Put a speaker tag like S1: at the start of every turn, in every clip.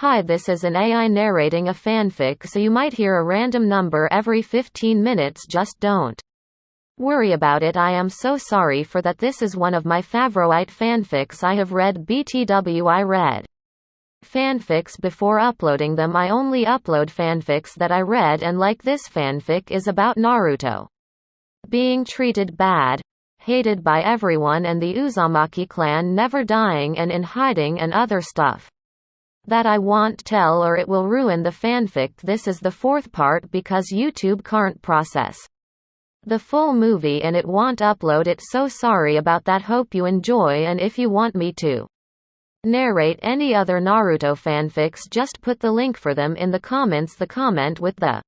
S1: Hi, this is an AI narrating a fanfic, so you might hear a random number every 15 minutes. Just don't worry about it. I am so sorry for that. This is one of my favorite fanfics I have read. BTW, I read fanfics before uploading them. I only upload fanfics that I read, and like this fanfic is about Naruto being treated bad, hated by everyone, and the Uzumaki clan never dying and in hiding and other stuff that I won't tell or it will ruin the fanfic. This is the fourth part because YouTube can't process the full movie and it won't upload it, so sorry about that. Hope you enjoy, and if you want me to narrate any other Naruto fanfics, just put the link for them in the comments. The comment with the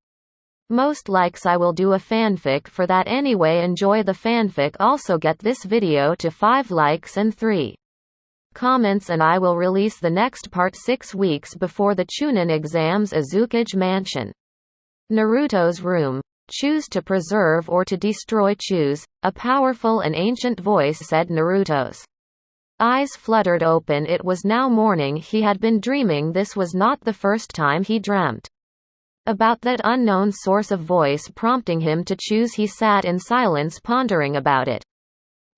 S1: most likes, I will do a fanfic for that. Anyway, enjoy the fanfic. Also get this video to 5 likes and 3 comments and I will release the next part 6 weeks before the Chunin exams. Uzumaki Mansion. Naruto's room. Choose to preserve or to destroy. Choose. A powerful and ancient voice said. Naruto's eyes fluttered open. It was now morning. He had been dreaming. This was not the first time he dreamt about that unknown source of voice prompting him to choose. He sat in silence pondering about it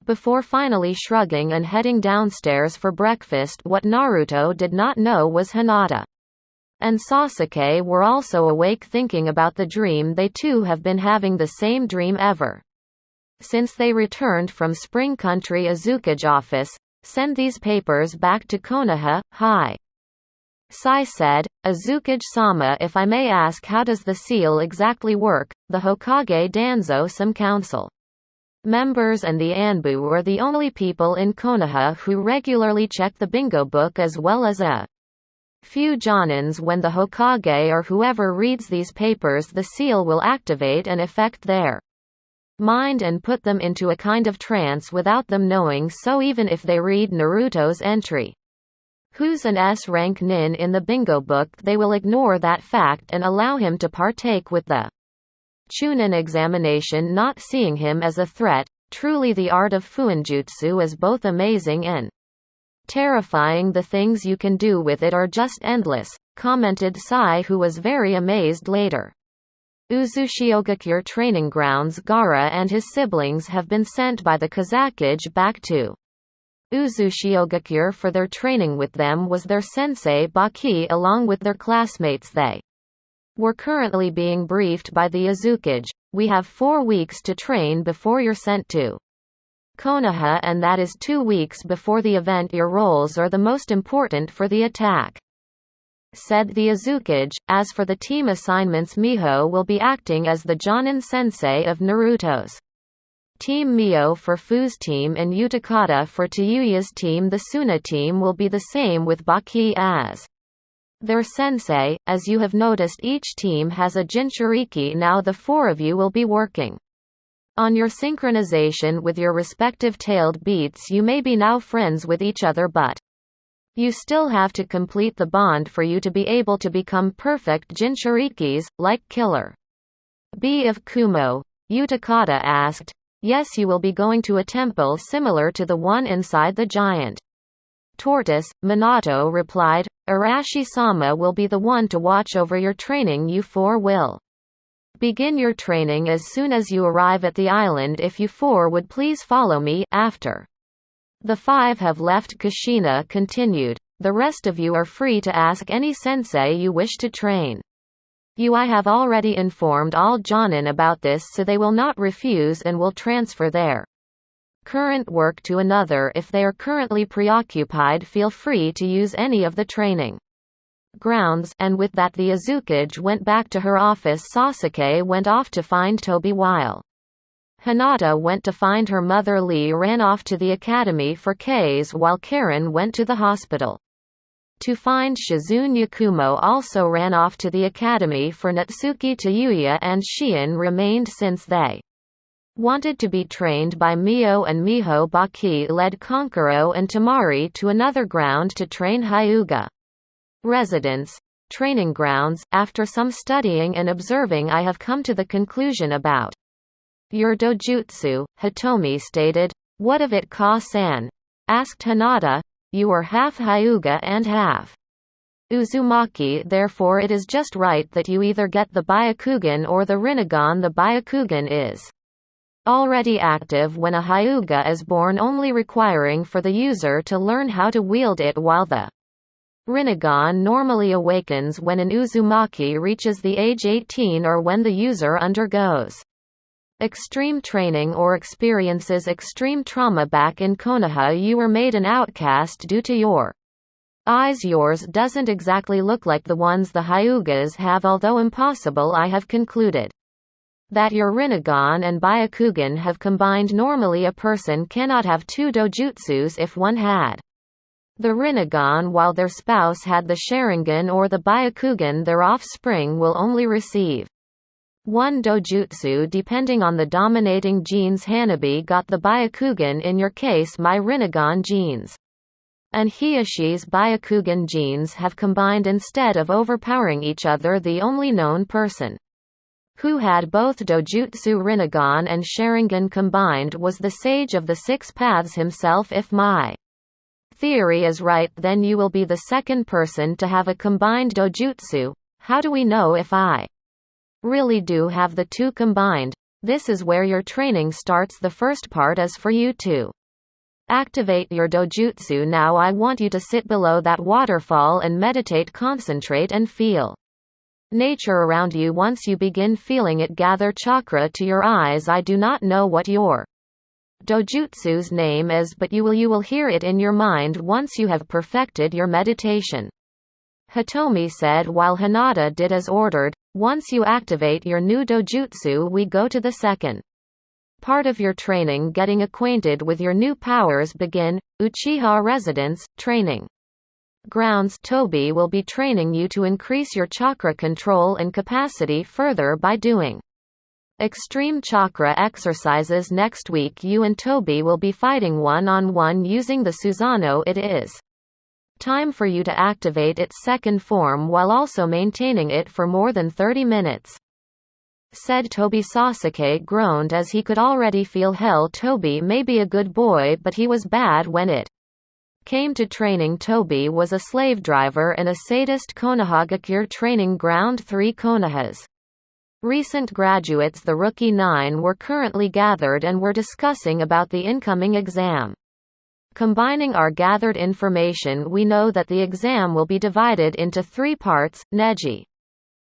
S1: before finally shrugging and heading downstairs for breakfast. What Naruto did not know was Hinata and Sasuke were also awake thinking about the dream. They too have been having the same dream ever since they returned from Spring Country. Uzumaki office. Send these papers back to Konoha. Hi. Sai said. Uzumaki-sama, if I may ask, how does the seal exactly work? The Hokage Danzo, some council members and the Anbu were the only people in Konoha who regularly check the bingo book, as well as a few Jonins. When the Hokage or whoever reads these papers, the seal will activate and affect their mind and put them into a kind of trance without them knowing. So even if they read Naruto's entry, who's an S-rank nin in the bingo book, they will ignore that fact and allow him to partake with the Chunin examination, not seeing him as a threat. Truly, the art of Fuinjutsu is both amazing and terrifying. The things you can do with it are just endless, commented Sai, who was very amazed later. Uzushiogakure training grounds. Gaara and his siblings have been sent by the Kazakage back to Uzushiogakure for their training. With them was their sensei Baki along with their classmates. They were currently being briefed by the Uzukage. We have 4 weeks to train before you're sent to Konoha, and that is 2 weeks before the event. Your roles are the most important for the attack, said the Uzukage. As for the team assignments, Miho will be acting as the Jonin sensei of Naruto's team, Mio for Fu's team, and Utakata for Tayuya's team. The Suna team will be the same with Baki as their sensei. As you have noticed, each team has a Jinchuriki. Now the 4 of you will be working on your synchronization with your respective tailed beats. You may be now friends with each other, but you still have to complete the bond for you to be able to become perfect Jinchurikis, like Killer B of Kumo. Utakata asked. Yes, you will be going to a temple similar to the one inside the giant tortoise, Minato replied. Arashi-sama will be the one to watch over your training. You 4 will begin your training as soon as you arrive at the island. If you 4 would please follow me. After the 5 have left, Kushina continued. The rest of you are free to ask any sensei you wish to train you. I have already informed all Jonin about this, so they will not refuse and will transfer their current work to another. If they are currently preoccupied, feel free to use any of the training grounds. And with that, the Uzukage went back to her office. Sasuke went off to find Tobi, while Hinata went to find her mother. Lee ran off to the academy for K's, while Karen went to the hospital to find Shizune. Yakumo also ran off to the academy for Natsuki. Tayuya and Shion remained since they wanted to be trained by Mio and Miho. Baki led Kankuro and Tamari to another ground to train Hyuga. Residence. Training grounds. After some studying and observing, I have come to the conclusion about your dojutsu, Hitomi stated. What of it, Ka-san? Asked Hinata. You are half Hyuga and half Uzumaki. Therefore it is just right that you either get the Byakugan or the Rinnegan. The Byakugan is already active when a Hyuga is born, only requiring for the user to learn how to wield it, while the Rinnegan normally awakens when an Uzumaki reaches the age 18 or when the user undergoes extreme training or experiences extreme trauma. Back in Konoha you were made an outcast due to your eyes. Yours doesn't exactly look like the ones the Hyugas have, although impossible. I have concluded that your Rinnegan and Byakugan have combined. Normally a person cannot have two dojutsus. If one had the Rinnegan while their spouse had the Sharingan or the Byakugan, their offspring will only receive one dojutsu depending on the dominating genes. Hanabi got the Byakugan. In your case, my Rinnegan genes and Hiyoshi's Byakugan genes have combined instead of overpowering each other. The only known person who had both dojutsu Rinnegan and Sharingan combined was the Sage of the Six Paths himself. If my theory is right, then you will be the second person to have a combined dojutsu. How do we know if I really do have the two combined? This is where your training starts. The first part is for you to activate your dojutsu. Now I want you to sit below that waterfall and meditate, concentrate and feel nature around you. Once you begin feeling it, gather chakra to your eyes. I do not know what your dojutsu's name is, but you will hear it in your mind once you have perfected your meditation. Hitomi said while Hinata did as ordered. Once you activate your new dojutsu, we go to the second part of your training, getting acquainted with your new powers. Begin. Uchiha residence, training grounds. Toby will be training you to increase your chakra control and capacity further by doing extreme chakra exercises. Next week you and Toby will be fighting one-on-one using the Susanoo. It is time for you to activate its second form while also maintaining it for more than 30 minutes. Said Toby. Sasuke groaned as he could already feel hell. Toby may be a good boy, but he was bad when it came to training. Toby was a slave driver and a sadist. Konohagakure training ground. 3 Konohas. Recent graduates, the Rookie 9, were currently gathered and were discussing about the incoming exam. Combining our gathered information, we know that the exam will be divided into 3 parts, Neji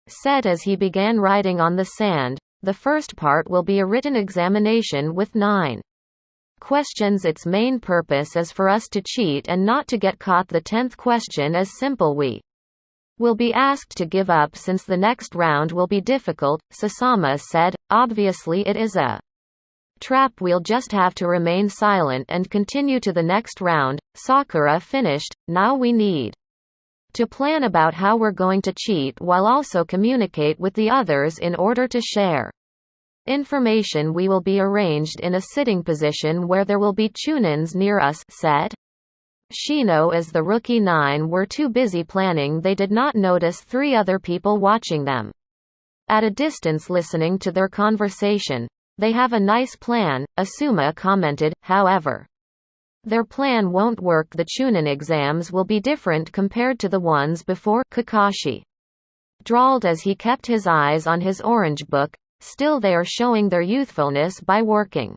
S1: said as he began writing on the sand. The first part will be a written examination with 9 questions. Its main purpose is for us to cheat and not to get caught. The 10th question is simple. We will be asked to give up since the next round will be difficult, Sasama said. Obviously it is a trap. We'll just have to remain silent and continue to the next round. Sakura finished. Now we need to plan about how we're going to cheat while also communicate with the others in order to share information. We will be arranged in a sitting position where there will be chunins near us, said Shino. As the Rookie 9 were too busy planning, they did not notice 3 other people watching them at a distance listening to their conversation. They have a nice plan, Asuma commented. However, their plan won't work. The Chunin exams will be different compared to the ones before, Kakashi drawled as he kept his eyes on his orange book. Still, they are showing their youthfulness by working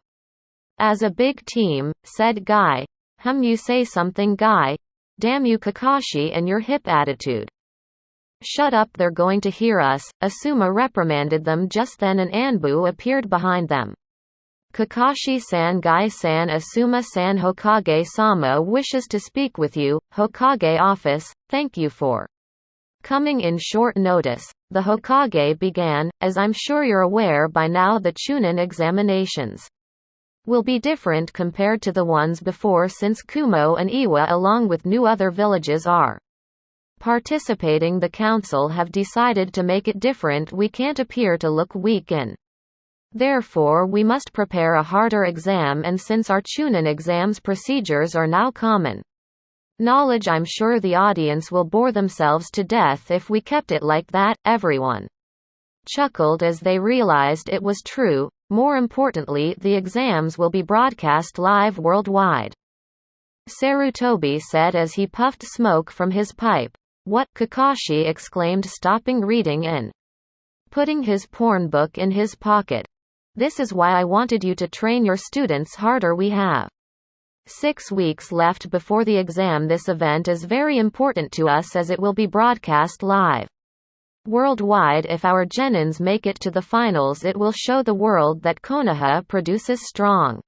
S1: as a big team, said Guy. You say something, Guy. Damn you, Kakashi, and your hip attitude. Shut up, they're going to hear us, Asuma reprimanded them. Just then an Anbu appeared behind them. Kakashi-san, Guy-san, Asuma-san, Hokage-sama wishes to speak with you. Hokage office, thank you for coming in short notice. The Hokage began. As I'm sure you're aware by now, the Chunin examinations will be different compared to the ones before, since Kumo and Iwa along with new other villages are participating. The council have decided to make it different. We can't appear to look weak in. Therefore we must prepare a harder exam, and since our Chunin exams procedures are now common knowledge, I'm sure the audience will bore themselves to death if we kept it like that. Everyone chuckled as they realized it was true. More importantly, the exams will be broadcast live worldwide. Sarutobi said as he puffed smoke from his pipe. What? Kakashi exclaimed, stopping reading and putting his porn book in his pocket. This is why I wanted you to train your students harder. We have 6 weeks left before the exam. This event is very important to us as it will be broadcast live worldwide. If our genins make it to the finals, it will show the world that Konoha produces strong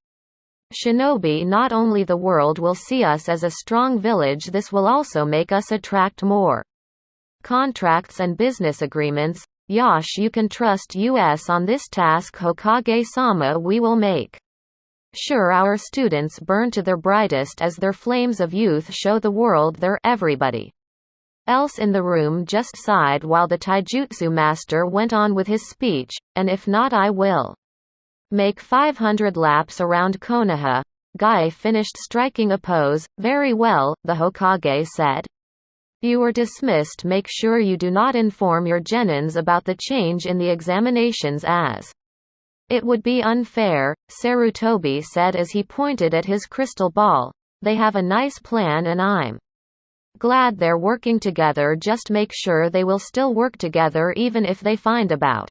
S1: shinobi. Not only the world will see us as a strong village, this will also make us attract more contracts and business agreements. Yash, you can trust us on this task. Hokage-sama, we will make sure our students burn to their brightest as their flames of youth show the world they're. Everybody else in the room just sighed while the taijutsu master went on with his speech, and if not, I will make 500 laps around Konoha. Guy finished striking a pose. Very well, the Hokage said. You were dismissed. Make sure you do not inform your genins about the change in the examinations, as it would be unfair, Sarutobi said as he pointed at his crystal ball. They have a nice plan and I'm glad they're working together. Just make sure they will still work together even if they find about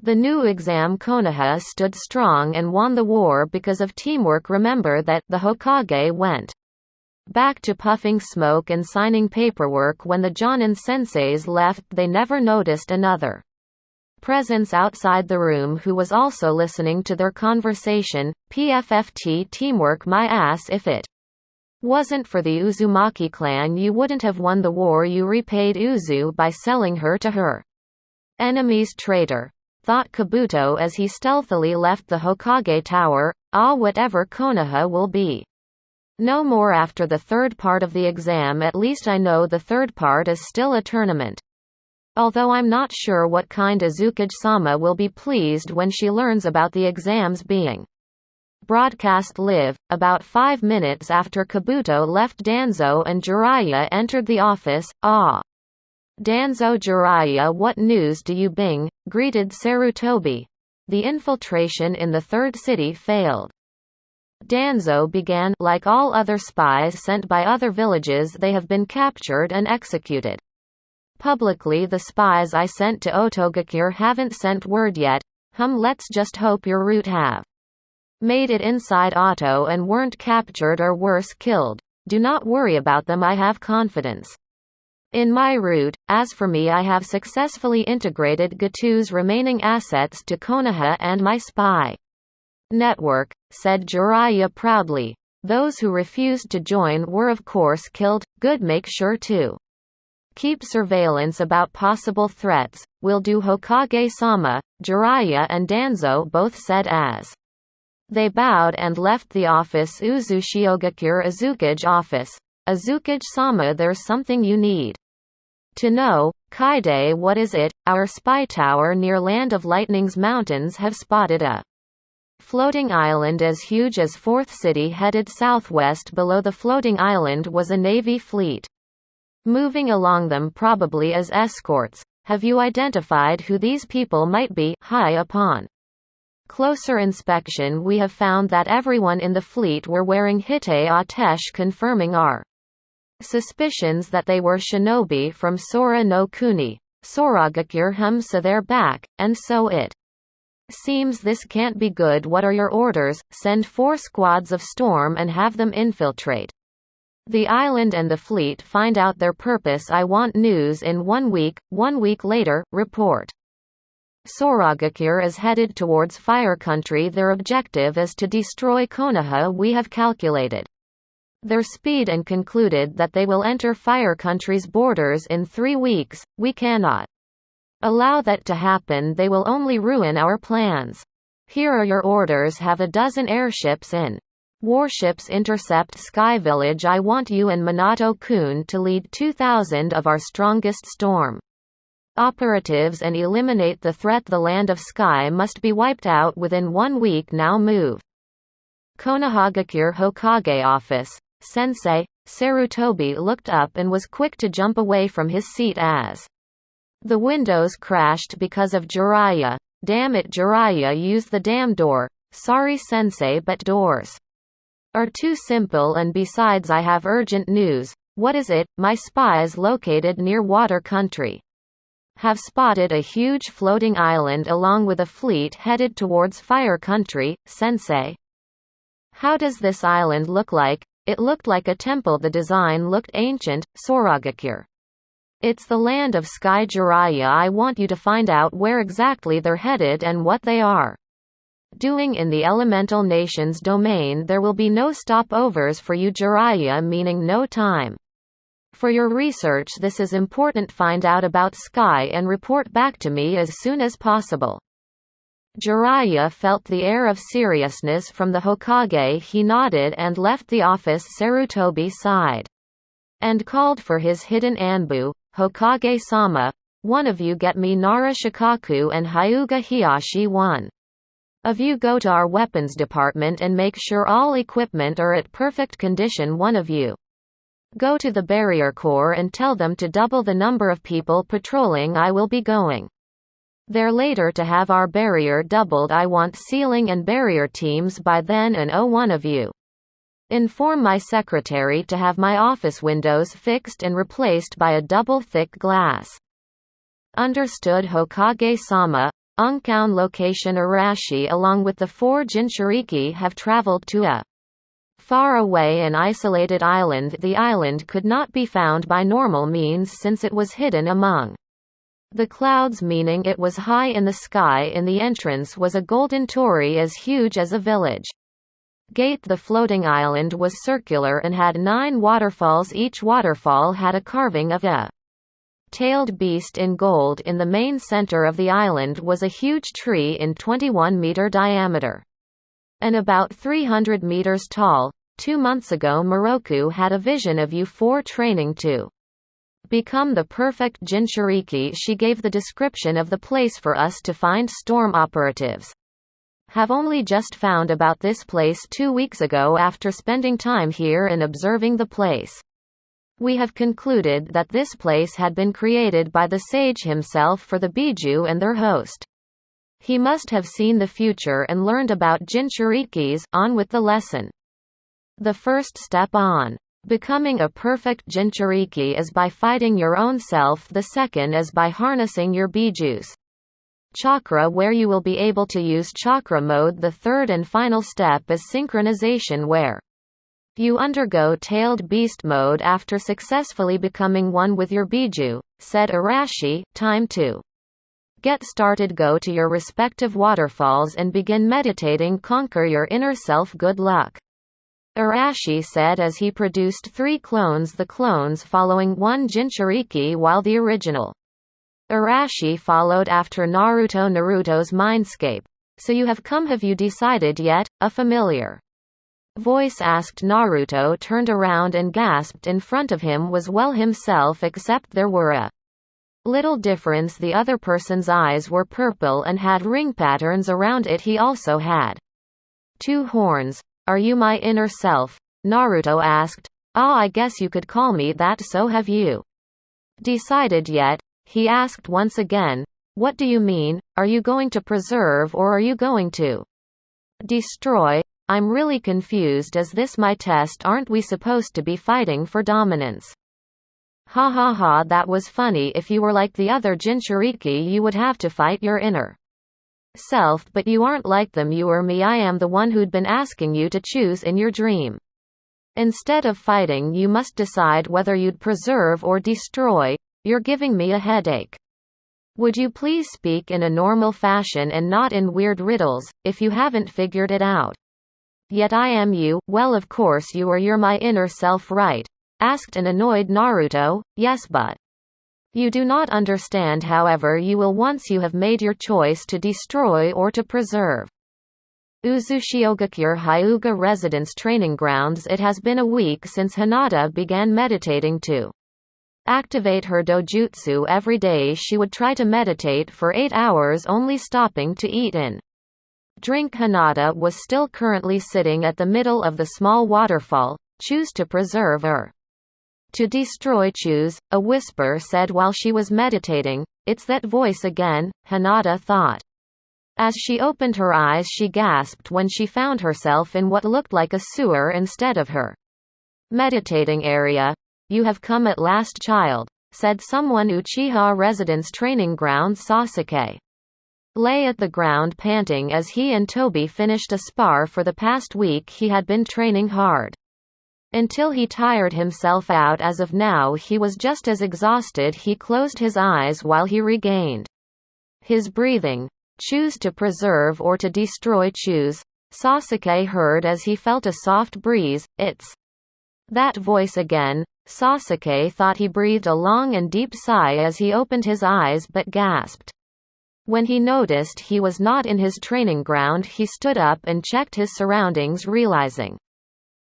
S1: the new exam. Konoha stood strong and won the war because of teamwork. Remember that. The Hokage went back to puffing smoke and signing paperwork. When the Jonin senseis left, they never noticed another presence outside the room who was also listening to their conversation. PFFT teamwork my ass. If it wasn't for the Uzumaki clan, you wouldn't have won the war. You repaid Uzu by selling her to her enemy's traitor, thought Kabuto as he stealthily left the Hokage tower. Whatever Konoha will be no more after the third part of the exam. At least I know the third part is still a tournament. Although I'm not sure what kind Azukage-sama will be pleased when she learns about the exams being broadcast live. About 5 minutes after Kabuto left, Danzo and Jiraiya entered the office. Danzo, Jiraiya, what news do you bring? Greeted Sarutobi. The infiltration in the third city failed. Danzo began. Like all other spies sent by other villages, they have been captured and executed publicly. The spies I sent to Otogakure haven't sent word yet. Let's just hope your route have made it inside Otto and weren't captured or worse, killed. Do not worry about them. I have confidence in my route. As for me, I have successfully integrated Gatu's remaining assets to Konoha and my spy network, said Jiraiya proudly. Those who refused to join were of course killed. Good, make sure to keep surveillance about possible threats. Will do, Hokage-sama, Jiraiya and Danzo both said as they bowed and left the office. Uzushiogakure, Azukage office. Azukage-sama, there's something you need to know. Kaide, what is it? Our spy tower near Land of Lightning's mountains have spotted a floating island as huge as Fourth City headed southwest. Below the floating island was a navy fleet moving along them, probably as escorts. Have you identified who these people might be? High upon closer inspection, we have found that everyone in the fleet were wearing Hite Atesh, confirming our suspicions that they were shinobi from Sora no Kuni. Soragakure, so they're back, and so it seems this can't be good. What are your orders? Send 4 squads of Storm and have them infiltrate the island and the fleet. Find out their purpose. I want news in 1 week. 1 week later, report. Soragakure is headed towards Fire Country. Their objective is to destroy Konoha. We have calculated their speed and concluded that they will enter Fire Country's borders in 3 weeks. We cannot allow that to happen. They will only ruin our plans. Here are your orders. Have a dozen airships in warships intercept Sky Village. I want you and Minato-kun to lead 2,000 of our strongest storm operatives and eliminate the threat. The land of Sky must be wiped out within 1 week. Now move. Konohagakure Hokage office. Sensei. Sarutobi looked up and was quick to jump away from his seat as the windows crashed because of Jiraiya. Damn it, Jiraiya, use the damn door. Sorry sensei, but doors are too simple, and besides I have urgent news. What is it? My spies located near water country have spotted a huge floating island along with a fleet headed towards fire country, sensei. How does this island look like? It looked like a temple. The design looked ancient, Soragakure. It's the land of Sky Jiraiya. I want you to find out where exactly they're headed and what they are doing in the elemental nation's domain. There will be no stopovers for you, Jiraiya, meaning no time for your research. This is important. Find out about Sky and report back to me as soon as possible. Jiraiya felt the air of seriousness from the Hokage. He nodded and left the office. Sarutobi sighed and called for his hidden Anbu. Hokage-sama, one of you get me Nara Shikaku and Hyuga Hiyashi. One of you go to our weapons department and make sure all equipment are at perfect condition. One of you go to the barrier corps and tell them to double the number of people patrolling. I will be going there later to have our barrier doubled. I want sealing and barrier teams by then, and one of you inform my secretary to have my office windows fixed and replaced by a double thick glass. Understood, Hokage-sama. Unkown location. Arashi along with the 4 Jinchuriki have traveled to a far away and isolated island. The island could not be found by normal means since it was hidden among the clouds, meaning it was high in the sky. In the entrance was a golden torii as huge as a village. Gate. The floating island was circular and had 9 waterfalls. Each waterfall had a carving of a tailed beast in gold. In the main center of the island was a huge tree in 21-meter diameter and about 300 meters tall. 2 months ago Moroku had a vision of you 4 training to become the perfect Jinchuriki. She gave the description of the place for us to find. Storm operatives have only just found about this place 2 weeks ago after spending time here and observing the place. We have concluded that this place had been created by the sage himself for the Biju and their host. He must have seen the future and learned about Jinchurikis. On with the lesson. The first step on becoming a perfect Jinchuriki is by fighting your own self. The second is by harnessing your Bijus chakra, where you will be able to use chakra mode. The third and final step is synchronization, where you undergo tailed beast mode after successfully becoming one with your Biju, said Arashi. Time to get started. Go to your respective waterfalls and begin meditating. Conquer your inner self. Good luck, Arashi said as he produced 3 clones, the clones following 1 Jinchuriki while the original Arashi followed after Naruto. Naruto's mindscape. So you have come. Have you decided yet? A familiar voice asked. Naruto turned around and gasped. In front of him was well himself, except there were a little difference. The other person's eyes were purple and had ring patterns around it. He also had 2 horns. Are you my inner self? Naruto asked. Ah, I guess you could call me that. So have you decided yet? He asked once again. What do you mean? Are you going to preserve or are you going to destroy? I'm really confused. Is this my test? Aren't we supposed to be fighting for dominance? Ha ha ha, that was funny. If you were like the other Jinchuriki, you would have to fight your inner self, but you aren't like them. You are me. I am the one who'd been asking you to choose in your dream. Instead of fighting, you must decide whether you'd preserve or destroy. You're giving me a headache. Would you please speak in a normal fashion and not in weird riddles, if you haven't figured it out yet? I am you. Well, of course you are. You're my inner self, right? Asked an annoyed Naruto. Yes, but you do not understand. However, you will once you have made your choice to destroy or to preserve. Uzushiogakure Hyuga Residence Training Grounds. It has been a week since Hinata began meditating to activate her dojutsu. Every day she would try to meditate for 8 hours, only stopping to eat and drink. Hinata was still currently sitting at the middle of the small waterfall. Choose to preserve or to destroy. Choose, a whisper said while she was meditating. It's that voice again, Hinata thought. As she opened her eyes, she gasped when she found herself in what looked like a sewer instead of her meditating area. You have come at last, child, said someone. Uchiha residence training ground. Sasuke lay at the ground panting as he and Tobi finished a spar. For the past week he had been training hard until he tired himself out. As of now he was just as exhausted. He closed his eyes while he regained his breathing. Choose to preserve or to destroy. Choose, Sasuke heard as he felt a soft breeze. It's that voice again. Sasuke thought. He breathed a long and deep sigh as he opened his eyes but gasped when he noticed he was not in his training ground. He stood up and checked his surroundings, realizing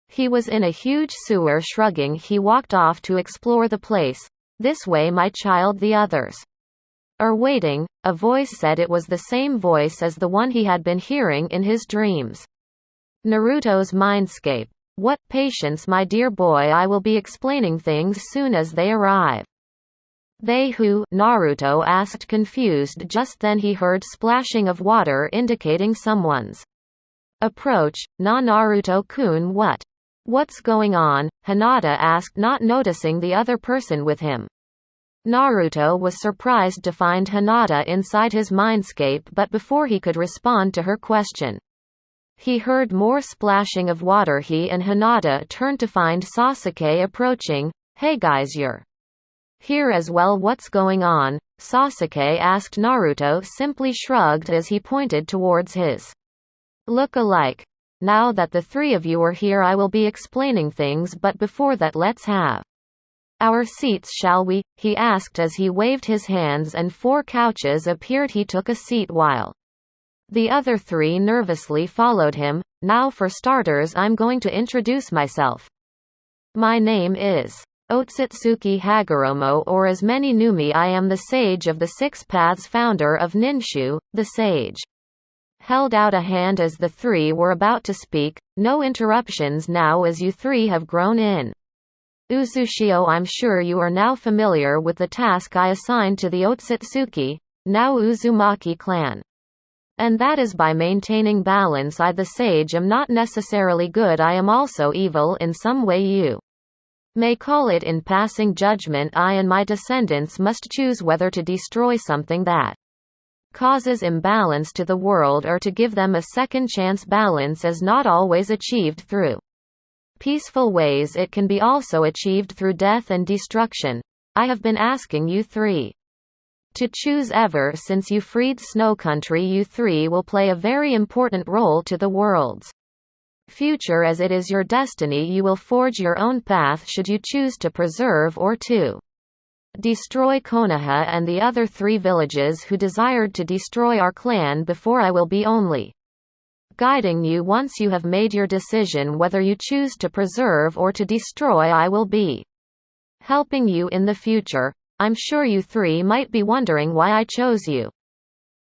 S1: he was in a huge sewer. Shrugging, he walked off to explore the place. This way, my child, the others are waiting, a voice said. It was the same voice as the one he had been hearing in his dreams. Naruto's mindscape. What patience, my dear boy, I will be explaining things soon as they arrive. They who? Naruto asked, confused. Just then he heard splashing of water indicating someone's approach. Naruto-kun, what's going on? Hinata asked, not noticing the other person with him. Naruto was surprised to find Hinata inside his mindscape, but before he could respond to her question, he heard more splashing of water. He and Hinata turned to find Sasuke approaching. Hey guys, you're here as well. What's going on? Sasuke asked. Naruto simply shrugged as he pointed towards his look-alike. Now that the three of you are here, I will be explaining things, but before that let's have our seats, shall we? He asked as he waved his hands and 4 couches appeared. He took a seat while the other 3 nervously followed him. Now for starters, I'm going to introduce myself. My name is Otsutsuki Hagoromo, or as many knew me, I am the Sage of the 6 Paths, founder of Ninshu. The sage held out a hand as the 3 were about to speak. No interruptions now, as you 3 have grown in Uzushio. I'm sure you are now familiar with the task I assigned to the Otsutsuki, now Uzumaki clan. And that is by maintaining balance. I, the sage, am not necessarily good. I am also evil in some way. You may call it in passing judgment. I and my descendants must choose whether to destroy something that causes imbalance to the world or to give them a second chance. Balance is not always achieved through peaceful ways. It can be also achieved through death and destruction. I have been asking you 3 to choose. Ever since you freed Snow Country, you 3 will play a very important role to the world's future, as it is your destiny. You will forge your own path should you choose to preserve or to destroy Konoha and the other 3 villages who desired to destroy our clan before. I will be only guiding you once you have made your decision whether you choose to preserve or to destroy. I will be helping you in the future. I'm sure you 3 might be wondering why I chose you.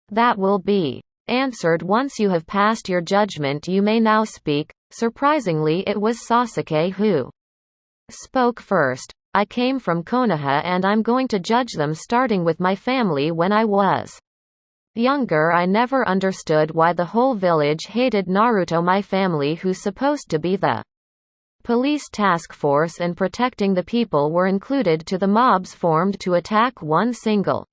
S1: That will be answered once you have passed your judgment. You may now speak. Surprisingly, it was Sasuke who spoke first. I came from Konoha and I'm going to judge them, starting with my family. When I was younger, I never understood why the whole village hated Naruto. My family, who's supposed to be the police task force and protecting the people, were included to the mobs formed to attack one single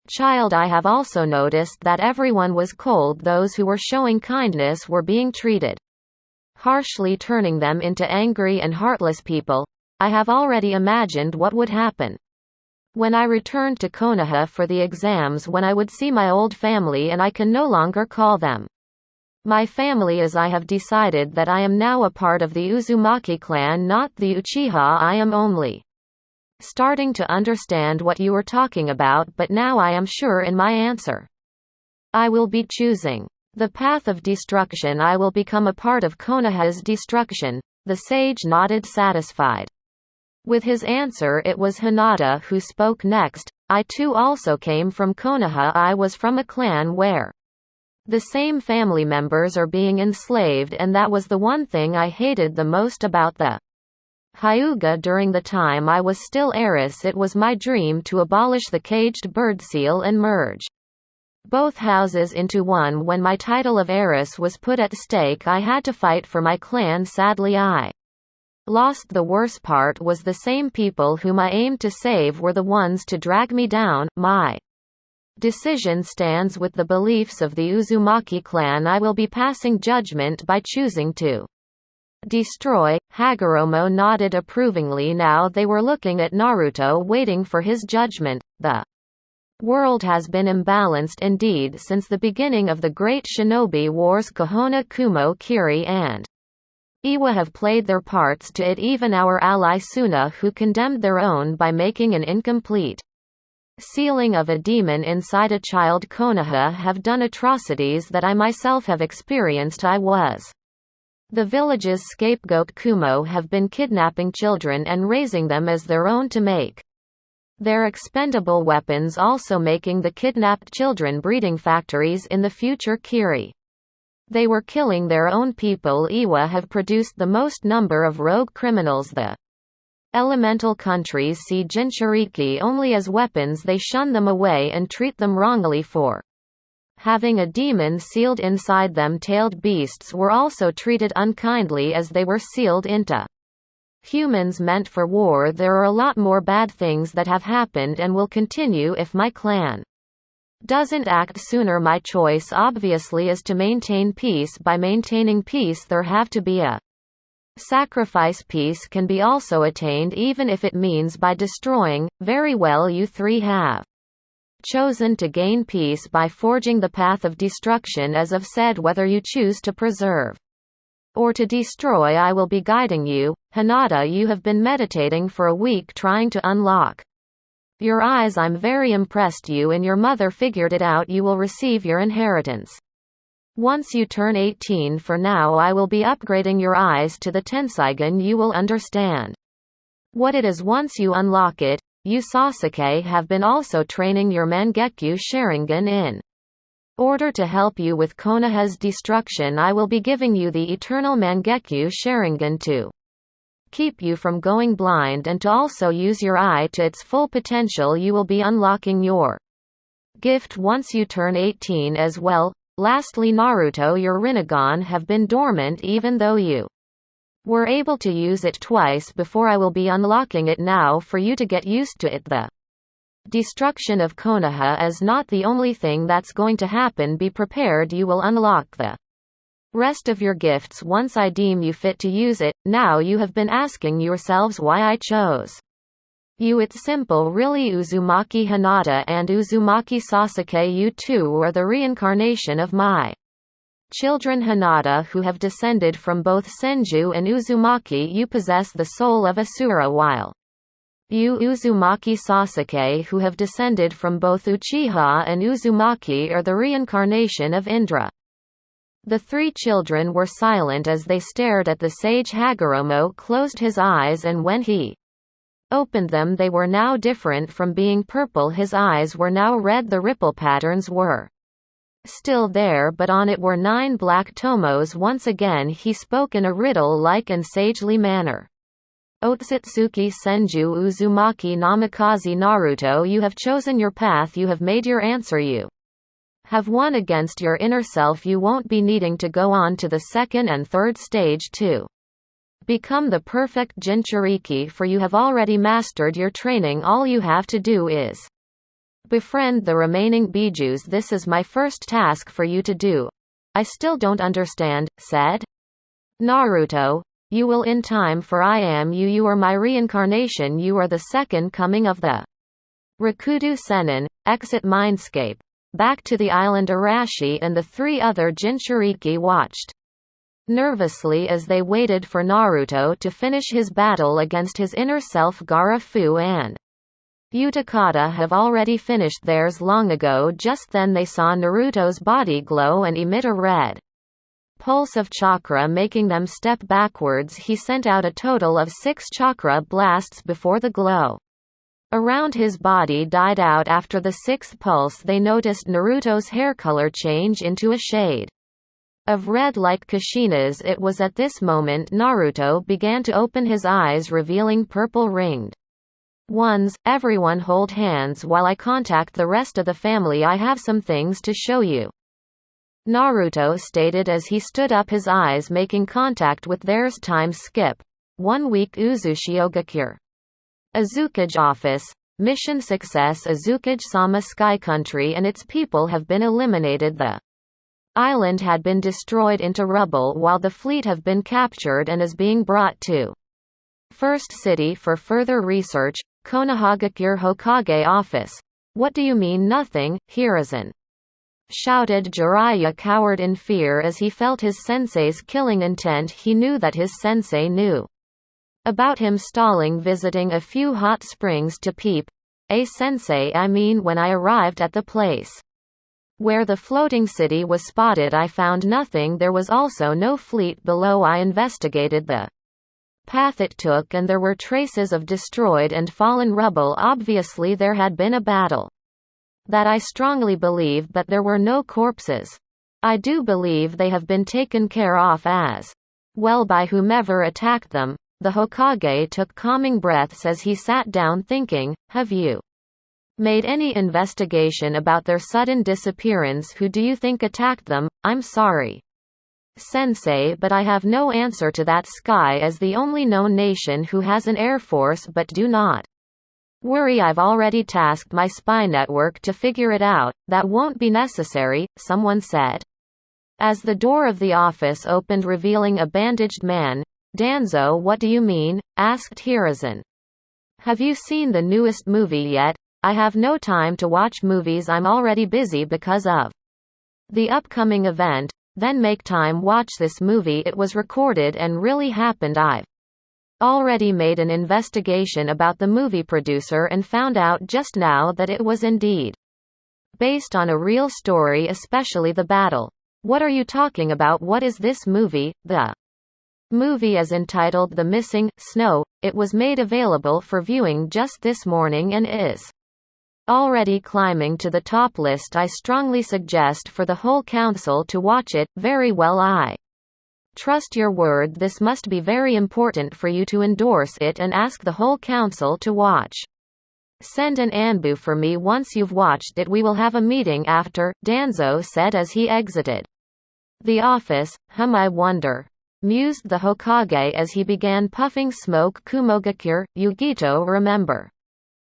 S1: child. I have also noticed that everyone was cold. Those who were showing kindness were being treated harshly, turning them into angry and heartless people. I have already imagined what would happen when I returned to Konoha for the exams, when I would see my old family and I can no longer call them my family, as I have decided that I am now a part of the Uzumaki clan, not the Uchiha. I am only starting to understand what you were talking about, but now I am sure in my answer. I will be choosing the path of destruction. I will become a part of Konoha's destruction. The sage nodded, satisfied with his answer. It was Hinata who spoke next. I too also came from Konoha. I was from a clan where the same family members are being enslaved, and that was the one thing I hated the most about the Hyuga. During the time I was still heiress, it was my dream to abolish the caged bird seal and merge both houses into one. When my title of heiress was put at stake, I had to fight for my clan. Sadly, I Lost. The worst part was the same people whom I aimed to save were the ones to drag me down. My decision stands with the beliefs of the Uzumaki clan. I will be passing judgment by choosing to destroy. Hagoromo nodded approvingly. Now they were looking at Naruto, waiting for his judgment. The world has been imbalanced indeed since the beginning of the Great Shinobi Wars. Konoha, Kumo, Kiri and Iwa have played their parts to it, even our ally Suna, who condemned their own by making an incomplete sealing of a demon inside a child. Konoha have done atrocities that I myself have experienced. I was the village's scapegoat. Kumo have been kidnapping children and raising them as their own to make their expendable weapons, also making the kidnapped children breeding factories in the future. Kiri, they were killing their own people. Iwa have produced the most number of rogue criminals. The elemental countries see Jinchuriki only as weapons. They shun them away and treat them wrongly for having a demon sealed inside them. Tailed beasts were also treated unkindly as they were sealed into humans meant for war. There are a lot more bad things that have happened and will continue if my clan doesn't act sooner. My choice obviously is to maintain peace. By maintaining peace there have to be a sacrifice. Peace can be also attained even if it means by destroying. Very well, you three have chosen to gain peace by forging the path of destruction. As I've said, whether you choose to preserve or to destroy, I will be guiding you. Hinata, you have been meditating for a week trying to unlock your eyes. I'm very impressed. You and your mother figured it out. You will receive your inheritance once you turn 18. For now I will be upgrading your eyes to the Tenseigan. You will understand what it is once you unlock it. You Sasuke have been also training your Mangekyo Sharingan in order to help you with Konoha's destruction. I will be giving you the eternal Mangekyo Sharingan to keep you from going blind and to also use your eye to its full potential. You will be unlocking your gift once you turn 18 as well. Lastly, Naruto, your Rinnegan have been dormant even though you were able to use it twice before. I will be unlocking it now for you to get used to it. The destruction of Konoha is not the only thing that's going to happen. Be prepared. You will unlock the rest of your gifts once I deem you fit to use it. Now you have been asking yourselves why I chose you. It's simple really. Uzumaki Hinata and Uzumaki Sasuke, you two are the reincarnation of my children. Hinata, who have descended from both Senju and Uzumaki, you possess the soul of Asura, while you Uzumaki Sasuke, who have descended from both Uchiha and Uzumaki, are the reincarnation of Indra. The three children were silent as they stared at the sage. Hagoromo closed his eyes, and when he opened them they were now different from being purple. His eyes were now red. The ripple patterns were still there, but on it were 9 black tomos. Once again he spoke in a riddle-like and sagely manner. Otsutsuki Senju Uzumaki Namikaze. Naruto, you have chosen your path. You have made your answer. You have won against your inner self. You won't be needing to go on to the second and third stage to become the perfect Jinchuriki, for you have already mastered your training. All you have to do is befriend the remaining Bijus. This is my first task for you to do. I still don't understand, said Naruto. You will in time, for I am you. You are my reincarnation. You are the second coming of the Rakudu Sennin. Exit Mindscape. Back to the island. Arashi and the 3 other Jinchuriki watched nervously as they waited for Naruto to finish his battle against his inner self. Gaara Fu and Utakata have already finished theirs long ago. Just then they saw Naruto's body glow and emit a red pulse of chakra, making them step backwards. He sent out a total of 6 chakra blasts before the glow around his body died out. After the 6th pulse they noticed Naruto's hair color change into a shade of red like Kushina's. It was at this moment Naruto began to open his eyes, revealing purple ringed ones. Everyone hold hands while I contact the rest of the family. I have some things to show you, Naruto stated as he stood up, his eyes making contact with theirs. Time skip. 1 week Uzushio-gakure. Azukage Office. Mission success. Azukage-sama Sky Country and its people have been eliminated. The island had been destroyed into rubble while the fleet have been captured and is being brought to First City for further research. Konoha Gakure Hokage Office. What do you mean nothing, Hiruzen? Shouted Jiraiya, cowered in fear as he felt his sensei's killing intent. He knew that his sensei knew about him stalling visiting a few hot springs to peep. Sensei, I mean when I arrived at the place where the floating city was spotted I found nothing. There was also no fleet below. I investigated the path it took and there were traces of destroyed and fallen rubble. Obviously there had been a battle. That I strongly believe, but there were no corpses. I do believe they have been taken care of as well by whomever attacked them. The Hokage took calming breaths as he sat down thinking, have you made any investigation about their sudden disappearance? Who do you think attacked them? I'm sorry, Sensei, but I have no answer to that. Sky is the only known nation who has an air force, but do not worry, I've already tasked my spy network to figure it out. That won't be necessary, someone said. As the door of the office opened revealing a bandaged man. Danzo, what do you mean? Asked Hiruzen. Have you seen the newest movie yet? I have no time to watch movies, I'm already busy because of the upcoming event. Then make time, watch this movie, it was recorded and really happened. I've already made an investigation about the movie producer and found out just now that it was indeed based on a real story, especially the battle. What are you talking about? What is this movie? The movie is entitled The Missing Snow. It was made available for viewing just this morning and is already climbing to the top list. I strongly suggest for the whole council to watch it. Very well, I trust your word. This must be very important for you to endorse it and ask the whole council to watch. Send an anbu for me once you've watched it. We will have a meeting after, Danzo said as he exited the office. I wonder, mused the Hokage as he began puffing smoke. Kumogakure, Yugito, remember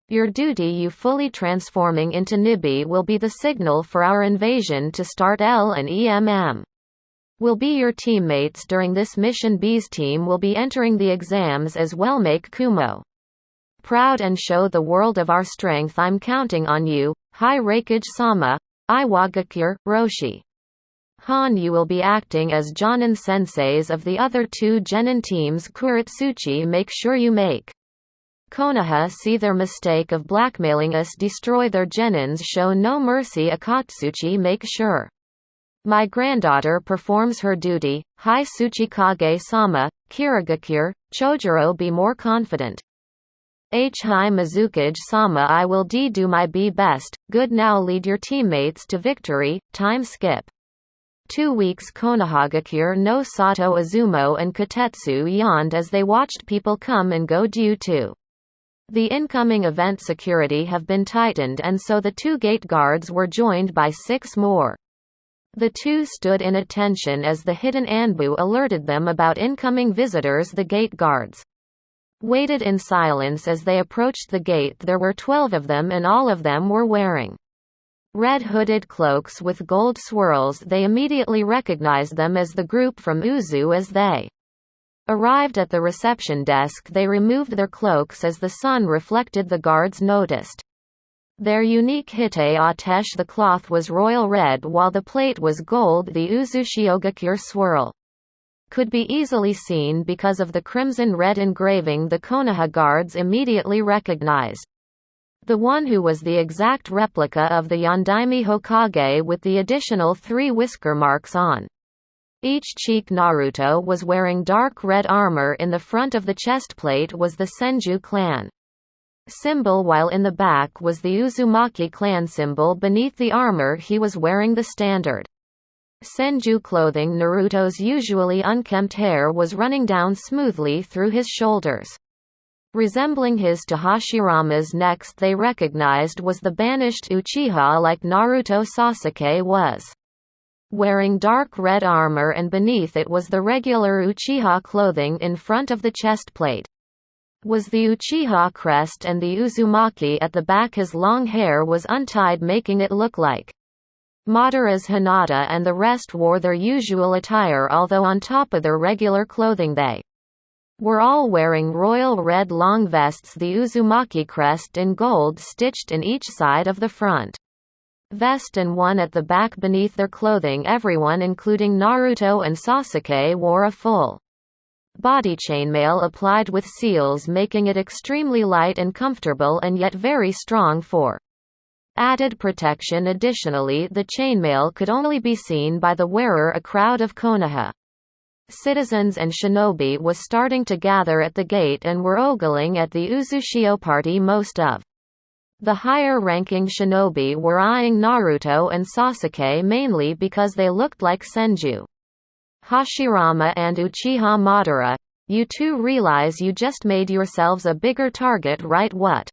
S1: your duty. You fully transforming into Nibi will be the signal for our invasion to start. L and EMM will be your teammates during this mission. B's team will be entering the exams as well. Make Kumo proud and show the world of our strength. I'm counting on you. Hi Raikage-sama. Iwagakure, Roshi. Han, you will be acting as Jonin senseis of the other two Genin teams. Kuretsuchi, make sure you make Konoha see their mistake of blackmailing us. Destroy their Genins, show no mercy. Akatsuchi, make sure my granddaughter performs her duty. Hi Tsuchikage-sama. Kirigakure, Chojuro, be more confident. Hi Mizukage-sama, I will do my best. Good, now lead your teammates to victory. Time skip 2 weeks. Konohagakure no Sato, Izumo and Kotetsu yawned as they watched people come and go due to the incoming event. Security have been tightened and so the 2 gate guards were joined by 6 more. The 2 stood in attention as the hidden anbu alerted them about incoming visitors. The gate guards waited in silence as they approached the gate. There were 12 of them and all of them were wearing red hooded cloaks with gold swirls. They immediately recognized them as the group from Uzu. As they arrived at the reception desk they removed their cloaks as the sun reflected. The guards noticed their unique hite-atesh. The cloth was royal red while the plate was gold. The Uzushio-gakure swirl could be easily seen because of the crimson red engraving. The Konoha guards immediately recognized the one who was the exact replica of the Yondaime Hokage with the additional 3 whisker marks on each cheek. Naruto was wearing dark red armor. In the front of the chest plate was the Senju clan symbol while in the back was the Uzumaki clan symbol. Beneath the armor he was wearing the standard Senju clothing. Naruto's usually unkempt hair was running down smoothly through his shoulders, resembling his to Hashirama's. Next they recognized was the banished Uchiha like Naruto. Sasuke was wearing dark red armor, and beneath it was the regular Uchiha clothing in front of the chest plate. Was the Uchiha crest, and the Uzumaki at the back. His long hair was untied, making it look like Madara's Hinata, and the rest wore their usual attire, although on top of their regular clothing they were all wearing royal red long vests, the Uzumaki crest in gold stitched in each side of the front vest and one at the back beneath their clothing. Everyone, including Naruto and Sasuke, wore a full body chainmail applied with seals, making it extremely light and comfortable, and yet very strong for added protection. Additionally, the chainmail could only be seen by the wearer. A crowd of Konoha citizens and shinobi was starting to gather at the gate and were ogling at the Uzushio party. Most of the higher-ranking shinobi were eyeing Naruto and Sasuke mainly because they looked like Senju Hashirama and Uchiha Madara. You two realize you just made yourselves a bigger target, right? What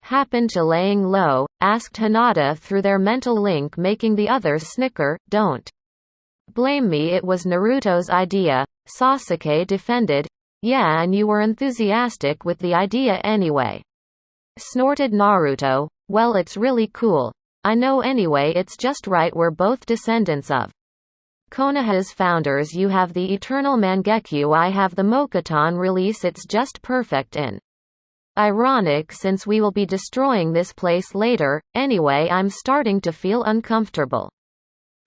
S1: happened to laying low? Asked Hinata through their mental link, making the others snicker. Don't blame me, it was Naruto's idea, Sasuke defended. Yeah, and you were enthusiastic with the idea anyway, snorted Naruto. Well, it's really cool. I know anyway, it's just right, we're both descendants of Konoha's founders. You have the eternal Mangekyo, I have the Mokuton release. It's just perfect and ironic since we will be destroying this place later. Anyway, I'm starting to feel uncomfortable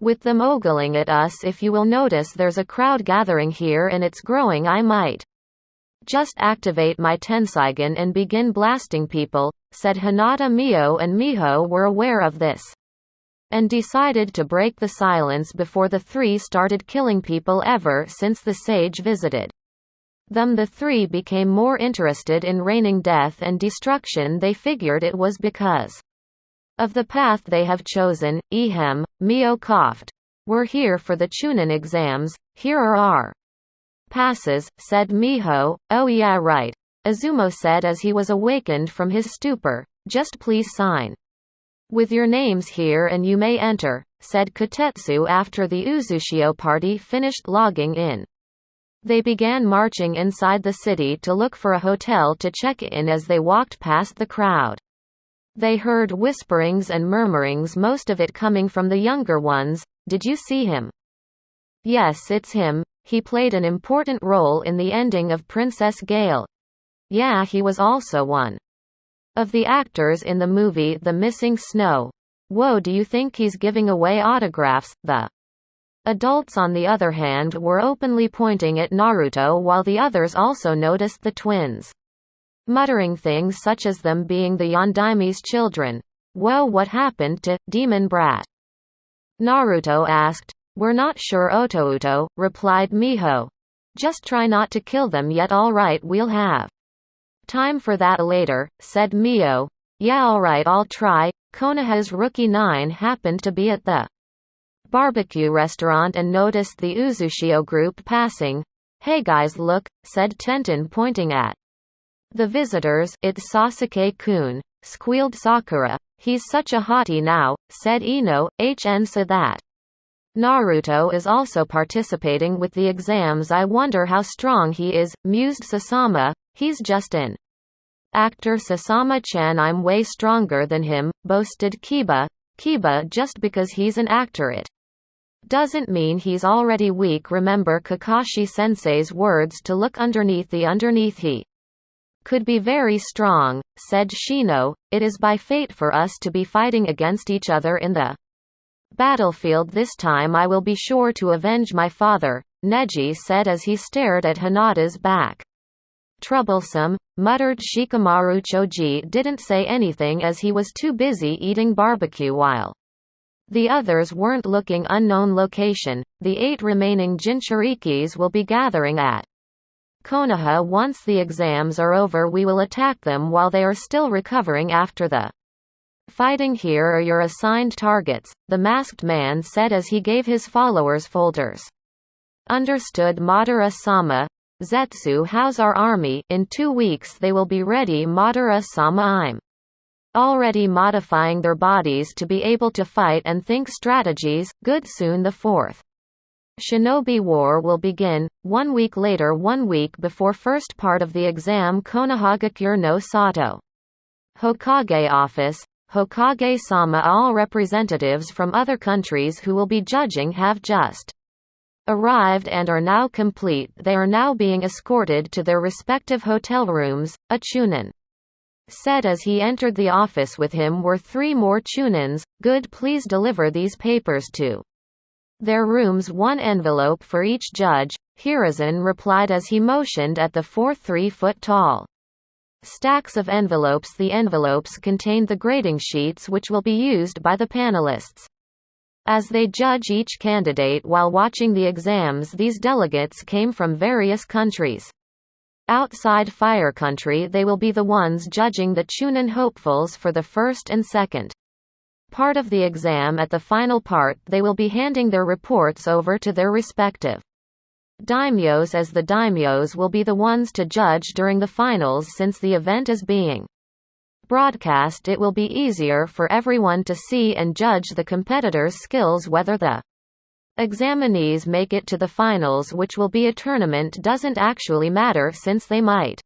S1: with them ogling at us. If you will notice, there's a crowd gathering here and it's growing. I might just activate my Tenseigen and begin blasting people, said Hinata. Mio and Miho were aware of this and decided to break the silence before the three started killing people. Ever since the sage visited them, the three became more interested in raining death and destruction. They figured it was because of the path they have chosen. Ehem, Mio coughed. We're here for the Chunin exams. Here are our passes, said Miho. Oh yeah, right, Azumo said as he was awakened from his stupor. Just please sign with your names here and you may enter, said Kotetsu after the Uzushio party finished logging in. They began marching inside the city to look for a hotel to check in. As they walked past the crowd, they heard whisperings and murmurings, most of it coming from the younger ones. Did you see him? Yes, it's him. He played an important role in the ending of Princess Gale. Yeah, he was also one of the actors in the movie The Missing Snow. Whoa, do you think he's giving away autographs? The adults, on the other hand, were openly pointing at Naruto, while the others also noticed the twins muttering things such as them being the Yondaime's children. Whoa, what happened to Demon Brat? Naruto asked. We're not sure, Otouto, replied Miho. Just try not to kill them yet. Alright, we'll have time for that later, said Mio. Yeah, alright, I'll try. Konoha's Rookie 9 happened to be at the barbecue restaurant and noticed the Uzushio group passing. Hey guys, look, said Tenten, pointing at the visitors. It's Sasuke-kun, squealed Sakura. He's such a hottie now, said Ino. So that Naruto is also participating with the exams. I wonder how strong he is, mused Sasama. He's just an actor, Sasama-chan. I'm way stronger than him, boasted Kiba. Kiba, just because he's an actor it doesn't mean he's already weak. Remember Kakashi-sensei's words to look underneath the underneath. He could be very strong, said Shino. It is by fate for us to be fighting against each other in the battlefield. This time I will be sure to avenge my father, Neji said as he stared at Hinata's back. Troublesome, muttered Shikamaru. Choji didn't say anything as he was too busy eating barbecue while the others weren't looking. Unknown location. The 8 remaining Jinchurikis will be gathering at Konoha. Once the exams are over, we will attack them while they are still recovering after the fighting. Here are your assigned targets, the masked man said as he gave his followers folders. Understood, Madara-sama. Zetsu, how's our army? In 2 weeks they will be ready, Madara-sama. I'm already modifying their bodies to be able to fight and think strategies. Good. Soon the fourth Shinobi War will begin, 1 week later, 1 week before first part of the exam. Konoha Gakure no Sato. Hokage Office. Hokage-sama. All representatives from other countries who will be judging have just arrived and are now complete. They are now being escorted to their respective hotel rooms. A chunin said as he entered the office. With him were 3 more chunins. Good. Please deliver these papers to their rooms. 1 envelope for each judge, Hiruzen replied as he motioned at the 4 3-foot-tall stacks of envelopes. The envelopes contained the grading sheets which will be used by the panelists as they judge each candidate while watching the exams. These delegates came from various countries. Outside Fire Country, they will be the ones judging the chunin hopefuls for the first and second part of the exam. At the final part, they will be handing their reports over to their respective daimyos, as the daimyos will be the ones to judge during the finals. Since the event is being broadcast, it will be easier for everyone to see and judge the competitors' skills. Whether the examinees make it to the finals, which will be a tournament, doesn't actually matter, since they might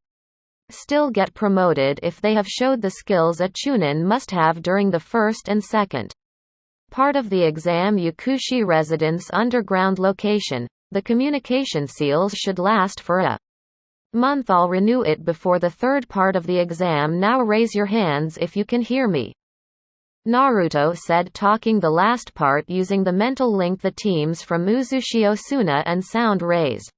S1: still get promoted if they have showed the skills a chunin must have during the first and second part of the exam. Yakushi Residence Underground Location. The communication seals should last for a month. I'll renew it before the third part of the exam. Now raise your hands if you can hear me, Naruto said, talking the last part using the mental link. The teams from Uzushio Suna and Sound raised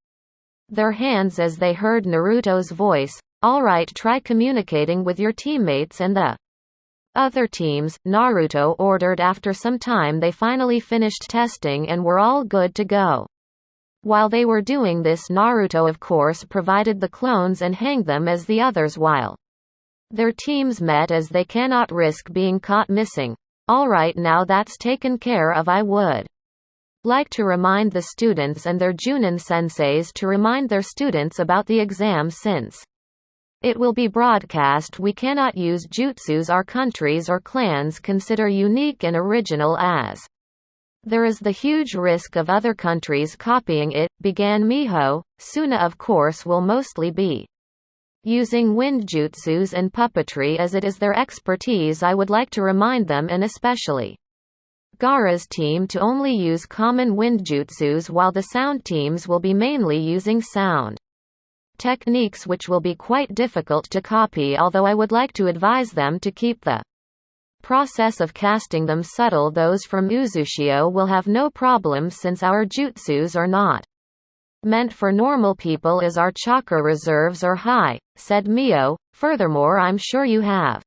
S1: their hands as they heard Naruto's voice. Alright, try communicating with your teammates and the other teams, Naruto ordered. After some time they finally finished testing and were all good to go. While they were doing this, Naruto of course provided the clones and hanged them as the others while their teams met, as they cannot risk being caught missing. Alright, now that's taken care of. I would like to remind the students and their Junin senseis to remind their students about the exam. Since it will be broadcast, we cannot use jutsus our countries or clans consider unique and original, as there is the huge risk of other countries copying it, began Miho. Suna of course will mostly be using wind jutsus and puppetry as it is their expertise. I would like to remind them, and especially Gaara's team, to only use common wind jutsus, while the sound teams will be mainly using sound techniques which will be quite difficult to copy, although I would like to advise them to keep the process of casting them subtle. Those from Uzushio will have no problem since our jutsus are not meant for normal people, as our chakra reserves are high, said Mio. Furthermore, I'm sure you have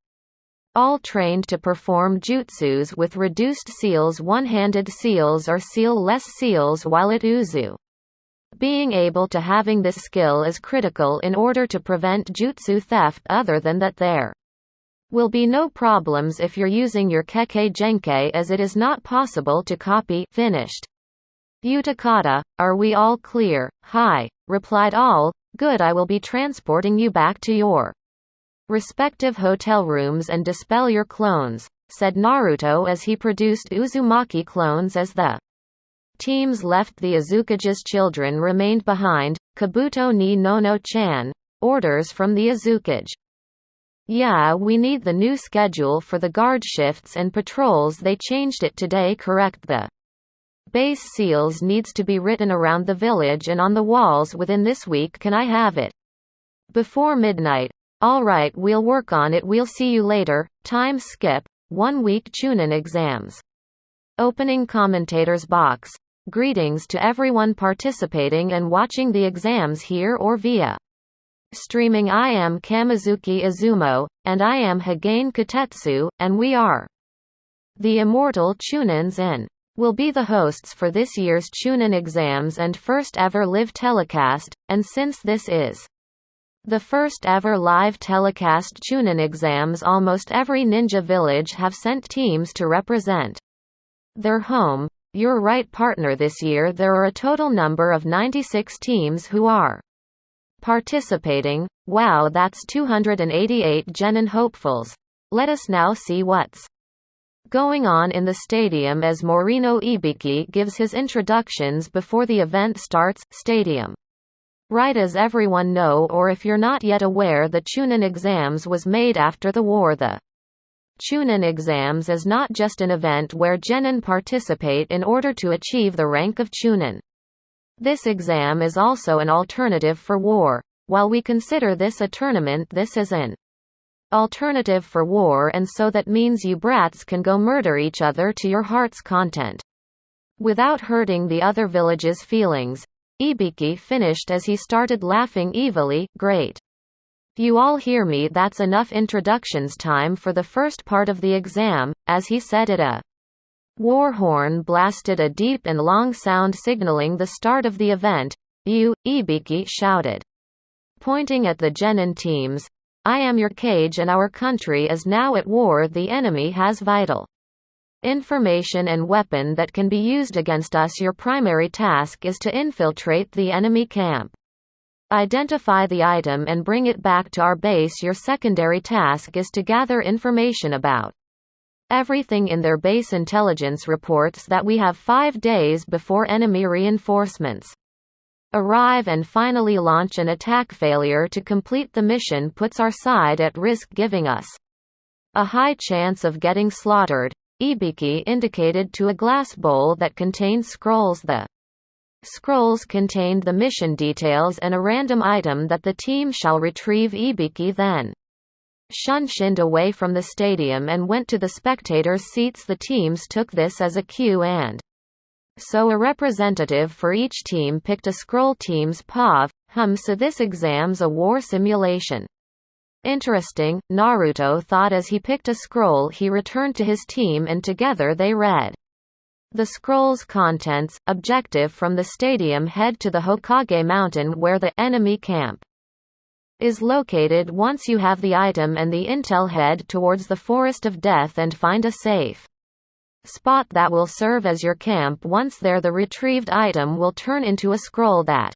S1: all trained to perform jutsus with reduced seals, one-handed seals or seal-less seals, while at Uzu being able to having this skill is critical in order to prevent jutsu theft. Other than that, there will be no problems if you're using your Kekkei Genkei, as it is not possible to copy. Finished. Utakata, are we all clear? Hi, replied all. Good, I will be transporting you back to your respective hotel rooms and dispel your clones, said Naruto as he produced Uzumaki clones. As the teams left, the Azukage's children remained behind. Kabuto ni Nono-chan. Orders from the Azukage. Yeah, we need the new schedule for the guard shifts and patrols. They changed it today. Correct. The base seals needs to be written around the village and on the walls within this week. Can I have it before midnight? Alright, we'll work on it. We'll see you later. Time skip. 1 week Chunin exams. Opening commentators box. Greetings to everyone participating and watching the exams here or via streaming. I am Kamizuki Izumo, and I am Hagane Katetsu, and we are the immortal Chunins and will be the hosts for this year's Chunin exams and first ever live telecast. And since this is the first ever live telecast Chunin exams, almost every ninja village have sent teams to represent their home. You're right, partner. This year there are a total number of 96 teams who are participating. Wow, that's 288 genin hopefuls. Let us now see what's going on in the stadium as Morino Ibiki gives his introductions before the event starts. Stadium. Right, as everyone know, or if you're not yet aware, the Chunin exams was made after the war. The Chunin exams is not just an event where genin participate in order to achieve the rank of Chunin. This exam is also an alternative for war. While we consider this a tournament, this is an alternative for war, and so that means you brats can go murder each other to your heart's content without hurting the other village's feelings. Ibiki finished as he started laughing evilly. Great. You all hear me? That's enough introductions. Time for the first part of the exam, as he said it. A war horn blasted a deep and long sound signaling the start of the event. You, Ibiki shouted, pointing at the genin teams. I am your cage and our country is now at war. The enemy has vital information and weapon that can be used against us. Your primary task is to infiltrate the enemy camp. Identify the item and bring it back to our base. Your secondary task is to gather information about everything in their base. Intelligence reports that we have 5 days before enemy reinforcements arrive and finally launch an attack. Failure to complete the mission puts our side at risk, giving us a high chance of getting slaughtered. Ibiki indicated to a glass bowl that contained scrolls. The scrolls contained the mission details and a random item that the team shall retrieve. Ibiki then shunshined away from the stadium and went to the spectators' seats. The teams took this as a cue, and so a representative for each team picked a scroll. Teams POV, so this exam's a war simulation. Interesting, Naruto thought as he picked a scroll. He returned to his team and together they read the scroll's contents. Objective from the stadium: head to the Hokage mountain where the enemy camp is located. Once you have the item and the intel, head towards the Forest of Death and find a safe spot that will serve as your camp. Once there, the retrieved item will turn into a scroll that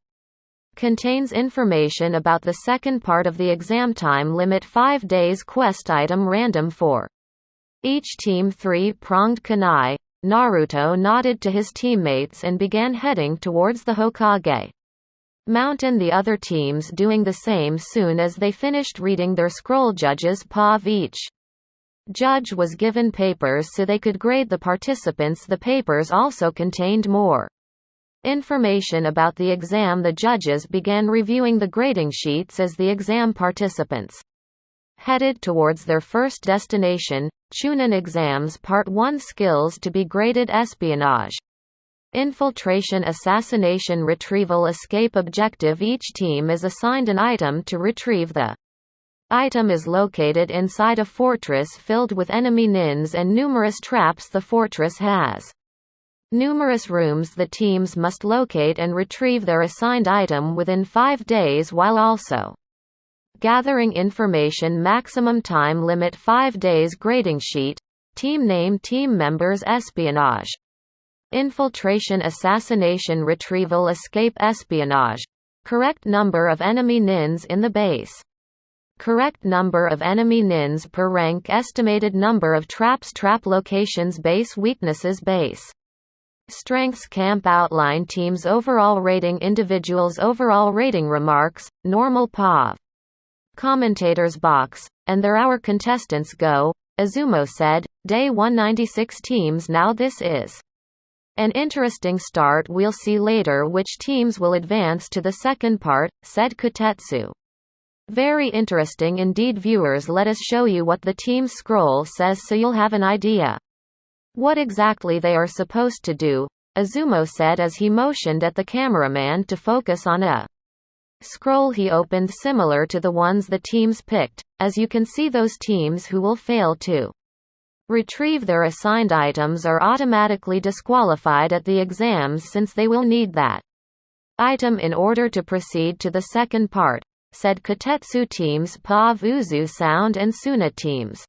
S1: contains information about the second part of the exam. Time limit 5 days. Quest item random for each team. 3-pronged kunai. Naruto nodded to his teammates and began heading towards the Hokage mountain, the other teams doing the same. Soon as they finished reading their scroll, judges POV. Each judge was given papers so they could grade the participants. The papers also contained more information about the exam. The judges began reviewing the grading sheets as the exam participants headed towards their first destination. Chunin exams Part 1. Skills to be graded: espionage, infiltration, assassination, retrieval, escape. Objective: each team is assigned an item to retrieve. The item is located inside a fortress filled with enemy nins and numerous traps. The fortress has numerous rooms. The teams must locate and retrieve their assigned item within 5 days while also gathering information. Maximum time limit 5 days. Grading sheet. Team name, team members, espionage, infiltration, assassination, retrieval, escape. Espionage: correct number of enemy nins in the base, correct number of enemy nins per rank, estimated number of traps, trap locations. Base weaknesses, base strengths. Camp outline. Teams overall rating, individuals overall rating. Remarks: normal POV. Commentators box. And there our contestants go, Izumo said. Day 196 teams. Now this is an interesting start. We'll see later which teams will advance to the second part, said Kotetsu. Very interesting indeed. Viewers, let us show you what the team scroll says so you'll have an idea what exactly they are supposed to do, Izumo said as he motioned at the cameraman to focus on a scroll he opened similar to the ones the teams picked. As you can see, those teams who will fail to retrieve their assigned items are automatically disqualified at the exams since they will need that item in order to proceed to the second part, said Kotetsu. Teams POV, Uzu Sound and Suna teams.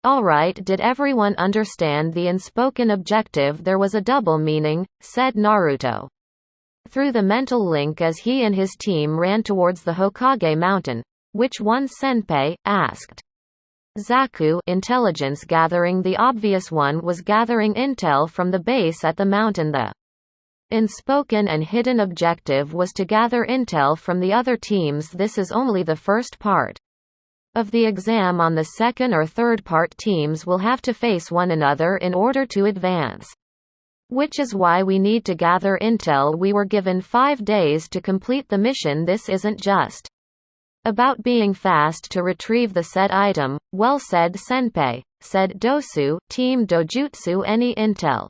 S1: Alright, did everyone understand the unspoken objective? There was a double meaning, said Naruto through the mental link as he and his team ran towards the Hokage mountain. Which one, senpai? Asked Zaku intelligence gathering. The obvious one was gathering intel from the base at the mountain. The unspoken and hidden objective was to gather intel from the other teams. This is only the first part of the exam. On the second or third part, teams will have to face one another in order to advance. Which is why we need to gather intel. We were given 5 days to complete the mission. This isn't just about being fast to retrieve the said item. Well said, Senpai, said Dosu. Team Dojutsu. Any intel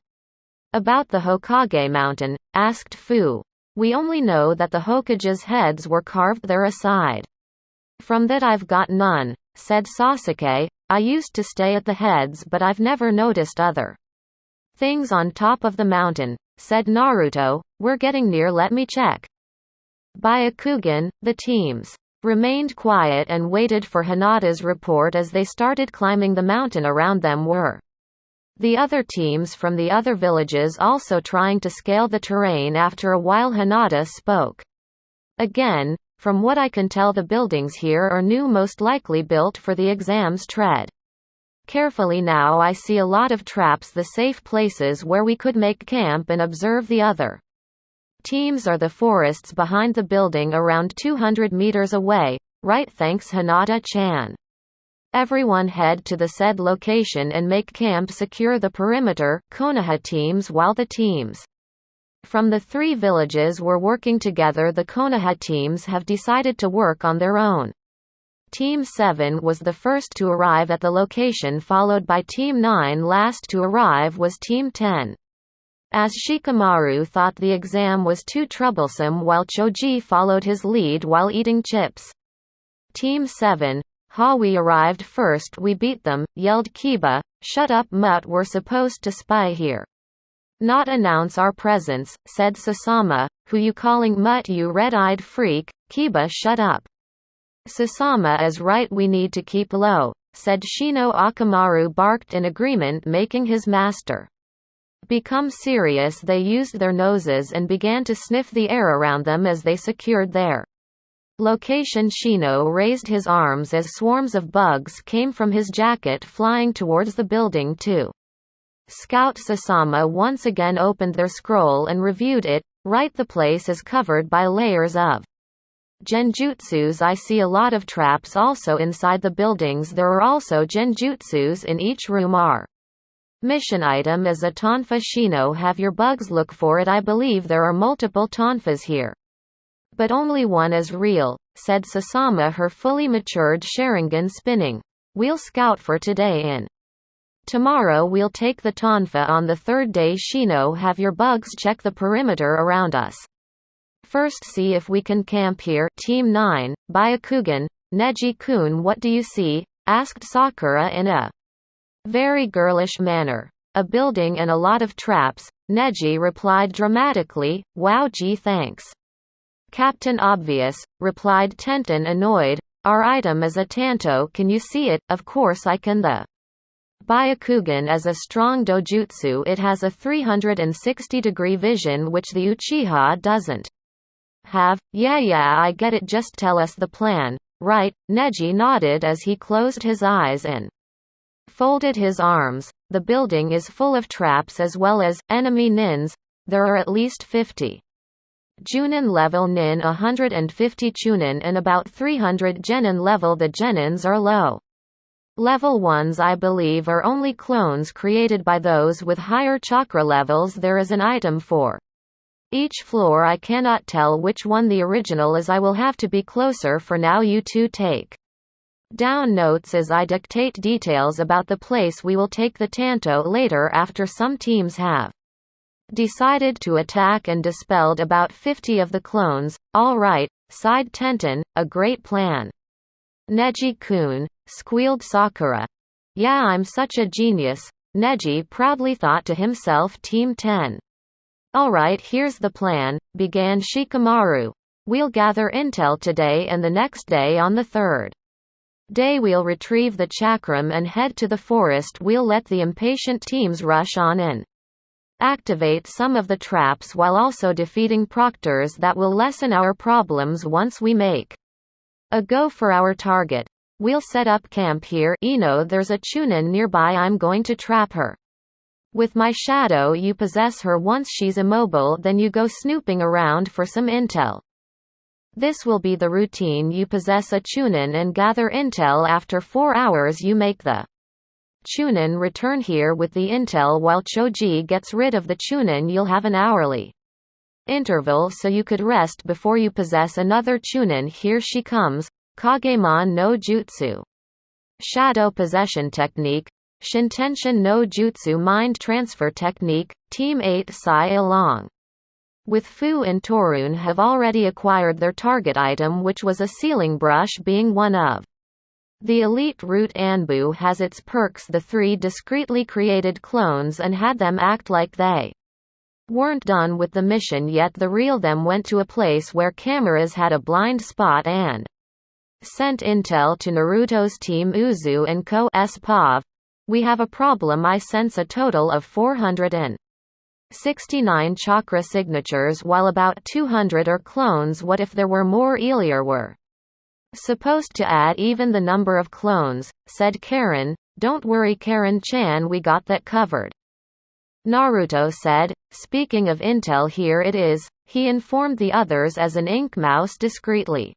S1: about the Hokage mountain? Asked Fu. We only know that the Hokage's heads were carved there. Aside from that, I've got none, said Sasuke. I used to stay at the heads, but I've never noticed other things on top of the mountain, said Naruto. We're getting near, let me check. Byakugan. The teams remained quiet and waited for Hinata's report. As they started climbing the mountain, around them were the other teams from the other villages also trying to scale the terrain. After a while, Hinata spoke again. From what I can tell, the buildings here are new, most likely built for the exams. Tread carefully now. I see a lot of traps, the safe places where we could make camp and observe the other teams are the forests behind the building around 200 meters away. Right, thanks Hinata-chan. Everyone head to the said location and make camp. Secure the perimeter, Konoha teams. While the teams from the 3 villages were working together, the Konoha teams have decided to work on their own. Team 7 was the first to arrive at the location, followed by Team 9. Last to arrive was Team 10. As Shikamaru thought the exam was too troublesome, while Choji followed his lead while eating chips. Team 7. Ha, we arrived first, we beat them, yelled Kiba. Shut up, Mutt, we're supposed to spy here, not announce our presence, said Sasama. Who you calling Mutt, you red-eyed freak? Kiba, shut up. Sasama is right, we need to keep low, said Shino. Akamaru barked in agreement, making his master become serious. They used their noses and began to sniff the air around them as they secured their location. Shino raised his arms as swarms of bugs came from his jacket, flying towards the building too. Scout Sasama once again opened their scroll and reviewed it. Right, the place is covered by layers of genjutsus. I see a lot of traps also inside the buildings. There are also genjutsus in each room. Our mission item is a tonfa. Shino, have your bugs look for it. I believe there are multiple tonfas here, but only one is real, said Sasama, her fully matured Sharingan spinning. We'll scout for today and tomorrow we'll take the tonfa on the third day. Shino, have your bugs check the perimeter around us. First see if we can camp here. Team 9, Byakugan. Neji-kun, what do you see? Asked Sakura in a very girlish manner. A building and a lot of traps, Neji replied dramatically. Wow, gee, thanks, Captain Obvious, replied Tenten, annoyed. Our item is a tanto, can you see it? Of course I can. The Byakugan is a strong dojutsu. It has a 360-degree vision, which the Uchiha doesn't have. Yeah, I get it, just tell us the plan. Right, Neji nodded as he closed his eyes and folded his arms. The building is full of traps as well as enemy nins. There are at least 50 Junin level nin, 150 chunin, and about 300 genin level. The genins are low level ones, I believe, are only clones created by those with higher chakra levels. There is an item for each floor. I cannot tell which one the original is. I will have to be closer. For now, you two take down notes as I dictate details about the place we will take the tanto later after some teams have decided to attack and dispelled about 50 of the clones. All right, sighed Tenten, a great plan. Neji-kun, squealed Sakura. Yeah, I'm such a genius, Neji proudly thought to himself. Team 10. Alright, here's the plan, began Shikamaru. We'll gather intel today and the next day. On the third day we'll retrieve the chakram and head to the forest. We'll let the impatient teams rush on and activate some of the traps while also defeating proctors. That will lessen our problems once we make a go for our target. We'll set up camp here. There's a Chunin nearby. I'm going to trap her. With my shadow you possess her. Once she's immobile, then you go snooping around for some intel. This will be the routine. You possess a Chunin and gather intel. After 4 hours you make the Chunin return here with the intel. While Choji gets rid of the Chunin, you'll have an hourly interval so you could rest before you possess another Chunin. Here she comes. Kagemon no Jutsu. Shadow possession technique. Shintenshin no Jutsu mind transfer technique. Team 8 Sai along with Fu and Torun have already acquired their target item, which was a sealing brush, being one of the elite root. Anbu has its perks, the 3 discreetly created clones, and had them act like they weren't done with the mission yet. The real them went to a place where cameras had a blind spot and sent intel to Naruto's team Uzu and Co. Pav. We have a problem. I sense a total of 469 chakra signatures, while about 200 are clones. What if there were more? Earlier were supposed to add even the number of clones, said Karen. Don't worry Karen-chan, we got that covered. Naruto said, speaking of intel, here it is. He informed the others as an ink mouse discreetly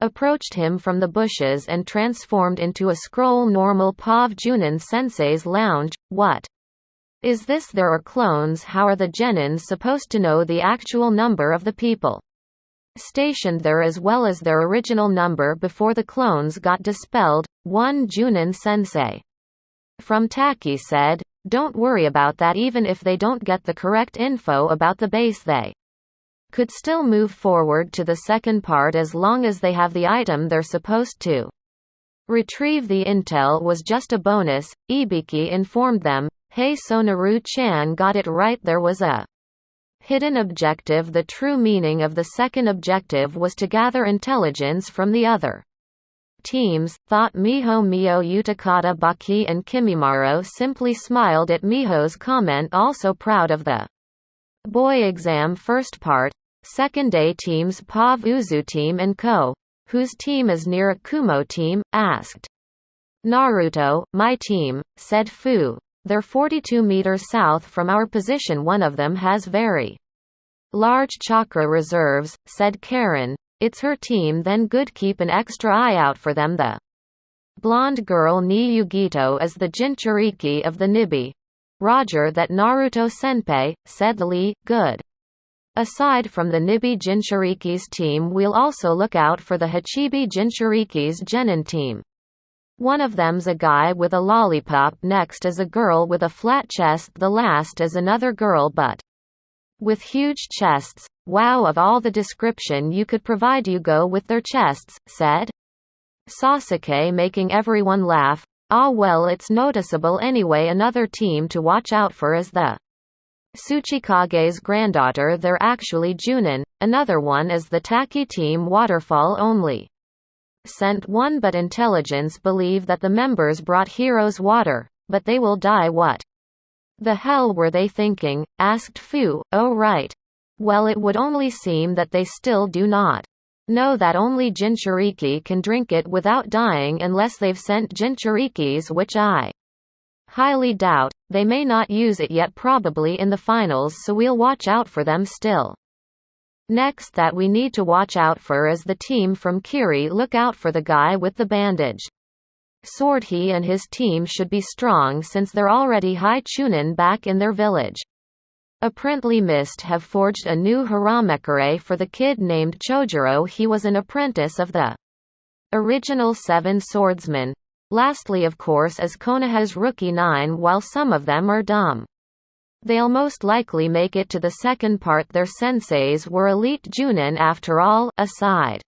S1: approached him from the bushes and transformed into a scroll. Normal Pav Junin Sensei's lounge. What is this? There are clones. How are the genins supposed to know the actual number of the people stationed there as well as their original number before the clones got dispelled? One Junin Sensei from Taki said, don't worry about that. Even if they don't get the correct info about the base, they could still move forward to the second part as long as they have the item they're supposed to retrieve. The intel was just a bonus, Ibiki informed them. Hey, so Naru-chan got it right. There was a hidden objective. The true meaning of the second objective was to gather intelligence from the other teams, thought Miho. Mio Utakata, Baki and Kimimaro simply smiled at Miho's comment. Also proud of the boy exam first part. Second day teams Pav Uzu team and Co., whose team is near a Kumo team, asked Naruto. My team, said Fu. They're 42 meters south from our position. One of them has very large chakra reserves, said Karen. It's her team. Then good, keep an extra eye out for them. The blonde girl Ni Yugito is the Jinchuriki of the Nibi. Roger that, Naruto senpai, said Lee. Good. Aside from the Nibi Jinchuriki's team, we'll also look out for the Hachibi Jinchuriki's genin team. One of them's a guy with a lollipop, next is a girl with a flat chest, the last is another girl but with huge chests. Wow, of all the description you could provide, you go with their chests, said Sasuke, making everyone laugh. Ah well, it's noticeable anyway. Another team to watch out for is the Tsuchikage's granddaughter. They're actually Junin. Another one is the Taki team. Waterfall only sent one, but intelligence believe that the members brought heroes water, but they will die. What the hell were they thinking? Asked Fu. Oh right. Well, it would only seem that they still do not know that only Jinchuriki can drink it without dying, unless they've sent Jinchurikis, which I highly doubt. They may not use it yet, probably in the finals, so we'll watch out for them still. Next that we need to watch out for is the team from Kiri. Look out for the guy with the bandage sword. He and his team should be strong since they're already high Chunin back in their village. Apparently Mist have forged a new Haramekure for the kid named Chojuro. He was an apprentice of the original 7 swordsmen. Lastly, of course, is Konoha's rookie 9. While some of them are dumb, they'll most likely make it to the second part. Their senseis were elite Junin after all. Aside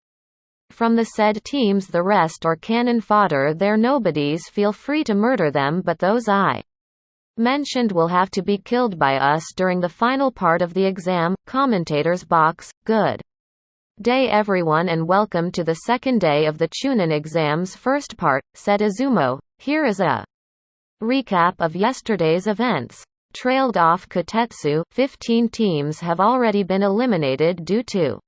S1: from the said teams, the rest are cannon fodder. They're nobodies. Feel free to murder them, but those I mentioned will have to be killed by us during the final part of the exam. Commentators box. Good day everyone and welcome to the second day of the Chunin exams first part, said Izumo. Here is a recap of yesterday's events. Trailed off Kotetsu, 15 teams have already been eliminated due to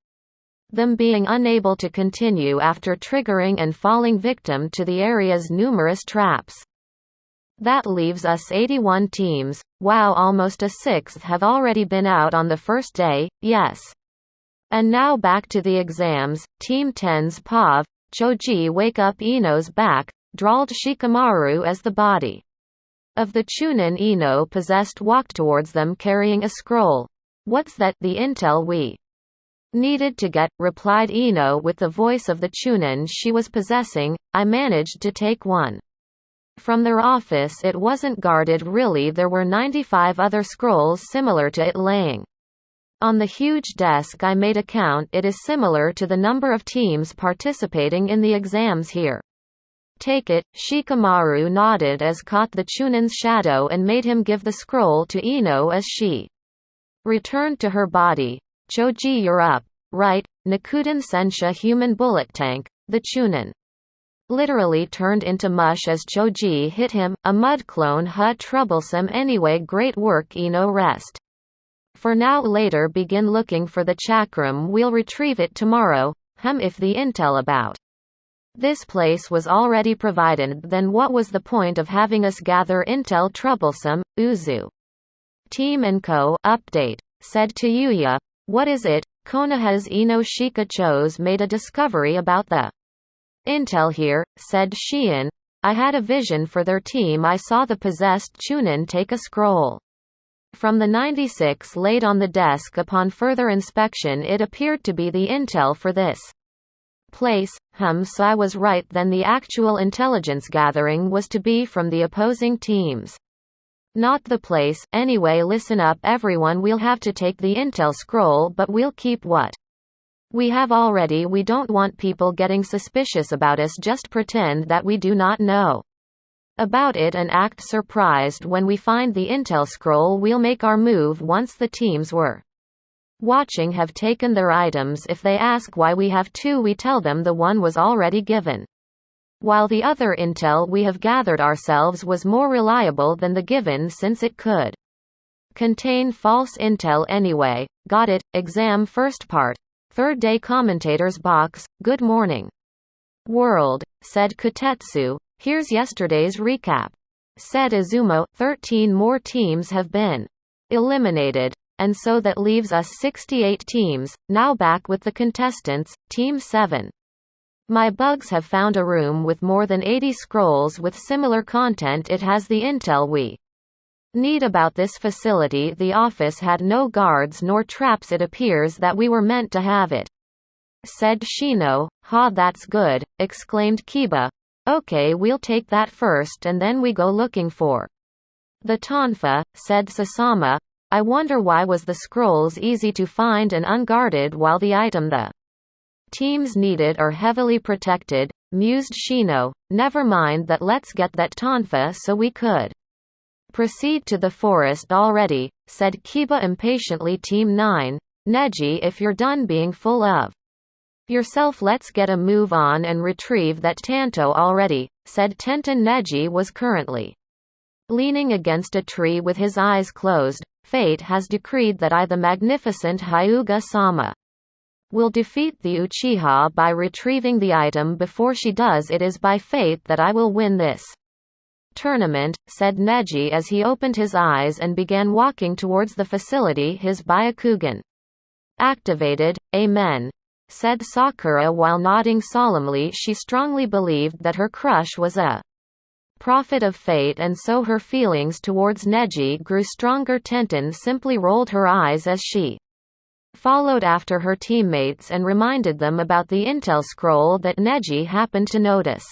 S1: them being unable to continue after triggering and falling victim to the area's numerous traps. That leaves us 81 teams. Wow, almost a sixth have already been out on the first day, yes. And now back to the exams. Team 10's Pav, Choji wake up Ino's back, drawled Shikamaru as the body of the Chunin Ino possessed walked towards them carrying a scroll. What's that? The intel we needed to get, replied Ino with the voice of the Chunin she was possessing. I managed to take one from their office. It wasn't guarded really, there were 95 other scrolls similar to it laying on the huge desk. I made a count, it is similar to the number of teams participating in the exams here. Take it. Shikamaru nodded as caught the Chunin's shadow and made him give the scroll to Ino as she returned to her body. Choji, you're up. Right. Nakuden Sensha human bullet tank. The Chunin literally turned into mush as Choji hit him. A mud clone. Troublesome anyway. Great work Ino. Rest for now, later begin looking for the chakram. We'll retrieve it tomorrow. If the intel about this place was already provided, then what was the point of having us gather intel? Troublesome. Uzu Team and Co. Update. Said to Yuya. What is it? Konoha's Ino Shika Chose made a discovery about the intel here, said Shion. I had a vision for their team. I saw the possessed Chunin take a scroll from the 96 laid on the desk. Upon further inspection it appeared to be the intel for this place. So I was right then, the actual intelligence gathering was to be from the opposing teams, not the place. Anyway, listen up everyone, we'll have to take the intel scroll, but we'll keep what we have already. We don't want people getting suspicious about us. Just pretend that we do not know about it and act surprised when we find the intel scroll. We'll make our move once the teams were watching have taken their items. If they ask why we have two, we tell them the one was already given, while the other intel we have gathered ourselves was more reliable than the given, since it could contain false intel anyway. Got it. Exam first part. Third day commentators box. Good morning world, said Kotetsu. Here's yesterday's recap, said Izumo. 13 more teams have been eliminated, and so that leaves us 68 teams. Now back with the contestants. Team 7. My bugs have found a room with more than 80 scrolls with similar content. It has the intel we need about this facility. The office had no guards nor traps. It appears that we were meant to have it, said Shino. That's good, exclaimed Kiba. Okay, we'll take that first and then we go looking for the tonfa, said Sasama. I wonder why was the scrolls easy to find and unguarded while the item the teams needed are heavily protected, mused Shino. Never mind that, let's get that tonfa so we could proceed to the forest already, said Kiba impatiently. Team 9. Neji, if you're done being full of yourself, let's get a move on and retrieve that Tanto already, said Tenten. Neji was currently leaning against a tree with his eyes closed. Fate has decreed that I, the magnificent Hyuga-sama, will defeat the Uchiha by retrieving the item before she does. It is by fate that I will win this tournament, said Neji as he opened his eyes and began walking towards the facility. His Byakugan activated. Amen, said Sakura while nodding solemnly. She strongly believed that her crush was a prophet of fate, and so her feelings towards Neji grew stronger. Tenten simply rolled her eyes as she followed after her teammates and reminded them about the intel scroll that Neji happened to notice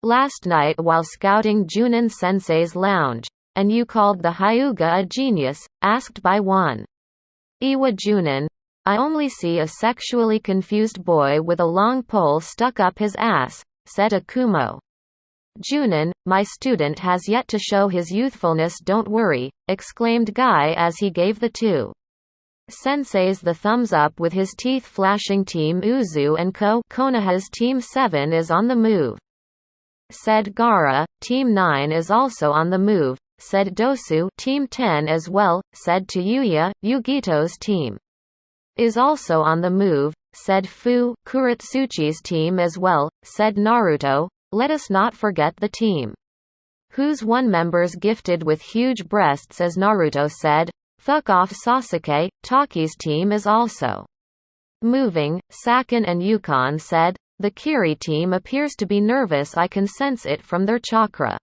S1: last night while scouting Junin Sensei's lounge. And you called the Hyuga a genius? Asked by one Iwa Junin. I only see a sexually confused boy with a long pole stuck up his ass, said Akumo. Junin, my student has yet to show his youthfulness. Don't worry, exclaimed Guy as he gave the two senseis the thumbs up with his teeth flashing. Team Uzu and Co. Konoha's Team 7 is on the move, said Gaara. Team 9 is also on the move, said Dosu. Team 10 as well, said to Yuya. Yugito's team is also on the move, said Fu. Kuretsuchi's team as well, said Naruto. Let us not forget the team whose one member's gifted with huge breasts, as Naruto said. Fuck off Sasuke. Taki's team is also moving, Sakin and Yukon said. The Kiri team appears to be nervous, I can sense it from their chakra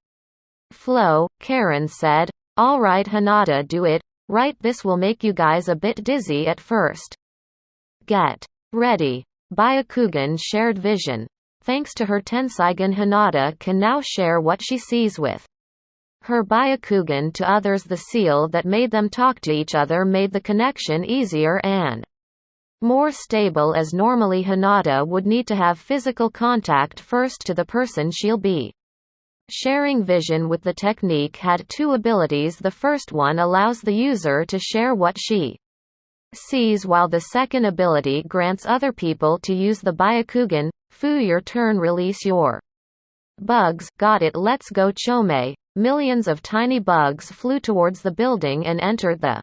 S1: flow, Karen said. Alright Hinata, do it. Right, this will make you guys a bit dizzy at first. Get ready. Byakugan shared vision. Thanks to her Tenseigan, Hinata can now share what she sees with her Byakugan to others. The seal that made them talk to each other made the connection easier and more stable, as normally Hinata would need to have physical contact first to the person she'll be sharing vision with. The technique had two abilities. The first one allows the user to share what she sees, while the second ability grants other people to use the Byakugan. Fu, your turn, release your bugs. Got it, let's go Chome. Millions of tiny bugs flew towards the building and entered the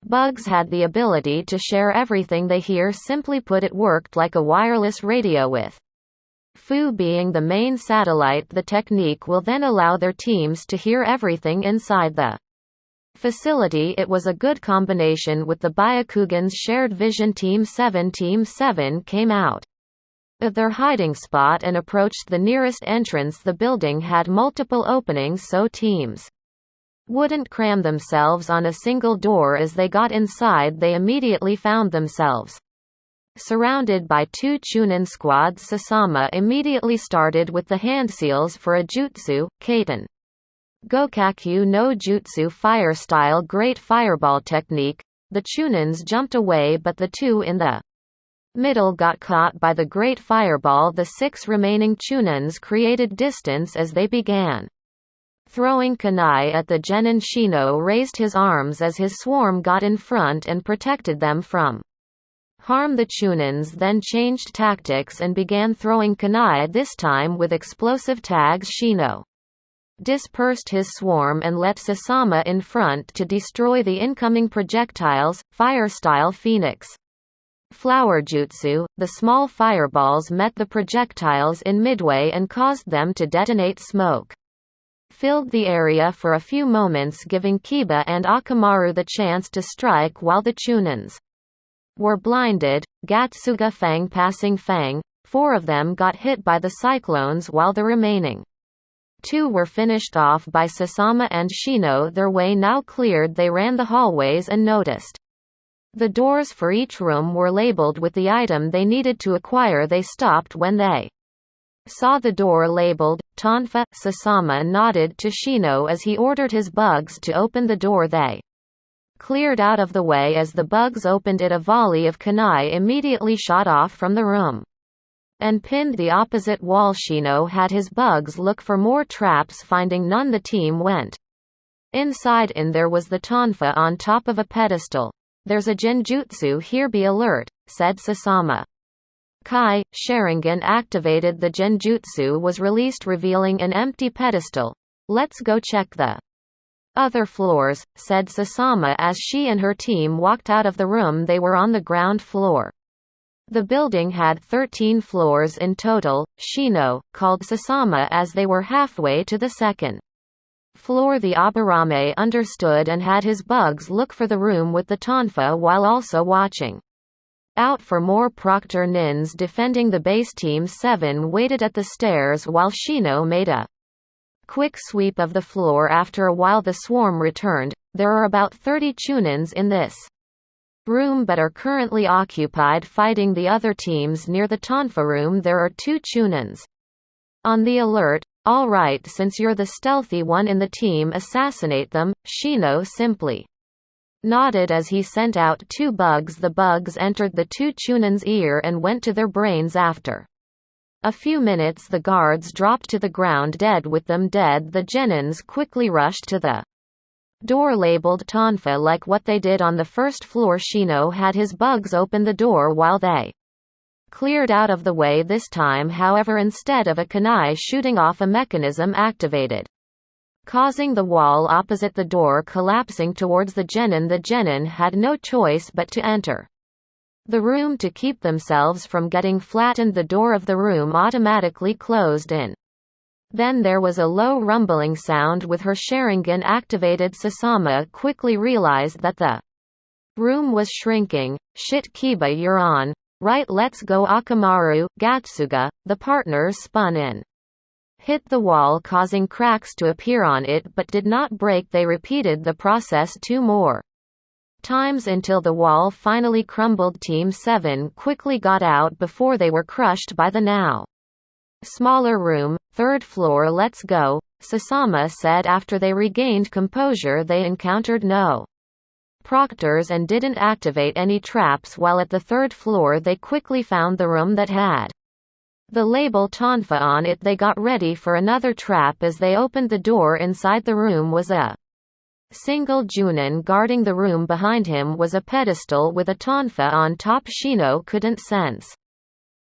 S1: bugs had the ability to share everything they hear. Simply put, it worked like a wireless radio with Fu being the main satellite. The technique will then allow their teams to hear everything inside the facility. It was a good combination with the Byakugan's shared vision. Team 7 came out of their hiding spot and approached the nearest entrance. The building had multiple openings, so teams wouldn't cram themselves on a single door. As they got inside, they immediately found themselves surrounded by two Chunin squads. Sasama immediately started with the hand seals for a jutsu, Kaiten Gokakyu no Jutsu fire style great fireball technique. The Chunins jumped away, but the two in the middle got caught by the great fireball. The 6 remaining Chunins created distance as they began throwing kunai at the genin. Shino raised his arms as his swarm got in front and protected them from harm. The Chunins then changed tactics and began throwing kunai, this time with explosive tags. Shino dispersed his swarm and let Sasama in front to destroy the incoming projectiles. Fire-style Phoenix Flower Jutsu. The small fireballs met the projectiles in midway and caused them to detonate. Smoke filled the area for a few moments, giving Kiba and Akamaru the chance to strike while the Chunins were blinded. Gatsuga Fang passing Fang. 4 of them got hit by the cyclones while the remaining 2 were finished off by Sasama and Shino. Their way now cleared, they ran the hallways and noticed the doors for each room were labeled with the item they needed to acquire. They stopped when they saw the door labeled Tonfa. Sasama nodded to Shino as he ordered his bugs to open the door. They cleared out of the way as the bugs opened it. A volley of kunai immediately shot off from the room and pinned the opposite wall. Shino had his bugs look for more traps. Finding none, the team went inside. In there was the Tonfa on top of a pedestal. There's a genjutsu here, be alert, said Sasama. Kai Sharingan activated. The genjutsu was released, revealing an empty pedestal. Let's go check the other floors, said Sasama as she and her team walked out of the room. They were on the ground floor. The building had 13 floors in total. Shino called Sasama as they were halfway to the second floor. The Aburame understood and had his bugs look for the room with the Tonfa while also watching out for more Proctor Nins defending the base. Team 7 waited at the stairs while Shino made a quick sweep of the floor. After a while the swarm returned. There are about 30 Chunins in this room but are currently occupied fighting the other teams near the Tonfa room. There are 2 Chunins on the alert. All right, since you're the stealthy one in the team, assassinate them. Shino simply nodded as he sent out 2 bugs. The bugs entered the 2 Chunins' ear and went to their brains. After a few minutes the guards dropped to the ground dead. With them dead, the genins quickly rushed to the door labeled Tonfa, like what they did on the first floor. Shino had his bugs open the door while they cleared out of the way. This time, however, instead of a kunai shooting off, a mechanism activated, causing the wall opposite the door collapsing towards the genin. The genin had no choice but to enter. the room to keep themselves from getting flattened. The door of the room automatically closed in. Then there was a low rumbling sound. With her Sharingan activated, Sasama quickly realized that the room was shrinking. Shit, Kiba, you're on. Right, let's go. Akamaru, Gatsuga, the partners spun in. Hit the wall, causing cracks to appear on it but did not break. They repeated the process 2 more times until the wall finally crumbled. Team 7 quickly got out before they were crushed by the now smaller room. 3rd floor, let's go, Sasama said after they regained composure. They encountered no proctors and didn't activate any traps. While at the 3rd floor they quickly found the room that had the label Tonfa on it. They got ready for another trap. As they opened the door, inside the room was a single Junin. Guarding the room behind him was a pedestal with a Tonfa on top. Shino couldn't sense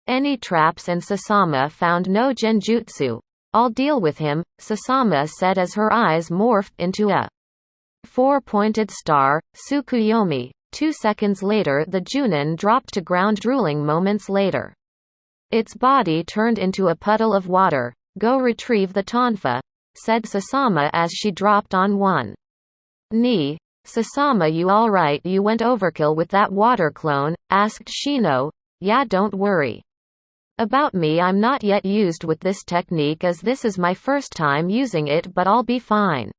S1: any traps and Sasama found no genjutsu. I'll deal with him, Sasama said as her eyes morphed into a 4-pointed star, Tsukuyomi. 2 seconds later the Junin dropped to ground. Drooling moments later, its body turned into a puddle of water. Go retrieve the Tonfa, said Sasama as she dropped on one knee. Sasama, you alright? You went overkill with that water clone, asked Shino. Yeah, don't worry about me, I'm not yet used with this technique as this is my first time using it, but I'll be fine.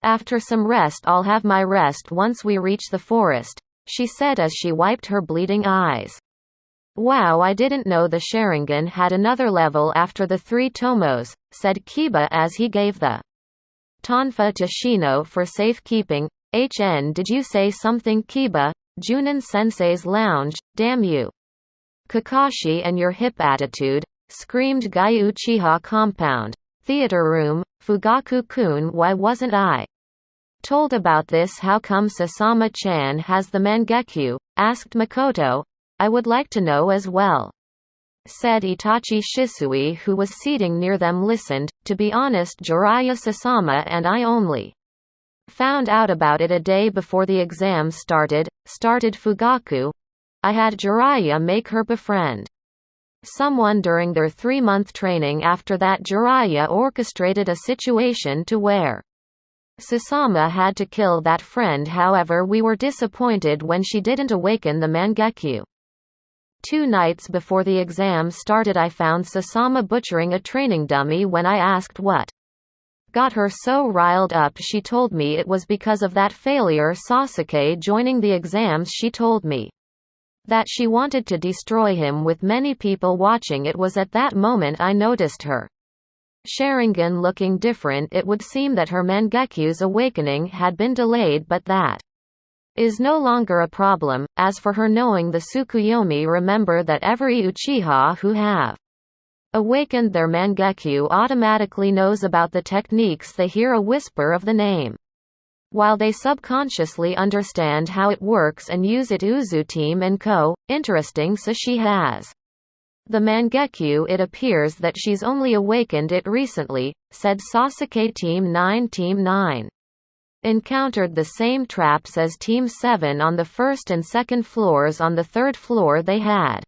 S1: After some rest, I'll have my rest once we reach the forest, she said as she wiped her bleeding eyes. Wow, I didn't know the Sharingan had another level after the 3 tomos, said Kiba as he gave the Tonfa to Shino for safekeeping. Did you say something, Kiba? Junin Sensei's lounge, damn you, Kakashi, and your hip attitude, screamed Guy. Uchiha compound, theater room, Fugaku-kun. Why wasn't I told about this? How come Sasama-chan has the Mangekyu? Asked Makoto. I would like to know as well, said Itachi. Shisui, who was seating near them, listened. To be honest, Jiraiya, Sasama and I only found out about it a day before the exam started Fugaku. I had Jiraiya make her befriend someone during their 3-month training. After that, Jiraiya orchestrated a situation to where Sasama had to kill that friend. However, we were disappointed when she didn't awaken the Mangekyu. 2 nights before the exam started, I found Sasama butchering a training dummy. When I asked what got her so riled up, she told me it was because of that failure Sasuke joining the exams. She told me that she wanted to destroy him with many people watching. It was at that moment I noticed her Sharingan looking different. It would seem that her Mangekyu's awakening had been delayed, but that is no longer a problem. As for her knowing the Tsukuyomi, remember that every Uchiha who have awakened their Mangekyu automatically knows about the techniques. They hear a whisper of the name while they subconsciously understand how it works and use it. Uzu team and co. Interesting. So she has the Mangekyu. It appears that she's only awakened it recently, said Sasuke. Team 9 encountered the same traps as Team 7 on the 1st and 2nd floors. On the 3rd floor they had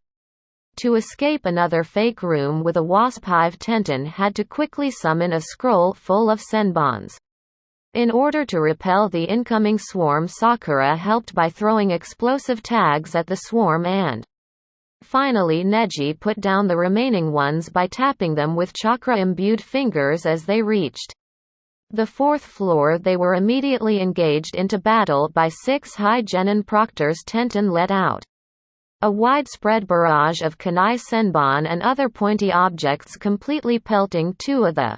S1: to escape another fake room with a wasp hive. Tenten had to quickly summon a scroll full of senbons in order to repel the incoming swarm. Sakura helped by throwing explosive tags at the swarm, and finally Neji put down the remaining ones by tapping them with chakra-imbued fingers. As they reached the 4th floor, they were immediately engaged into battle by 6 high genin proctors. Tenten let out a widespread barrage of kunai senbon and other pointy objects, completely pelting 2 of the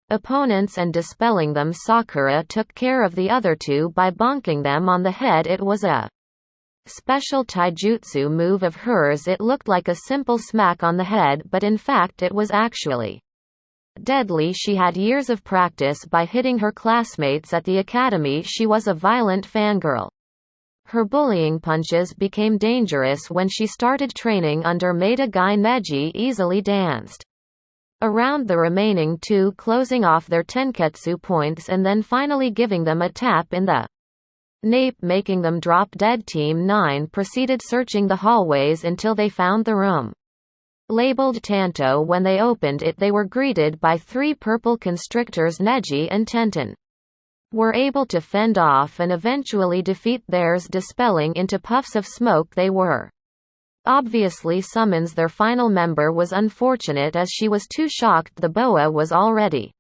S1: opponents and dispelling them. Sakura took care of the other 2 by bonking them on the head. It was a special taijutsu move of hers. It looked like a simple smack on the head, but in fact it was actually deadly. She had years of practice by hitting her classmates at the academy. She was a violent fangirl. Her bullying punches became dangerous when she started training under Maida. Guy Neji easily danced around the remaining 2, closing off their tenketsu points and then finally giving them a tap in the Nape making them drop dead. Team 9 proceeded searching the hallways until they found the room. Labeled Tanto, when they opened it they were greeted by 3 purple constrictors. Neji and Tenten were able to fend off and eventually defeat theirs, dispelling into puffs of smoke. They were obviously summons. Their final member was unfortunate as she was too shocked. The boa was already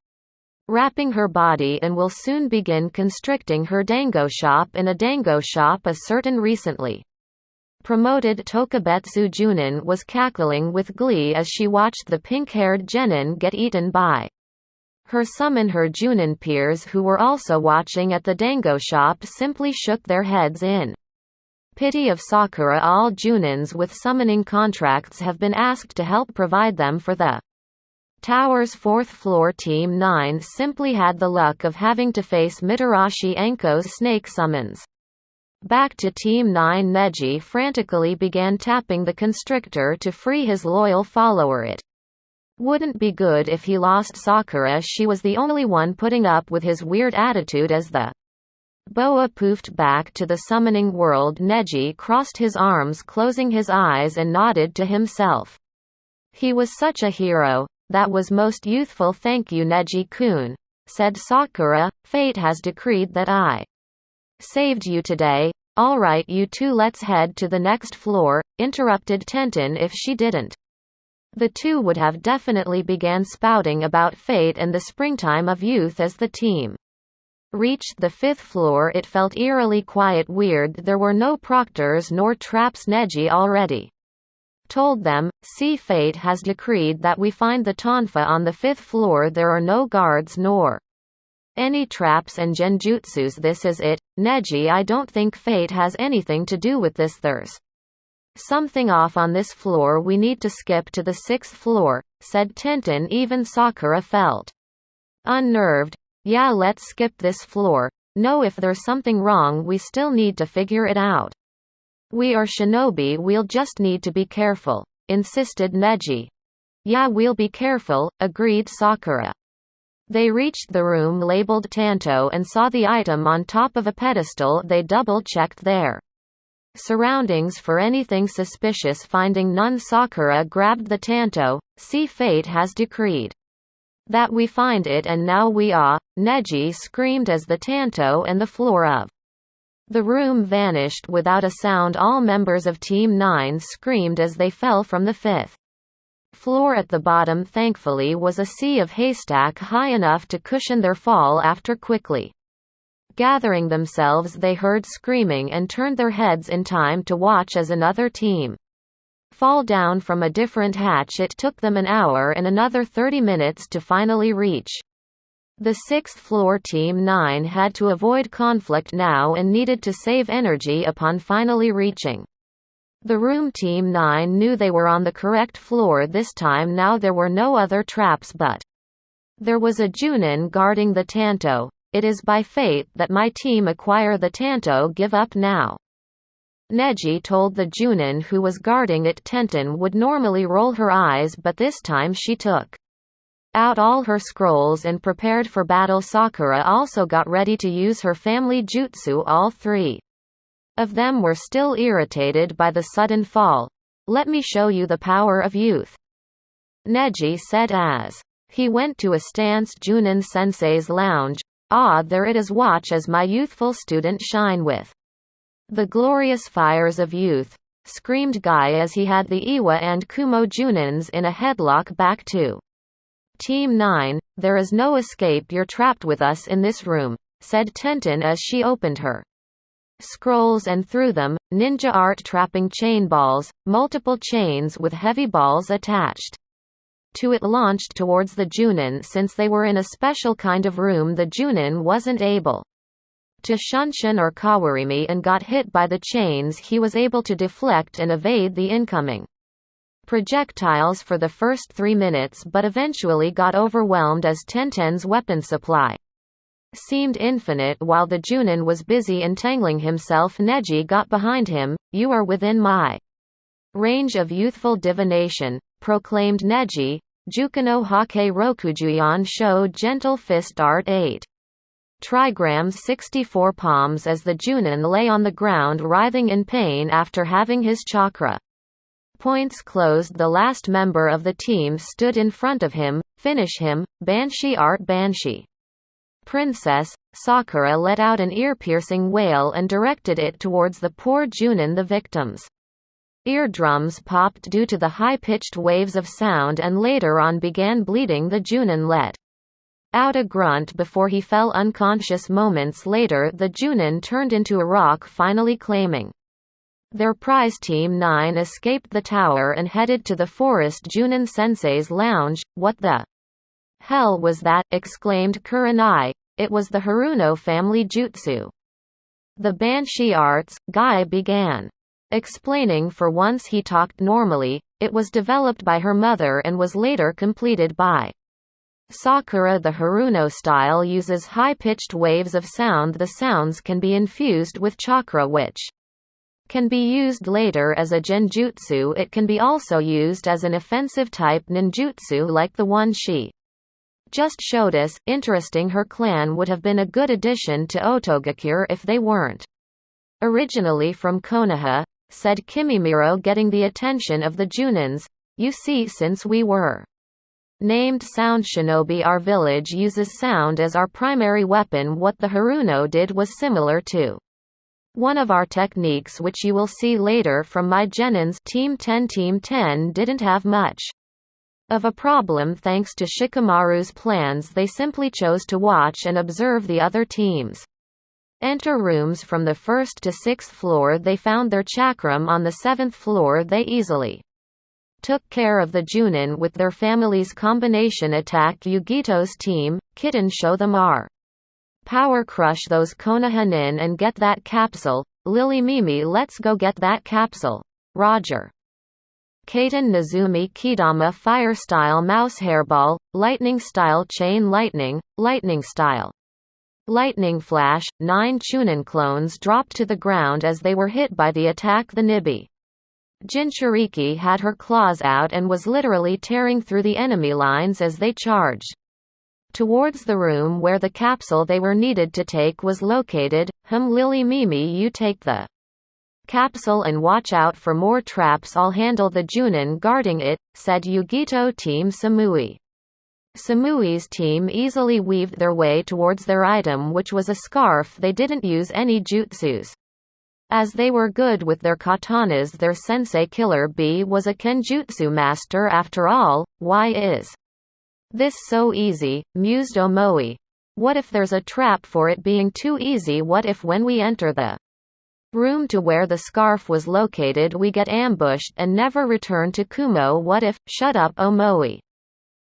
S1: wrapping her body and will soon begin constricting her. Dango shop. In a dango shop, a certain recently promoted Tokubetsu Junin was cackling with glee as she watched the pink-haired genin get eaten by her summon. Her Junin peers, who were also watching at the dango shop, simply shook their heads in pity of Sakura. All Junins with summoning contracts have been asked to help provide them for the tower's 4th floor. Team 9 simply had the luck of having to face Mitarashi Enko's snake summons. Back to Team 9. Neji frantically began tapping the constrictor to free his loyal follower. It wouldn't be good if he lost Sakura. She was the only one putting up with his weird attitude. As the boa poofed back to the summoning world, Neji crossed his arms, closing his eyes, and nodded to himself. He was such a hero. That was most youthful. Thank you, Neji-kun, said Sakura. Fate has decreed that I saved you today. Alright, you two, let's head to the next floor, interrupted Tenten. If she didn't, the two would have definitely began spouting about fate and the springtime of youth. As the team reached the 5th floor, it felt eerily quiet. Weird, there were no proctors nor traps. Neji already told them, see, fate has decreed that we find the tonfa on the 5th floor. There are no guards nor any traps and genjutsus. This is it, Neji. I don't think fate has anything to do with this. There's something off on this floor. We need to skip to the 6th floor, said Tenten. Even Sakura felt unnerved. Yeah, let's skip this floor. No, if there's something wrong we still need to figure it out. We are shinobi, we'll just need to be careful, insisted Neji. Yeah, we'll be careful, agreed Sakura. They reached the room labeled Tanto and saw the item on top of a pedestal. They double-checked their surroundings for anything suspicious. Finding none, Sakura grabbed the Tanto. See, fate has decreed that we find it, and now we are, Neji screamed as the Tanto and the floor of the room vanished without a sound. All members of Team 9 screamed as they fell from the 5th floor. At the bottom, thankfully, was a sea of haystack high enough to cushion their fall. After quickly gathering themselves, they heard screaming and turned their heads in time to watch as another team fall down from a different hatch. It took them an hour and another 30 minutes to finally reach the 6th floor. Team 9 had to avoid conflict now and needed to save energy. Upon finally reaching the room, Team 9 knew they were on the correct floor this time. Now there were no other traps, but there was a Junin guarding the Tanto. It is by fate that my team acquire the Tanto. Give up now, Neji told the Junin who was guarding it. Tenten would normally roll her eyes, but this time she took out all her scrolls and prepared for battle. Sakura also got ready to use her family jutsu. All 3 of them were still irritated by the sudden fall. Let me show you the power of youth, Neji said as he went to a stance. Junin sensei's lounge. Ah, there it is. Watch as my youthful student shine with the glorious fires of youth, screamed Guy as he had the Iwa and Kumo Junins in a headlock. Back to Team 9, there is no escape. You're trapped with us in this room, said Tenten as she opened her scrolls and threw them, ninja art trapping chain balls, multiple chains with heavy balls attached to it launched towards the Junin. Since they were in a special kind of room, the Junin wasn't able to shunshin or kawarimi and got hit by the chains. He was able to deflect and evade the incoming projectiles for the first 3 minutes, but eventually got overwhelmed as Tenten's weapon supply seemed infinite. While the Junin was busy entangling himself, Neji got behind him. You are within my range of youthful divination, proclaimed Neji. Jukano Hake Rokujuyan Sho Gentle Fist Art 8. trigrams 64 palms as the Junin lay on the ground writhing in pain after having his chakra points closed. The last member of the team stood in front of him. Finish him, Banshee Art Banshee. Princess Sakura let out an ear-piercing wail and directed it towards the poor Junin, the victims. Eardrums popped due to the high-pitched waves of sound and later on began bleeding. The Junin let out a grunt before he fell unconscious. Moments later the Junin turned into a rock, finally claiming their prize. Team 9 escaped the tower and headed to the forest Junin Sensei's lounge. What the hell was that? Exclaimed Kurenai. It was the Haruno family jutsu. The Banshee arts guy began explaining. For once he talked normally. It was developed by her mother and was later completed by Sakura. The Haruno style uses high-pitched waves of sound. The sounds can be infused with chakra, which can be used later as a genjutsu. It can be also used as an offensive type ninjutsu like the one she just showed us. Interesting. Her clan would have been a good addition to Otogakure if they weren't originally from Konoha, said Kimimiro, getting the attention of the Junins. You see, since we were named Sound Shinobi, our village uses sound as our primary weapon. What the Haruno did was similar to one of our techniques, which you will see later from my genins. Team 10 Team 10 didn't have much of a problem thanks to Shikamaru's plans. They simply chose to watch and observe the other teams enter rooms from the 1st to 6th floor. They found their chakram on the 7th floor. They easily took care of the Junin with their family's combination attack. Yugito's team, Kitten, show them our power. Crush those Konoha nin and get that capsule. Lily Mimi, let's go get that capsule. Roger. Kaiten Nozumi Kidama, fire style mouse hairball, lightning style chain lightning, lightning style lightning flash. 9 Chunin clones dropped to the ground as they were hit by the attack. The Nibi Jinchuriki had her claws out and was literally tearing through the enemy lines as they charged towards the room where the capsule they were needed to take was located. Lily Mimi, you take the capsule and watch out for more traps. I'll handle the Junin guarding it, said Yugito. Team Samui. Samui's team easily weaved their way towards their item, which was a scarf. They didn't use any jutsus, as they were good with their katanas. Their sensei Killer Bee was a kenjutsu master after all. Why is this so easy? Mused Omoi. What if there's a trap for it being too easy? What if when we enter the room to where the scarf was located we get ambushed and never return to Kumo? What if? Shut up, Omoi,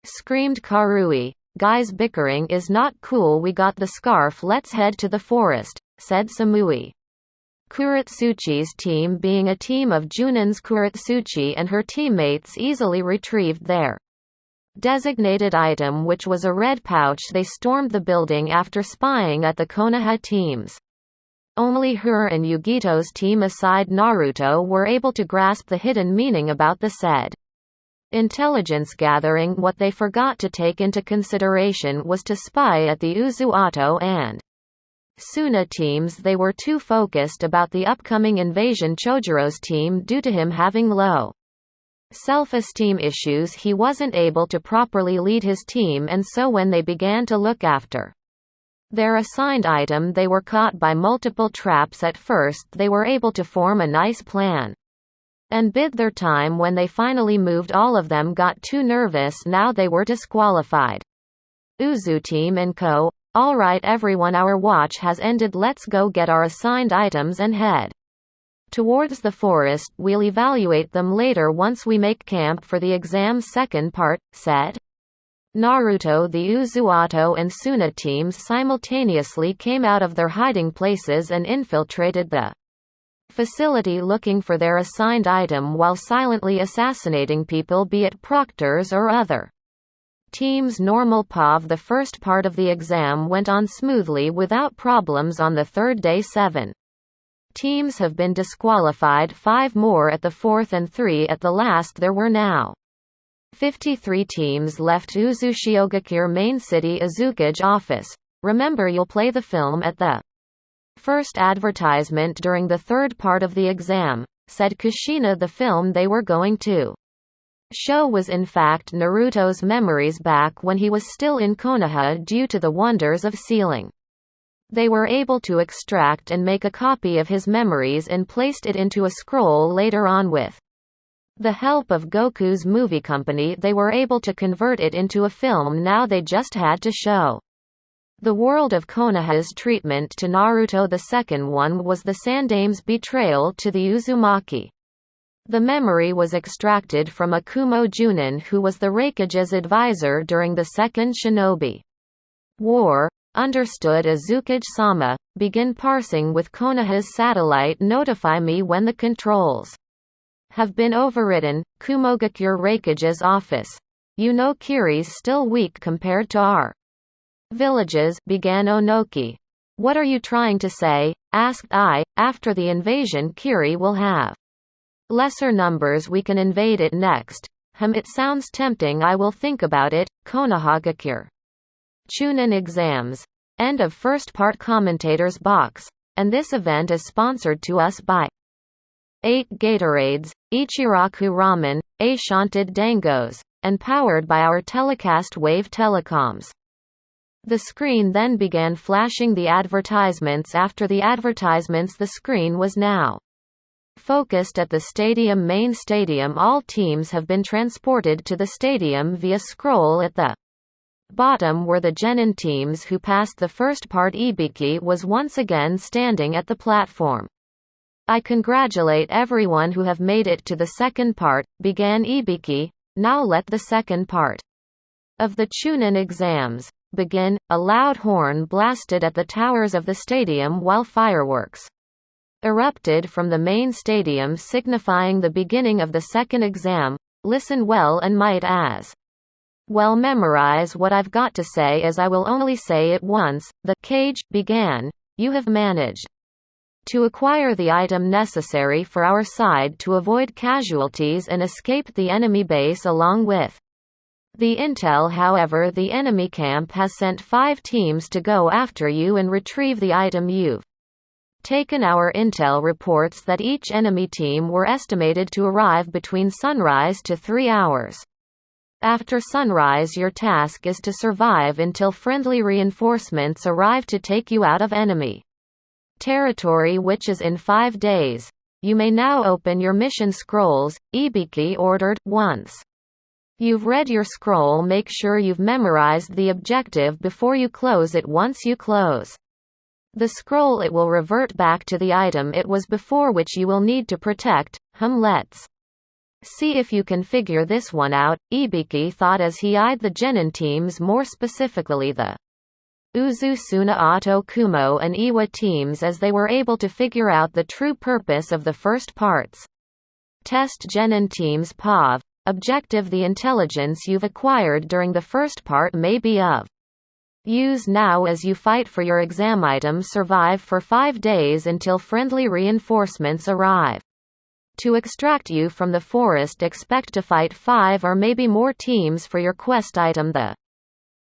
S1: screamed Karui. Guys, bickering is not cool. We got the scarf, let's head to the forest, said Samui. Kuretsuchi's team, being a team of Junins, Kuretsuchi and her teammates easily retrieved their designated item, which was a red pouch. They stormed the building after spying at the Konoha teams. Only her and Yugito's team, aside Naruto, were able to grasp the hidden meaning about the said intelligence gathering. What they forgot to take into consideration was to spy at the Uzuato and Suna teams. They were too focused about the upcoming invasion Chojiro's team due to him having low self-esteem issues. He wasn't able to properly lead his team, and so when they began to look after their assigned item they were caught by multiple traps. At first they were able to form a nice plan and bid their time. When they finally moved, all of them got too nervous. Now they were disqualified. Uzu team and co. Alright everyone, our watch has ended. Let's go get our assigned items and head towards the forest. We'll evaluate them later once we make camp for the exam's second part, said Naruto. The Uzuato and Suna teams simultaneously came out of their hiding places and infiltrated the facility looking for their assigned item while silently assassinating people, be it proctors or other teams. Normal POV. The first part of the exam went on smoothly without problems. On the third day 7 teams have been disqualified, 5 more at the fourth and 3 at the last. There were now 53 teams left. Uzushiogakure main city Azukage office. remember you'll play the film at the first advertisement during the third part of the exam, said Kushina. The film they were going to show was in fact Naruto's memories back when he was still in Konoha. Due to the wonders of sealing, they were able to extract and make a copy of his memories and placed it into a scroll later on. With the help of Goku's movie company, they were able to convert it into a film. Now they just had to show the world of Konoha's treatment to Naruto. The second one was the Sandame's betrayal to the Uzumaki. The memory was extracted from Akumo Junin, who was the Raikage's advisor during the Second Shinobi War. Understood. Azukage-sama, begin parsing with Konoha's satellite. Notify me when the controls have been overridden. Kumogakure, Raikage's office. You know Kiri's still weak compared to our villages, began Onoki. What are you trying to say? Asked I. After the invasion, Kiri will have lesser numbers. We can invade it next. It sounds tempting. I will think about it. Konohagakure. Chunin exams. End of first part. Commentators box. And this event is sponsored to us by 8 Gatorades, Ichiraku Ramen, Ashanted Dangos, and powered by our telecast Wave Telecoms. The screen then began flashing the advertisements. After the advertisements, the screen was now focused at the stadium main stadium. All teams have been transported to the stadium via scroll. At the bottom were the genin teams who passed the first part. Ibiki was once again standing at the platform. I congratulate everyone who have made it to the second part, began Ibiki. Now let the second part of the Chunin exams begin. A loud horn blasted at the towers of the stadium while fireworks erupted from the main stadium, signifying the beginning of the second exam. Listen well and might as well memorize what I've got to say, as I will only say it once. The cage began. You have managed to acquire the item necessary for our side to avoid casualties and escape the enemy base along with the intel. However, the enemy camp has sent 5 teams to go after you and retrieve the item you've taken. Our intel reports that each enemy team were estimated to arrive between sunrise to 3 hours after sunrise. Your task is to survive until friendly reinforcements arrive to take you out of enemy territory, which is in 5 days. You may now open your mission scrolls, Ibiki ordered. Once you've read your scroll, make sure you've memorized the objective before you close it. Once you close the scroll, it will revert back to the item it was before, which you will need to protect. Let's see if you can figure this one out, Ibiki thought as he eyed the genin teams, more specifically the Uzusuna, Ato, Kumo and Iwa teams, as they were able to figure out the true purpose of the first parts. Test genin teams. POV. Objective: the intelligence you've acquired during the first part may be of use now as you fight for your exam item. Survive for 5 days until friendly reinforcements arrive to extract you from the forest. Expect to fight 5 or maybe more teams for your quest item. The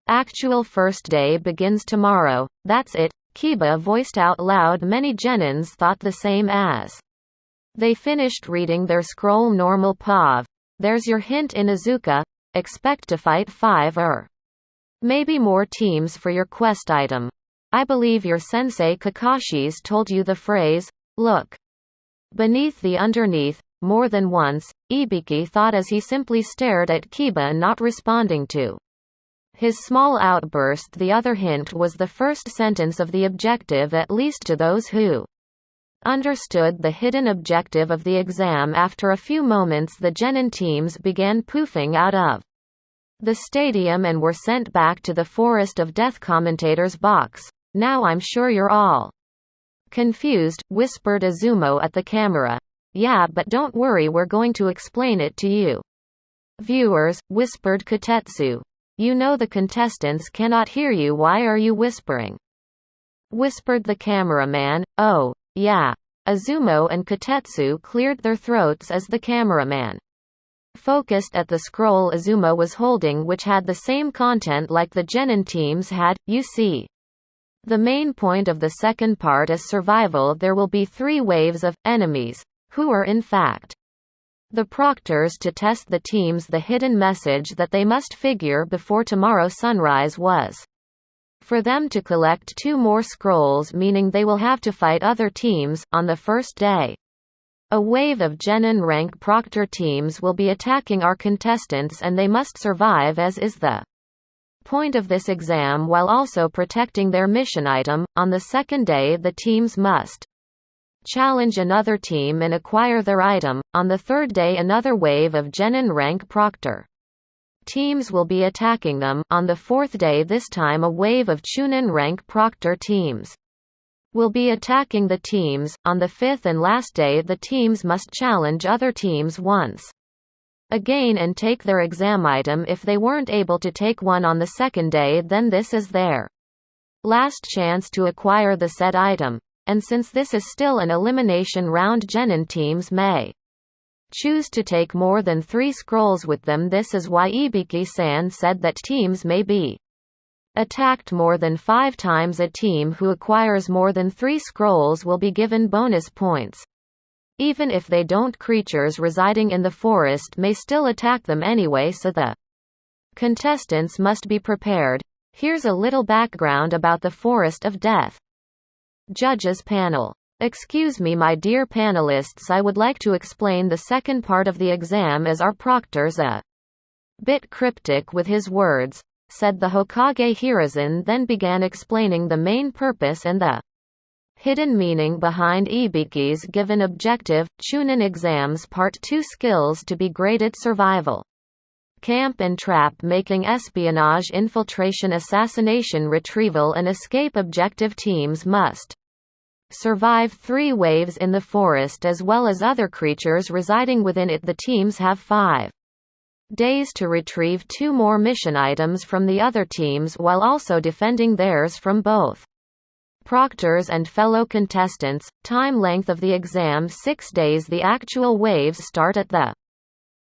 S1: actual first day begins tomorrow. That's it, Kiba voiced out loud. Many genins thought the same as they finished reading their scroll. Normal POV. There's your hint, Inuzuka. Expect to fight 5 or maybe more teams for your quest item. I believe your sensei Kakashi's told you the phrase, look beneath the underneath, more than once, Ibiki thought as he simply stared at Kiba, not responding to his small outburst. The other hint was the first sentence of the objective, at least to those who understood the hidden objective of the exam. After a few moments, the genin teams began poofing out of the stadium and were sent back to the Forest of Death commentator's box. Now I'm sure you're all confused, whispered Izumo at the camera. Yeah, but don't worry, we're going to explain it to you viewers, whispered Kotetsu. You know the contestants cannot hear you. Why are you whispering? Whispered the cameraman. Oh, yeah. Izumo and Kotetsu cleared their throats as the cameraman focused at the scroll Izumo was holding, which had the same content like the genin teams had. You see, The main point of the second part is survival. There will be 3 waves of enemies, who are in fact the proctors, to test the teams. The hidden message that they must figure before tomorrow sunrise was for them to collect 2 more scrolls, meaning they will have to fight other teams on the first day. A wave of genin rank proctor teams will be attacking our contestants, and they must survive, as is the point of this exam, while also protecting their mission item. On the second day, the teams must challenge another team and acquire their item. On the third day, another wave of genin rank proctor teams will be attacking them. On the fourth day, this time a wave of chunin rank proctor teams will be attacking the teams. On the fifth and last day, the teams must challenge other teams once again and take their exam item. If they weren't able to take one on the second day, then this is their last chance to acquire the said item. And since this is still an elimination round, genin teams may choose to take more than 3 scrolls with them. This is why Ibiki-san said that teams may be attacked more than 5 times. A team who acquires more than 3 scrolls will be given bonus points. Even if they don't, creatures residing in the forest may still attack them anyway, so the contestants must be prepared. Here's a little background about the Forest of Death. Judges panel. Excuse me, my dear panelists, I would like to explain the second part of the exam, as our proctor's a bit cryptic with his words, said the Hokage Hiruzen, then began explaining the main purpose and the hidden meaning behind Ibiki's given objective. Chunin exams Part 2 skills to be graded: survival, camp and trap making, espionage, infiltration, assassination, retrieval and escape. Objective: teams must survive 3 waves in the forest as well as other creatures residing within it. The teams have 5 days to retrieve 2 more mission items from the other teams while also defending theirs from both proctors and fellow contestants. Time length of the exam 6 days. The actual waves start at the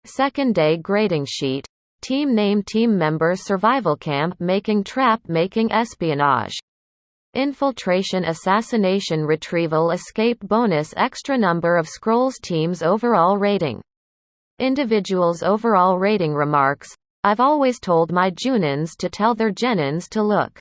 S1: second day. Grading sheet. Team name, team members, survival, camp making, trap making, espionage, infiltration, assassination, retrieval, escape. Bonus: extra number of scrolls. Teams overall rating. Individuals overall rating. Remarks: I've always told my junins to tell their genins to look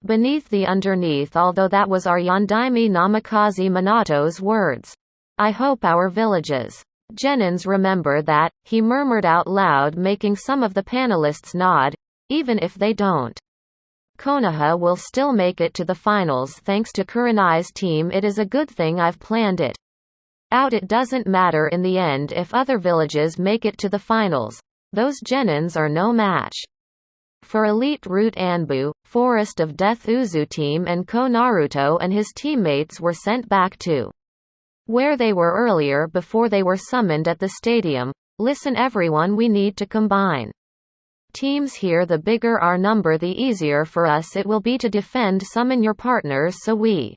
S1: beneath the underneath, although that was our Yondaime Namikaze Minato's words. I hope our villages genins remember that, he murmured out loud, making some of the panelists nod. Even if they don't, Konoha will still make it to the finals thanks to Kurenai's team. It is a good thing I've planned it out. It doesn't matter in the end if other villages make it to the finals. Those genins are no match for elite route. Anbu, Forest of Death. Uzu team and Naruto and his teammates were sent back to where they were earlier before they were summoned at the stadium. Listen everyone, we need to combine teams here. The bigger our number, the easier for us it will be to defend. Summon your partners so we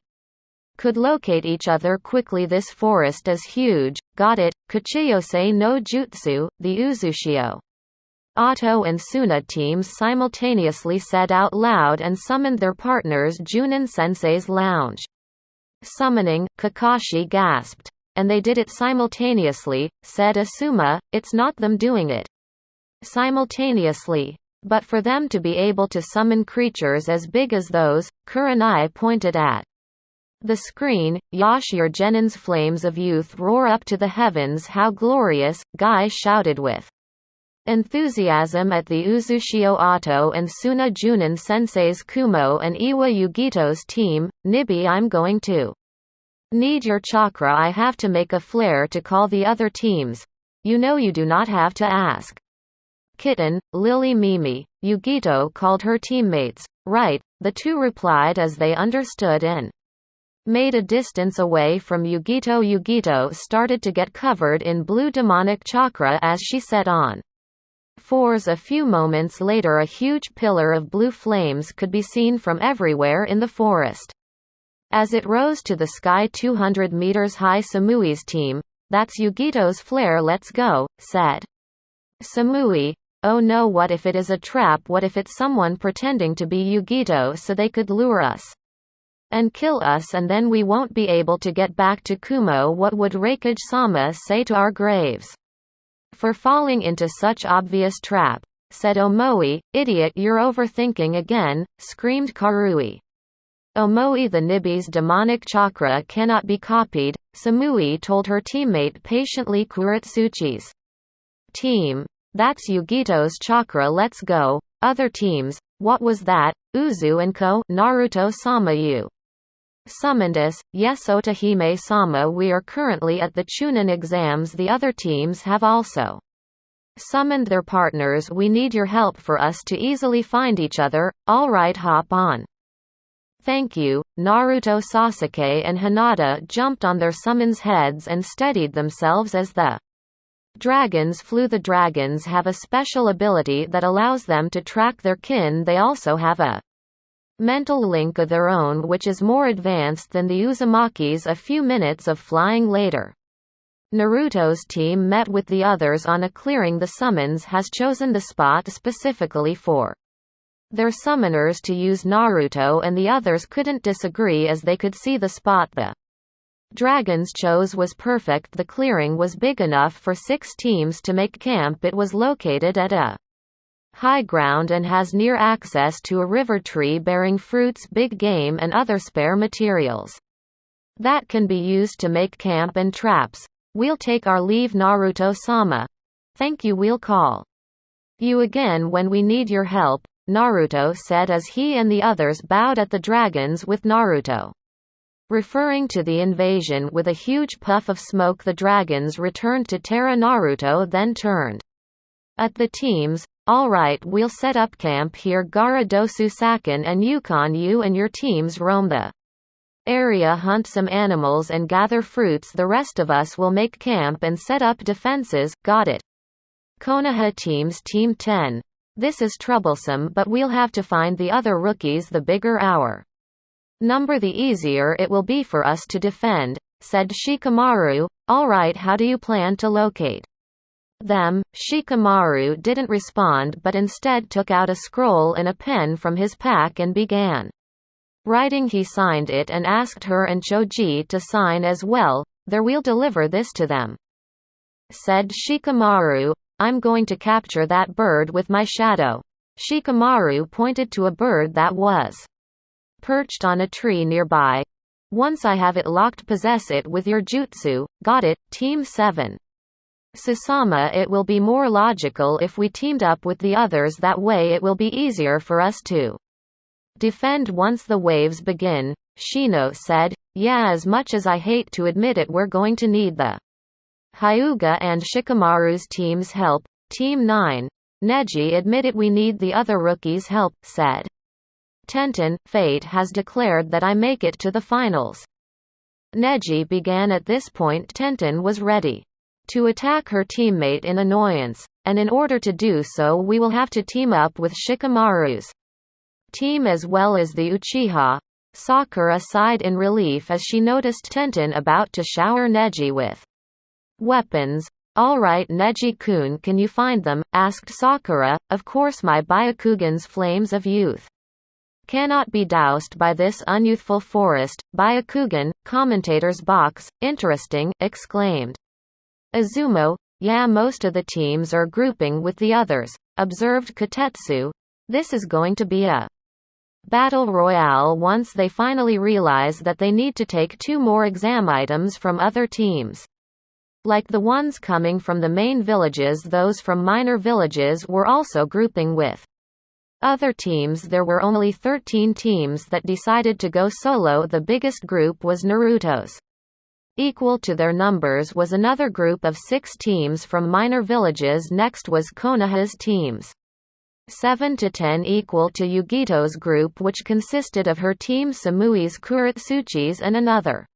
S1: could locate each other quickly. This forest is huge. Got it. Kuchiyose no Jutsu. The Uzushio, Otto and Suna teams simultaneously said out loud and summoned their partners. Junin Sensei's lounge. Summoning, Kakashi gasped. And they did it simultaneously, said Asuma. It's not them doing it simultaneously, but for them to be able to summon creatures as big as those. Kurenai pointed at the screen. Yash, your genin's flames of youth roar up to the heavens. How glorious, Guy shouted with enthusiasm at the Uzushio Otto and Suna. Junin Sensei's Kumo and Iwa Yugito's team. Nibi, I'm going to need your chakra. I have to make a flare to call the other teams. You know you do not have to ask. Kitten, Lily, Mimi. Yugito called her teammates. Right, the two replied as they understood and made a distance away from Yugito. Yugito started to get covered in blue demonic chakra as she set on fours. A few moments later, a huge pillar of blue flames could be seen from everywhere in the forest. As it rose to the sky 200 meters high, Samui's team, that's Yugito's flare, let's go, said Samui. Oh no, what if it is a trap? What if it's someone pretending to be Yugito so they could lure us? and kill us, and then we won't be able to get back to Kumo. What would Raikage-sama say to our graves for falling into such obvious trap? Said Omoi. Idiot, you're overthinking again, screamed Karui. Omoi, the Nibi's demonic chakra cannot be copied, Samui told her teammate patiently. Kuretsuchi's team. That's Yugito's chakra, let's go. Other teams. What was that? Uzu and Co. Naruto-sama, you summoned us. Yes, Otahime-sama, we are currently at the Chunin exams. The other teams have also summoned their partners. We need your help for us to easily find each other. Alright, hop on. Thank you. Naruto, Sasuke and Hinata jumped on their summons heads and steadied themselves as the dragons flew. The dragons have a special ability that allows them to track their kin. They also have a mental link of their own which is more advanced than the Uzumaki's. A few minutes of flying later, Naruto's team met with the others on a clearing. The summons has chosen the spot specifically for their summoners to use. Naruto and the others couldn't disagree as they could see the spot the dragons chose was perfect. The clearing was big enough for 6 teams to make camp. It was located at a high ground and has near access to a river tree bearing fruits, big game and other spare materials that can be used to make camp and traps. We'll take our leave, Naruto-sama. Thank you, we'll call you again when we need your help, Naruto said as he and the others bowed at the dragons with Naruto referring to the invasion with a huge puff of smoke. The dragons returned to Terra. Naruto then turned at the teams. Alright, we'll set up camp here. Gaara, Dosu, Sakin and Yukon, you and your teams roam the area, hunt some animals and gather fruits. The rest of us will make camp and set up defenses. Got it. Konoha teams. Team 10. This is troublesome, but we'll have to find the other rookies. The bigger our number, the easier it will be for us to defend, said Shikamaru. Alright, how do you plan to locate them? Shikamaru didn't respond but instead took out a scroll and a pen from his pack and began writing. He signed it and asked her and Choji to sign as well. There, we'll deliver this to them, said Shikamaru. I'm going to capture that bird with my shadow. Shikamaru pointed to a bird that was perched on a tree nearby. Once I have it locked, possess it with your jutsu. Got it. Team 7. Susama, it will be more logical if we teamed up with the others. That way it will be easier for us to defend once the waves begin, Shino said. Yeah, as much as I hate to admit it, we're going to need the Hyuga and Shikamaru's team's help. Team 9. Neji, admit it, we need the other rookies' help, said Tenten. Fate has declared that I make it to the finals. Neji began. At this point Tenten was ready to attack her teammate in annoyance, and in order to do so we will have to team up with Shikamaru's team as well as the Uchiha. Sakura sighed in relief as she noticed Tenten about to shower Neji with weapons. Alright Neji-kun, can you find them? Asked Sakura. Of course, my Byakugan's flames of youth cannot be doused by this unyouthful forest. Byakugan, commentator's box, interesting, exclaimed Izumo. Yeah, most of the teams are grouping with the others, observed Kotetsu. This is going to be a battle royale once they finally realize that they need to take 2 more exam items from other teams. Like the ones coming from the main villages, those from minor villages were also grouping with other teams. There were only 13 teams that decided to go solo. The biggest group was Naruto's. Equal to their numbers was another group of 6 teams from minor villages. Next was Konoha's teams. 7 to 10 equal to Yugito's group, which consisted of her team Samui's, Kuretsuchi's and another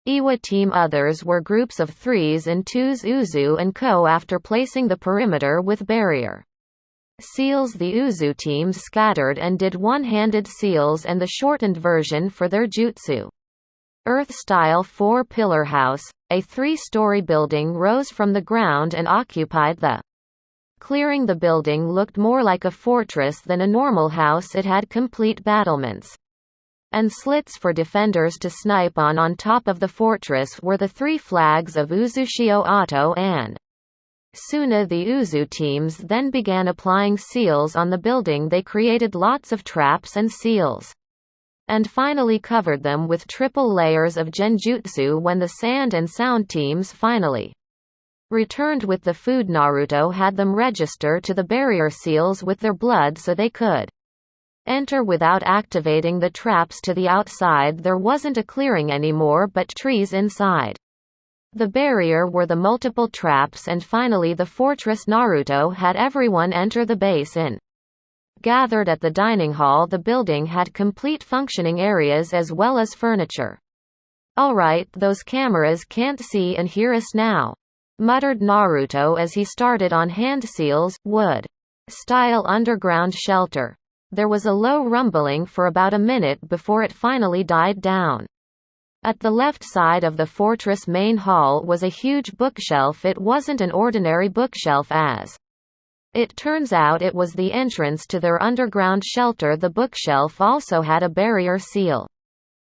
S1: Iwa team. Others were groups of 3s and 2s, Uzu and Co. After placing the perimeter with barrier seals, the Uzu teams scattered and did one-handed seals and the shortened version for their jutsu. Earth-style 4-pillar house, a 3-story building, rose from the ground and occupied the clearing. The building looked more like a fortress than a normal house. It had complete battlements and slits for defenders to snipe on. On top of the fortress were the 3 flags of Uzushio Oto and Suna. The Uzu teams then began applying seals on the building. They created lots of traps and seals, and finally covered them with triple layers of genjutsu. When the sand and sound teams finally returned with the food, Naruto had them register to the barrier seals with their blood so they could enter without activating the traps to the outside. There wasn't a clearing anymore but trees inside the barrier were the multiple traps. And finally the fortress. Naruto had everyone enter the base in. Gathered at the dining hall. The building had complete functioning areas as well as furniture. "Alright, those cameras can't see and hear us now," muttered Naruto as he started on hand seals, wood style underground shelter. There was a low rumbling for about a minute before it finally died down. At the left side of the fortress main hall was a huge bookshelf. It wasn't an ordinary bookshelf, as it turns out it was the entrance to their underground shelter. The bookshelf also had a barrier seal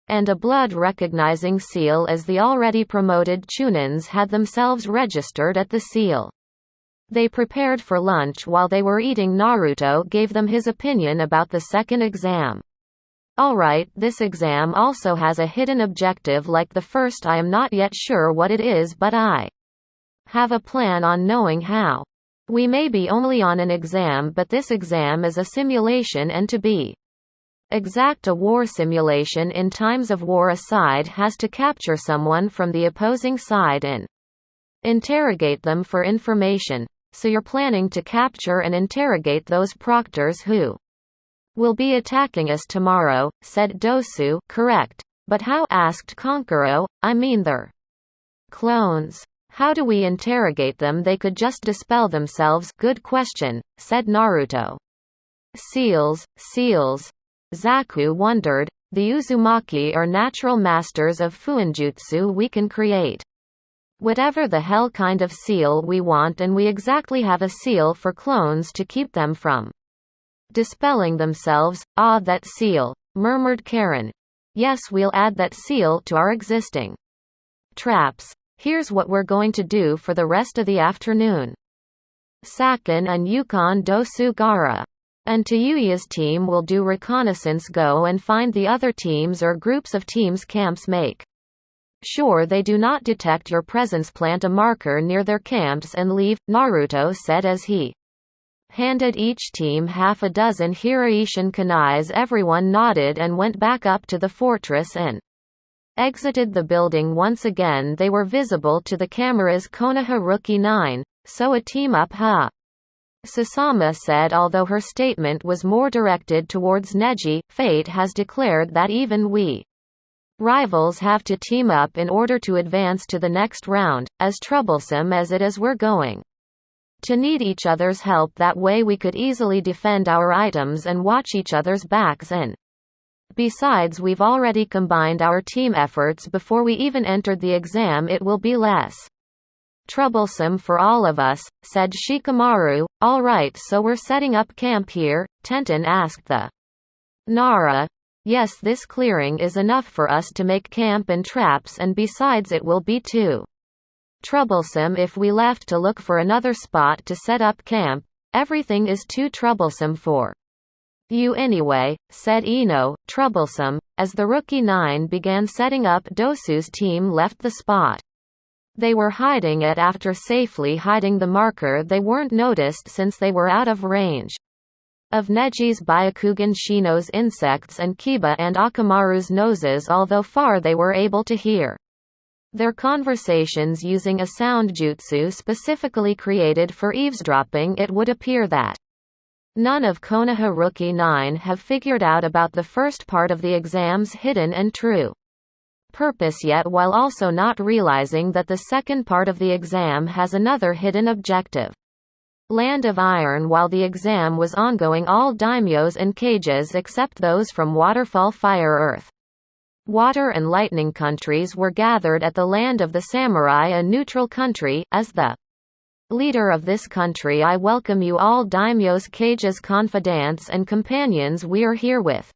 S1: and a blood recognizing seal, as the already promoted Chunins had themselves registered at the seal. They prepared for lunch. While they were eating, Naruto gave them his opinion about the second exam. "Alright, this exam also has a hidden objective like the first. I am not yet sure what it is, but I have a plan on knowing how. We may be only on an exam, but this exam is a simulation, and to be exact, a war simulation. In times of war, a side has to capture someone from the opposing side and interrogate them for information. So you're planning to capture and interrogate those proctors who will be attacking us tomorrow," said Dosu. "Correct. But how?" asked Konkuro. "I mean, they're clones. How do we interrogate them? They could just dispel themselves." "Good question," said Naruto. Seals. Zaku wondered. "The Uzumaki are natural masters of fuinjutsu. We can create whatever the hell kind of seal we want, and we exactly have a seal for clones to keep them from dispelling themselves." "Ah, that seal," murmured Karen. "Yes, we'll add that seal to our existing traps. Here's what we're going to do for the rest of the afternoon. Sakin and Yukon Dosu Gara and Tayuya's team will do reconnaissance. Go and find the other teams or groups of teams' camps. Make sure they do not detect your presence. Plant a marker near their camps and leave," Naruto said as he handed each team half a dozen Hiraishin kunais. Everyone nodded and went back up to the fortress and exited the building. Once again they were visible to the cameras. "Konoha Rookie 9, so a team up, huh?" Susanoo said, although her statement was more directed towards Neji. "Fate has declared that even we rivals have to team up in order to advance to the next round. As troublesome as it is, we're going to need each other's help. That way we could easily defend our items and watch each other's backs, and besides, we've already combined our team efforts before we even entered the exam. It will be less troublesome for all of us," said Shikamaru. "Alright, so we're setting up camp here?" Tenten asked the Nara. "Yes, this clearing is enough for us to make camp and traps, and besides it will be too troublesome if we left to look for another spot to set up camp. Everything is too troublesome for you anyway," said Ino. "Troublesome?" As the Rookie 9 began setting up, Dosu's team left the spot they were hiding at. After safely hiding the marker, they weren't noticed since they were out of range of Neji's Byakugan, Shino's insects, and Kiba and Akamaru's noses. Although far, they were able to hear their conversations using a sound jutsu specifically created for eavesdropping. It would appear that none of Konoha Rookie 9 have figured out about the first part of the exam's hidden and true purpose yet, while also not realizing that the second part of the exam has another hidden objective. Land of Iron. While the exam was ongoing, all daimyos and cages except those from Waterfall, Fire, Earth, Water and Lightning countries were gathered at the Land of the Samurai, a neutral country. As the leader of this country, I welcome you all daimyos, cages, confidants and companions. We are here with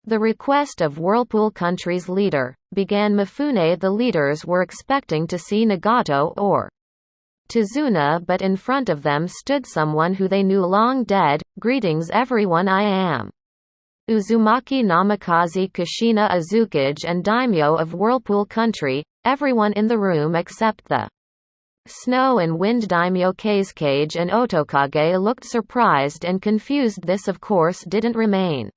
S1: The request of Whirlpool Country's leader, began Mifune. The leaders were expecting to see Nagato or Tizuna, but in front of them stood someone who they knew long dead. Greetings everyone, I am Uzumaki Namikaze Kushina, Azukage and daimyo of Whirlpool Country. Everyone in the room except the Snow and Wind daimyo Kazekage and Otokage looked surprised and confused. This of course didn't remain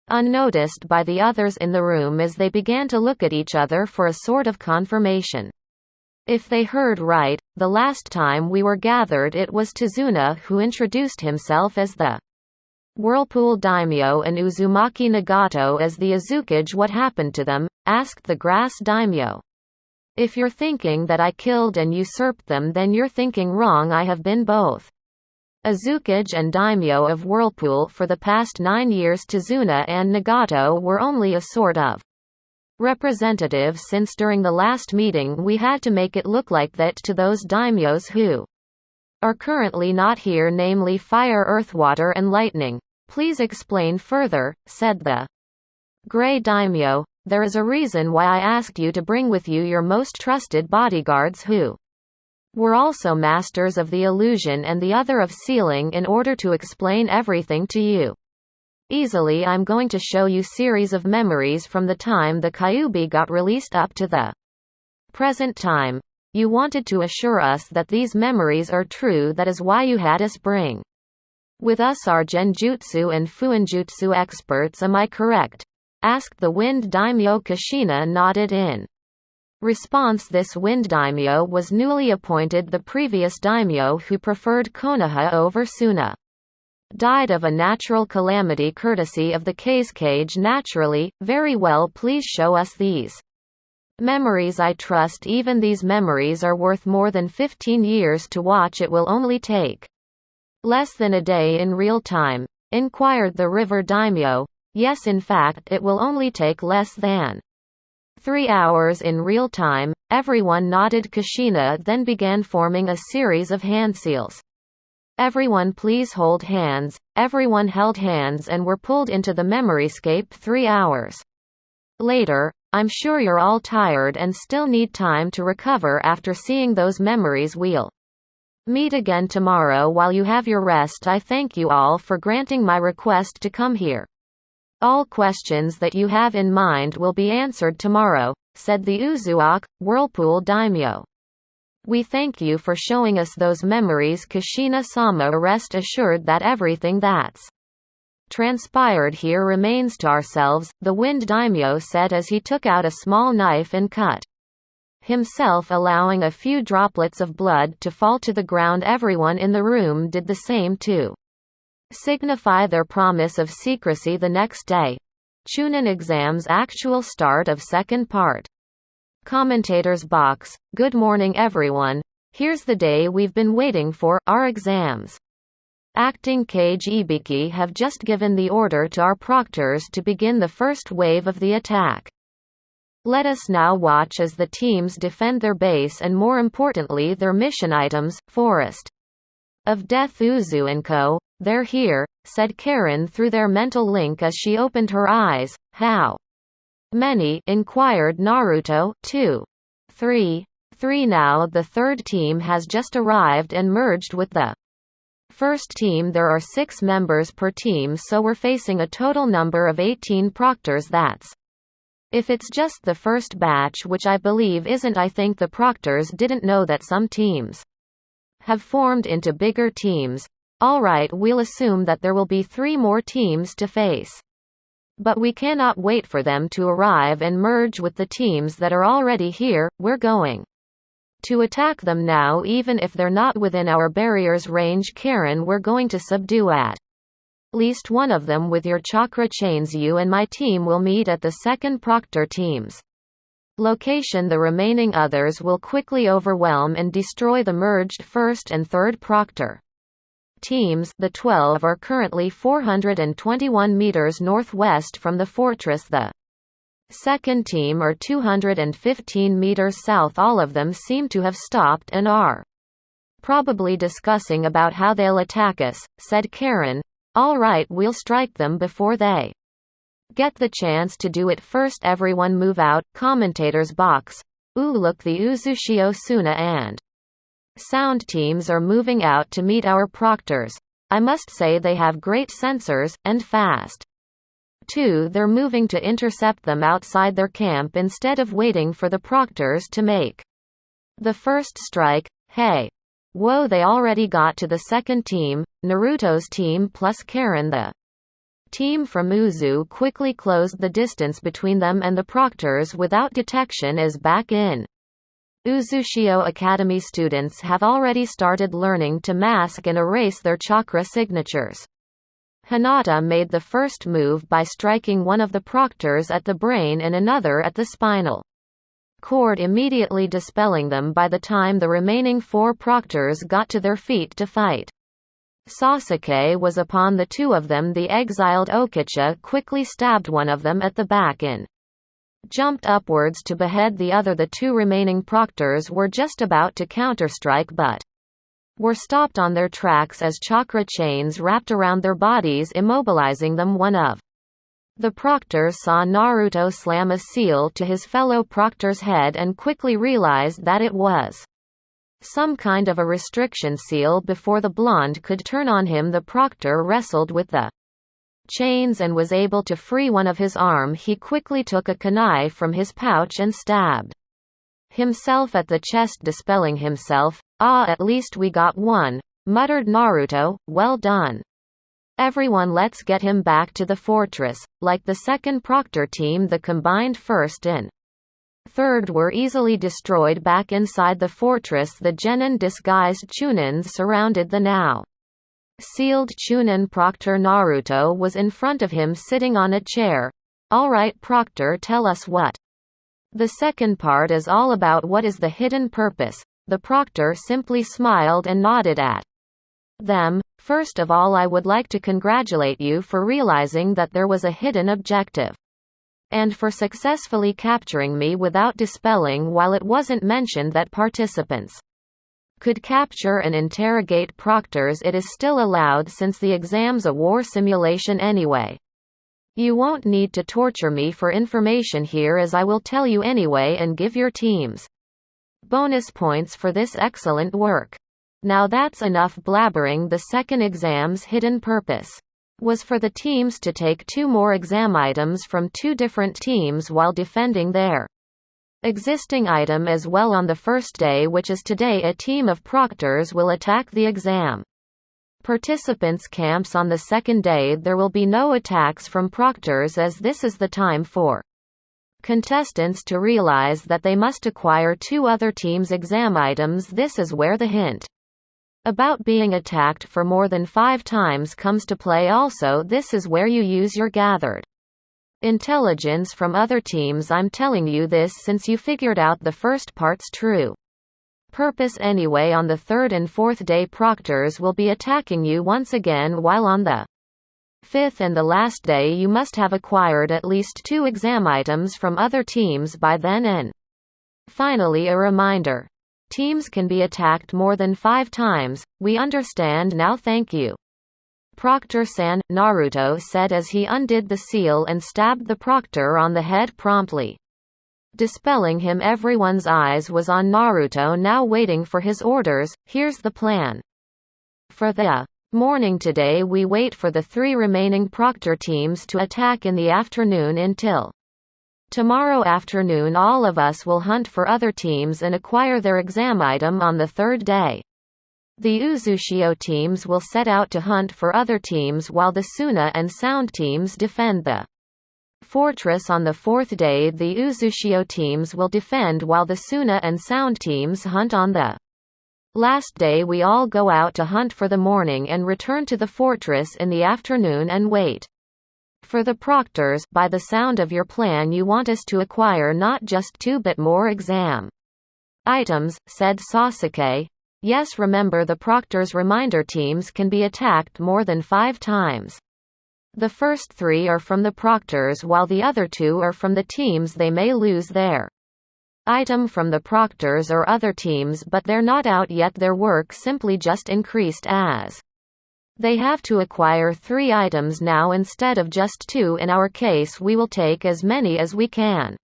S1: unnoticed by the others in the room as they began to look at each other for a sort of confirmation. If they heard right, the last time we were gathered it was Tizuna who introduced himself as the Whirlpool daimyo and Uzumaki Nagato as the Azukage. What happened to them? Asked the Grass daimyo. If you're thinking that I killed and usurped them, then you're thinking wrong. I have been both Azukage and daimyo of Whirlpool for the past 9 years. Tizuna and Nagato were only a sort of representative, since during the last meeting we had to make it look like that to those daimyos who are currently not here, namely Fire, Earth, Water and Lightning. Please explain further, said the Gray daimyo. There is a reason why I asked you to bring with you your most trusted bodyguards who were also masters of the illusion and the other of sealing, in order to explain everything to you easily. I'm going to show you series of memories from the time the Kyuubi got released up to the present time. You wanted to assure us that these memories are true. That is why you had us bring with us our genjutsu and fuinjutsu experts. Am I correct? Asked the Wind daimyo. Kushina nodded in response. This Wind daimyo was newly appointed. The previous daimyo, who preferred Konoha over Suna, died of a natural calamity courtesy of the Kazekage. Naturally. Very well, please show us these memories. I trust even these memories are worth more than 15 years to watch. It will only take less than a day in real time, inquired the River daimyo. Yes, in fact it will only take less than 3 hours in real time. Everyone nodded. Kushina then began forming a series of hand seals. Everyone please hold hands. Everyone held hands and were pulled into the memoryscape. 3 hours later. I'm sure you're all tired and still need time to recover after seeing those memories. We'll meet again tomorrow while you have your rest. I thank you all for granting my request to come here. All questions that you have in mind will be answered tomorrow, said the Uzumaki Whirlpool daimyo. We thank you for showing us those memories. Kushina-sama, rest assured that everything that's transpired here remains to ourselves, the Wind daimyo said as he took out a small knife and cut himself, allowing a few droplets of blood to fall to the ground. Everyone in the room did the same to signify their promise of secrecy. The next day. Chunin exams. Actual start of second part. Commentators box. Good morning everyone. Here's the day we've been waiting for, our exams. Acting Kage Ibiki have just given the order to our proctors to begin the first wave of the attack. Let us now watch as the teams defend their base and, more importantly, their mission items. Forest of Death. Uzu and Co. They're here, said Karen through their mental link as she opened her eyes. How many? Inquired Naruto. 2. 3. 3 now. The third team has just arrived and merged with the first team. There are 6 members per team, so we're facing a total number of 18 proctors. That's if it's just the first batch, which I believe isn't. I think the proctors didn't know that some teams have formed into bigger teams. Alright, we'll assume that there will be 3 more teams to face. But we cannot wait for them to arrive and merge with the teams that are already here. We're going to attack them now, even if they're not within our barrier's range. Karen, we're going to subdue at least one of them with your chakra chains. You and my team will meet at the second proctor team's location. The remaining others will quickly overwhelm and destroy the merged first and third proctor teams. The 12 are currently 421 meters northwest from the fortress. The second team are 215 meters south. All of them seem to have stopped and are probably discussing about how they'll attack us, said Karen. All right, we'll strike them before they Get the chance to do it first. Everyone move out. Commentators box. Ooh, look, the Uzushio Suna and sound teams are moving out to meet our proctors. I must say they have great sensors, and fast. 2. They're moving to intercept them outside their camp instead of waiting for the proctors to make the first strike. Hey. Whoa, they already got to the second team, Naruto's team plus Karen. The team from Uzu quickly closed the distance between them and the proctors without detection. Is back in Uzushio Academy. Students have already started learning to mask and erase their chakra signatures. Hinata made the first move by striking one of the proctors at the brain and another at the spinal cord, immediately dispelling them by the time the remaining 4 proctors got to their feet to fight. Sasuke was upon the 2 of them. The exiled Uchiha quickly stabbed one of them at the back and jumped upwards to behead the other. The 2 remaining proctors were just about to counterstrike but were stopped on their tracks as chakra chains wrapped around their bodies, immobilizing them. One of the proctors saw Naruto slam a seal to his fellow proctor's head and quickly realized that it was some kind of a restriction seal before the blonde could turn on him. The proctor wrestled with the chains and was able to free one of his arm. He quickly took a kunai from his pouch and stabbed himself at the chest, dispelling himself. Ah, at least we got one, muttered Naruto. Well done. Everyone, let's get him back to the fortress. Like the second proctor team, the combined first and third were easily destroyed. Back inside the fortress, the genin disguised Chunins surrounded the now sealed Chunin proctor. Naruto was in front of him sitting on a chair. Alright proctor, tell us what the second part is all about. What is the hidden purpose? The proctor simply smiled and nodded at them. First of all, I would like to congratulate you for realizing that there was a hidden objective, and for successfully capturing me without dispelling. While it wasn't mentioned that participants could capture and interrogate proctors, it is still allowed since the exam's a war simulation anyway. You won't need to torture me for information here, as I will tell you anyway and give your teams bonus points for this excellent work. Now that's enough blabbering. The second exam's hidden purpose was for the teams to take 2 more exam items from 2 different teams while defending their existing item as well. On the first day, which is today, a team of proctors will attack the exam participants' camps. On the second day, there will be no attacks from proctors, as this is the time for contestants to realize that they must acquire 2 other teams' exam items. This is where the hint about being attacked for more than 5 times comes to play. Also, this is where you use your gathered intelligence from other teams. I'm telling you this since you figured out the first part's true purpose anyway. On the third and fourth day, proctors will be attacking you once again, while on the fifth and the last day you must have acquired at least 2 exam items from other teams by then. And finally, a reminder. Teams can be attacked more than 5 times. We understand now, thank you. Proctor-san, Naruto said as he undid the seal and stabbed the proctor on the head, promptly dispelling him. Everyone's eyes was on Naruto now, waiting for his orders. Here's the plan. For the morning today, we wait for the 3 remaining proctor teams to attack in the afternoon. Until tomorrow afternoon, all of us will hunt for other teams and acquire their exam item on the third day. The Uzushio teams will set out to hunt for other teams while the Suna and Sound teams defend the fortress. On the fourth day, the Uzushio teams will defend while the Suna and Sound teams hunt. On the last day, we all go out to hunt for the morning and return to the fortress in the afternoon and wait for the proctors. By the sound of your plan, you want us to acquire not just 2 but more exam items, said Sasuke. Yes, remember the proctor's reminder, teams can be attacked more than 5 times. The first 3 are from the proctors while the other 2 are from the teams. They may lose their item from the proctors or other teams, but they're not out yet. Their work simply just increased as They have to acquire 3 items now instead of just 2. In our case, we will take as many as we can.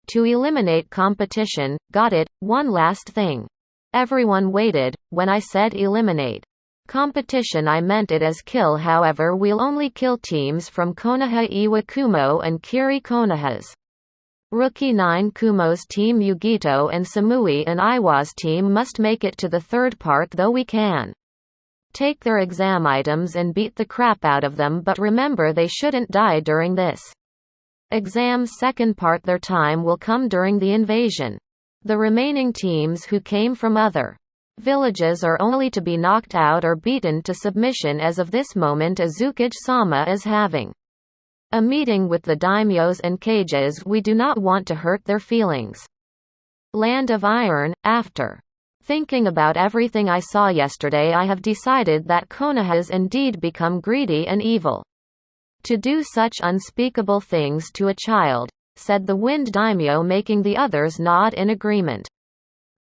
S1: To eliminate competition, got it? One last thing. Everyone waited. When I said eliminate competition, I meant it as kill. However, we'll only kill teams from Konoha Iwa Kumo and Kiri Konohas. Rookie 9 Kumo's team Yugito and Samui and Iwa's team must make it to the 3rd part, though we can take their exam items and beat the crap out of them, but remember they shouldn't die during this exam's 2nd part. Their time will come during the invasion. The remaining teams who came from other villages are only to be knocked out or beaten to submission. As of this moment, Azukage-sama is having a meeting with the daimyos and kages. We do not want to hurt their feelings. Land of Iron. After thinking about everything I saw yesterday, I have decided that Konoha has indeed become greedy and evil. To do such unspeakable things to a child, said the Wind Daimyo, making the others nod in agreement.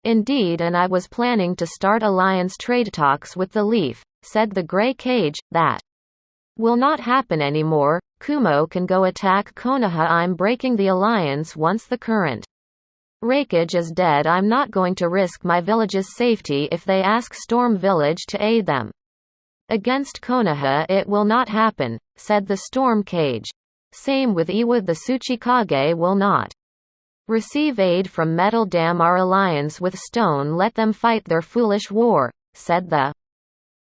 S1: Indeed, and I was planning to start alliance trade talks with the Leaf, said the Grey Cage. That will not happen anymore. Kumo can go attack Konoha. I'm breaking the alliance once the current Raikage is dead. I'm not going to risk my village's safety if they ask Storm Village to aid them against Konoha. It will not happen, said the Storm Cage. Same with Iwa. The Tsuchikage will not receive aid from Metal. Damn our alliance with Stone. Let them fight their foolish war, said the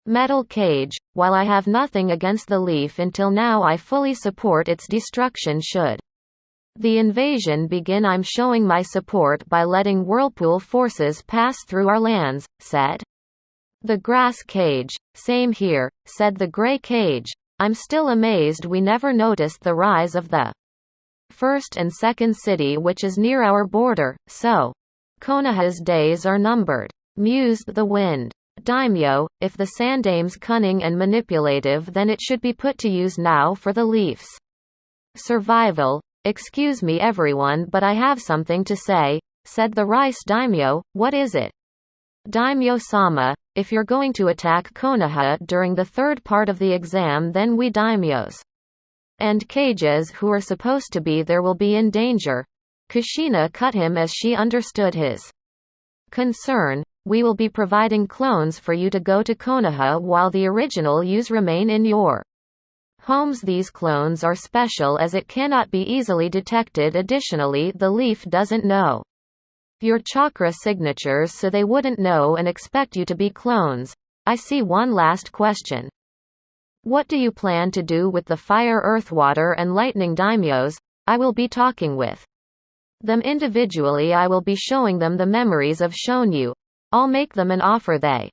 S1: Metal Cage. While I have nothing against the Leaf until now, I fully support its destruction should the invasion begin. I'm showing my support by letting Whirlpool forces pass through our lands, said the Grass Cage. Same here, said the Grey Cage. I'm still amazed we never noticed the rise of the 1st and 2nd city, which is near our border, so Konoha's days are numbered, mused the Wind Daimyo. If the Sandame's cunning and manipulative, then it should be put to use now for the Leaf's survival. Excuse me everyone, but I have something to say, said the Rice Daimyo. What is it? Daimyo-sama, if you're going to attack Konoha during the 3rd part of the exam, then we daimyos and cages who are supposed to be there will be in danger. Kushina cut him as she understood his concern. We will be providing clones for you to go to Konoha while the original yous remain in your homes. These clones are special as it cannot be easily detected. Additionally, the Leaf doesn't know your chakra signatures, so they wouldn't know and expect you to be clones. I see. One last question. What do you plan to do with the Fire, Earth, Water and Lightning daimyos? I will be talking with them individually. I will be showing them the memories of Shonyu. I'll make them an offer they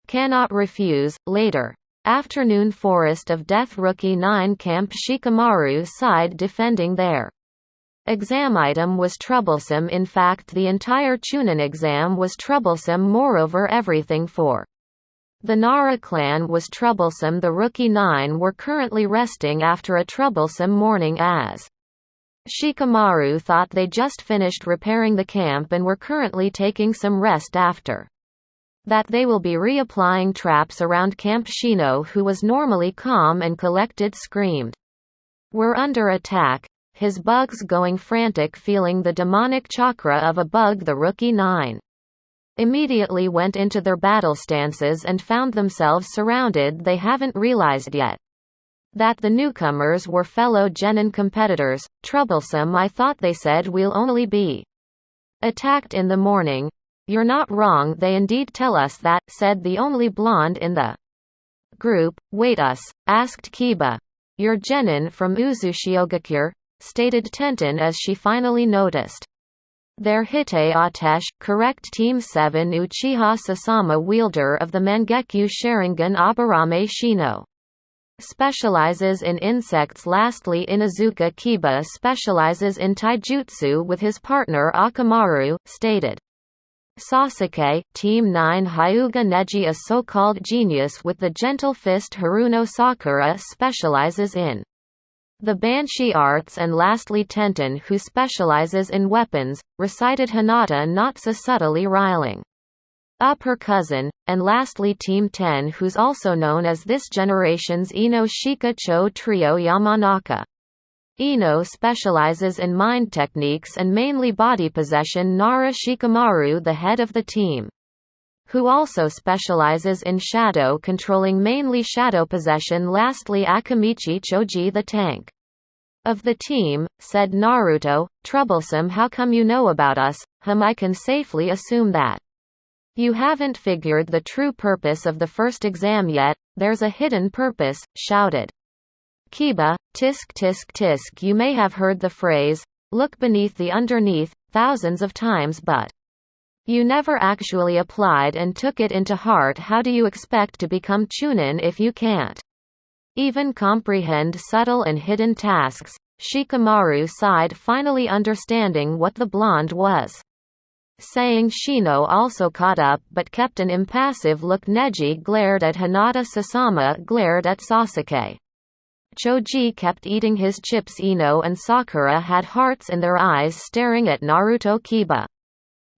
S1: cannot refuse. Later afternoon, Forest of Death. Rookie 9 Camp. Shikamaru sighed, defending their exam item was troublesome. In fact, the entire Chunin exam was troublesome. Moreover, everything for the Nara clan was troublesome. The Rookie 9 were currently resting after a troublesome morning, as Shikamaru thought they just finished repairing the camp and were currently taking some rest. After that, they will be reapplying traps around Camp. Shino, who was normally calm and collected, screamed, "We're under attack." His bugs going frantic, feeling the demonic chakra of a bug. The Rookie 9 immediately went into their battle stances and found themselves surrounded. They haven't realized yet that the newcomers were fellow genin competitors. Troublesome. I thought they said we'll only be attacked in the morning. You're not wrong, they indeed tell us that, said the only blonde in the group. Wait us? Asked Kiba. You're genin from Uzushiogakure, stated Tenten as she finally noticed their Hite Atesh. Correct. Team 7 Uchiha Sasama, wielder of the Mangekyu Sharingan. Aburame Shino specializes in insects. Lastly, Inazuka Kiba specializes in taijutsu with his partner Akamaru, stated Sasuke. Team 9 Hyuga Neji, a so-called genius with the gentle fist. Haruno Sakura specializes in the Banshee arts. And lastly, Tenten, who specializes in weapons, recited Hinata, not so subtly riling Up her cousin, and lastly Team 10, who's also known as this generation's Ino Shika Cho Trio Yamanaka. Ino specializes in mind techniques and mainly body possession. Nara Shikamaru, the head of the team, who also specializes in shadow controlling, mainly shadow possession. Lastly Akamichi Choji, the tank of the team, said Naruto. Troublesome, how come you know about us? I can safely assume that you haven't figured the true purpose of the first exam yet. There's a hidden purpose, shouted Kiba. Tisk tisk tisk. You may have heard the phrase, look beneath the underneath, thousands of times, but you never actually applied and took it into heart. How do you expect to become Chunin if you can't even comprehend subtle and hidden tasks? Shikamaru sighed, finally understanding what the blonde was saying. Shino also caught up, but kept an impassive look. Neji glared at Hinata. Sasama glared at Sasuke. Choji kept eating his chips. Ino and Sakura had hearts in their eyes, staring at Naruto. Kiba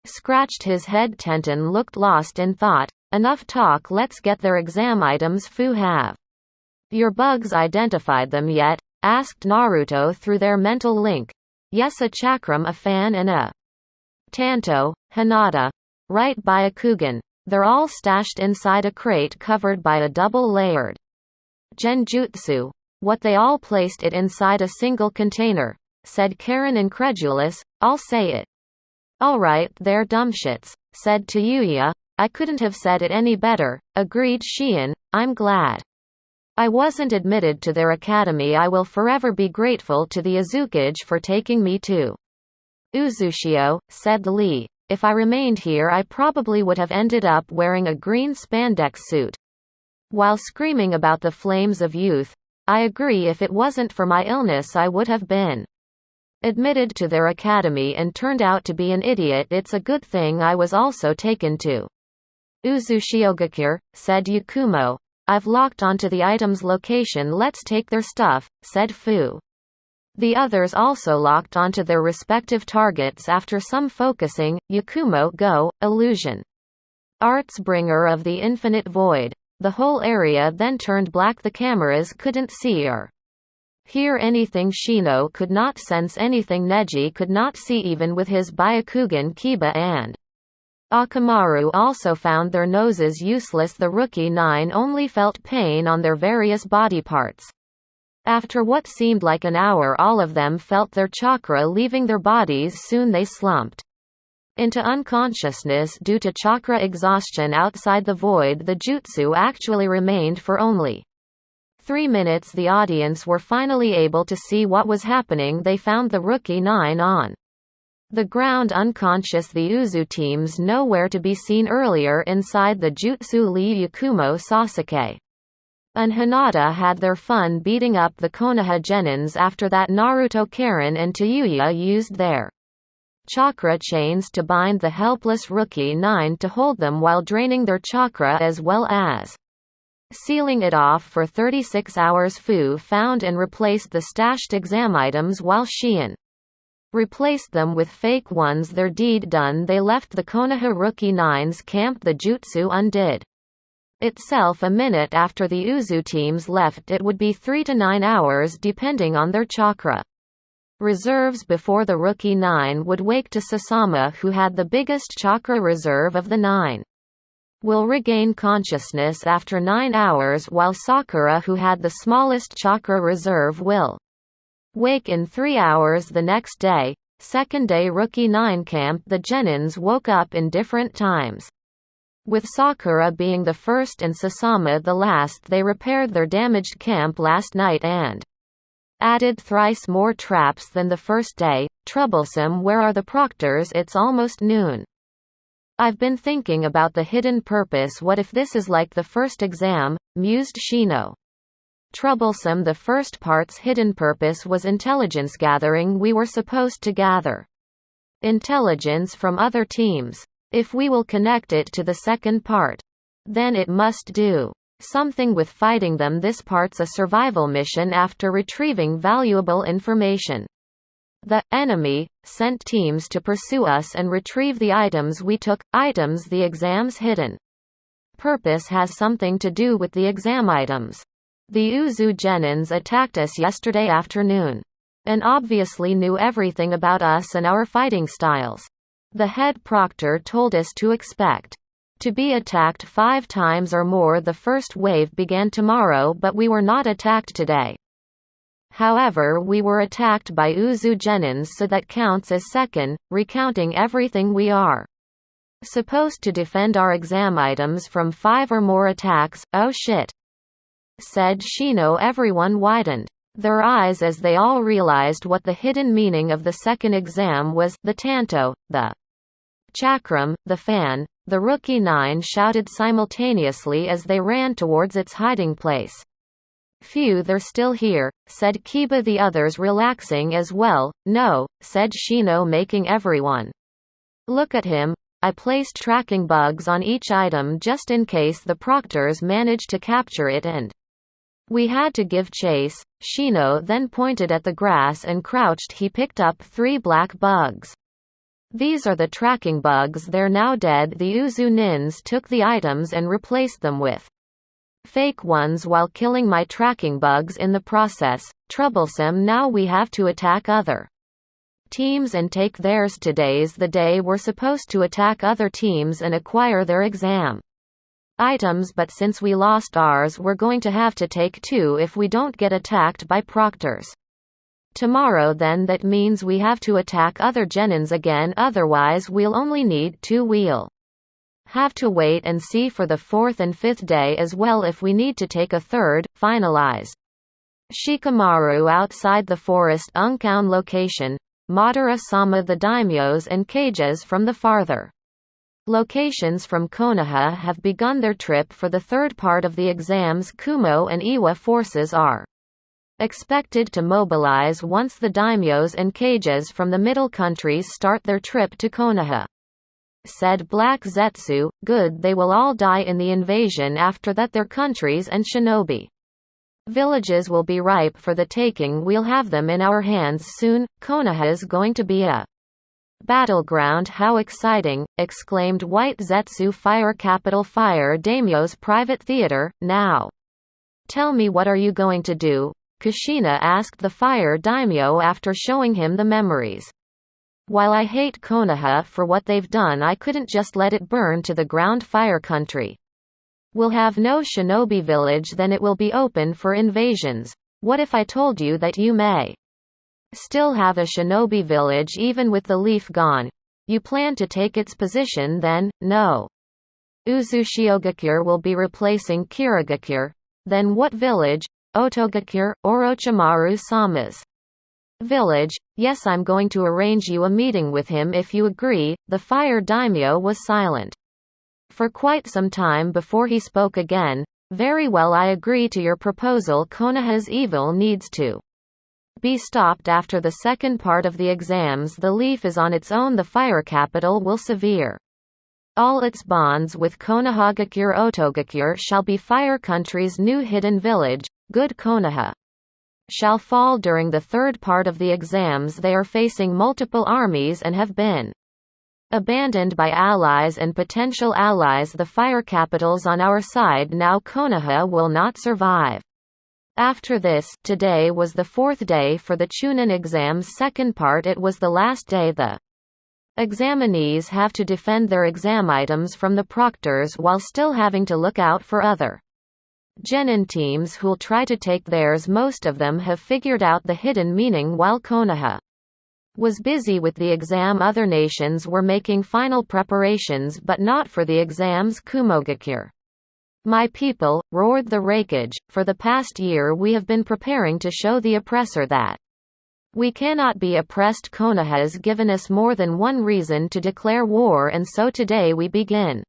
S1: scratched his head. Tenten looked lost in thought. Enough talk, let's get their exam items. Fu, have your bugs identified them yet? Asked Naruto through their mental link. Yes, a chakram, a fan, and a Tanto. Hinata. Right, Byakugan. They're all stashed inside a crate covered by a double-layered genjutsu. What, they all placed it inside a single container? Said Karen, incredulous. I'll say it. Alright, they're dumbshits, said Tayuya. I couldn't have said it any better, agreed Shion. I'm glad I wasn't admitted to their academy. I will forever be grateful to the Azukage for taking me to Uzushio, said Lee. If I remained here, I probably would have ended up wearing a green spandex suit while screaming about the flames of youth. I agree, if it wasn't for my illness I would have been admitted to their academy and turned out to be an idiot. It's a good thing I was also taken to Uzushiogakure, said Yakumo. I've locked onto the item's location. Let's take their stuff, said Fu. The others also locked onto their respective targets. After some focusing, Yakumo, go, illusion arts bringer of the infinite void. The whole area then turned black. The cameras couldn't see or hear anything. Shino could not sense anything. Neji could not see even with his Byakugan. Kiba and Akamaru also found their noses useless. The rookie 9 only felt pain on their various body parts. After what seemed like an hour, all of them felt their chakra leaving their bodies. Soon they slumped into unconsciousness due to chakra exhaustion. Outside the void, the jutsu actually remained for only 3 minutes. The audience were finally able to see what was happening. They found the rookie 9 on the ground unconscious. The Uzu teams nowhere to be seen. Earlier inside the jutsu, Lee, Yakumo, Sasuke and Hinata had their fun beating up the Konoha genins. After that, Naruto, Karen and Tayuya used their chakra chains to bind the helpless rookie 9 to hold them while draining their chakra as well as sealing it off for 36 hours. Fu found and replaced the stashed exam items while Shion replaced them with fake ones. Their deed done, they left the Konoha rookie 9's camp. The jutsu undid itself a minute after the Uzu teams left. It would be 3 to 9 hours depending on their chakra reserves before the rookie 9 would wake. To Sasama, who had the biggest chakra reserve of the 9, will regain consciousness after 9 hours, while Sakura, who had the smallest chakra reserve, will wake in 3 hours. The next day, second day, rookie 9 camp, the genins woke up in different times, with Sakura being the first and Sasama the last. They repaired their damaged camp last night and added thrice more traps than the first day. Troublesome, where are the proctors? It's almost noon. I've been thinking about the hidden purpose. What if this is like the first exam? Mused Shino. Troublesome, the first part's hidden purpose was intelligence gathering. We were supposed to gather intelligence from other teams. If we will connect it to the second part, then it must do something with fighting them. This part's a survival mission after retrieving valuable information. The enemy sent teams to pursue us and retrieve the items we took, items the exam's hidden purpose has something to do with the exam items. The Uzumaki attacked us yesterday afternoon, and obviously knew everything about us and our fighting styles. The head proctor told us to expect to be attacked 5 times or more. The first wave began tomorrow, but we were not attacked today. However, we were attacked by Uzumaki, so that counts as second, recounting everything we are supposed to defend our exam items from 5 or more attacks. Oh shit, said Shino. Everyone widened their eyes as they all realized what the hidden meaning of the second exam was. The Tanto, the Chakram, the fan, the Rookie 9 shouted simultaneously as they ran towards its hiding place. Phew, they're still here, said Kiba. The others relaxing as well. No, said Shino, making everyone look at him. I placed tracking bugs on each item just in case the proctors managed to capture it, and we had to give chase. Shino then pointed at the grass and crouched. He picked up 3 black bugs. These are the tracking bugs. They're now dead. The Uzumaki took the items and replaced them with fake ones while killing my tracking bugs in the process. Troublesome. Now we have to attack other teams and take theirs. Today's the day we're supposed to attack other teams and acquire their exam items, but since we lost ours, we're going to have to take 2 if we don't get attacked by proctors tomorrow. Then that means we have to attack other genins again, otherwise we'll only need 2. We'll have to wait and see for the 4th and 5th day as well if we need to take a 3rd. Finalize Shikamaru outside the forest Unkown location. Madara-sama. The daimyos and kages from the farther locations from Konoha have begun their trip for the 3rd part of the exams. Kumo and Iwa forces are expected to mobilize once the daimyos and kages from the middle countries start their trip to Konoha, said Black Zetsu. Good, they will all die in the invasion. After that their countries and shinobi villages will be ripe for the taking. We'll have them in our hands soon. Konoha's going to be a battleground. How exciting, exclaimed White Zetsu. Fire capital, fire daimyo's private theater. Now tell me, what are you going to do? Kushina asked the fire daimyo after showing him the memories. While I hate Konoha for what they've done, I couldn't just let it burn to the ground. Fire country will have no shinobi village, then it will be open for invasions. What if I told you that you may still have a shinobi village even with the leaf gone? You plan to take its position then? No. Uzushiogakure will be replacing Kirigakure. Then what village? Otogakure, Orochimaru-sama's village. Yes, I'm going to arrange you a meeting with him if you agree. The fire daimyo was silent for quite some time before he spoke again. Very well, I agree to your proposal. Konoha's evil needs to be stopped after the second part of the exams. The leaf is on its own. The fire capital will sever all its bonds with Konohagakure. Otogakure shall be fire country's new hidden village. Good. Konoha shall fall during the 3rd part of the exams. They are facing multiple armies and have been abandoned by allies and potential allies. The fire capital's on our side now. Konoha will not survive. After this, today was the 4th day for the Chunin exam's second part. It was the last day. The examinees have to defend their exam items from the proctors while still having to look out for other genin teams who'll try to take theirs. Most of them have figured out the hidden meaning while Konoha was busy with the exam. Other nations were making final preparations, but not for the exams. Kumogakure. My people, roared the Raikage, for the past year we have been preparing to show the oppressor that we cannot be oppressed. Konoha has given us more than one reason to declare war, and so today we begin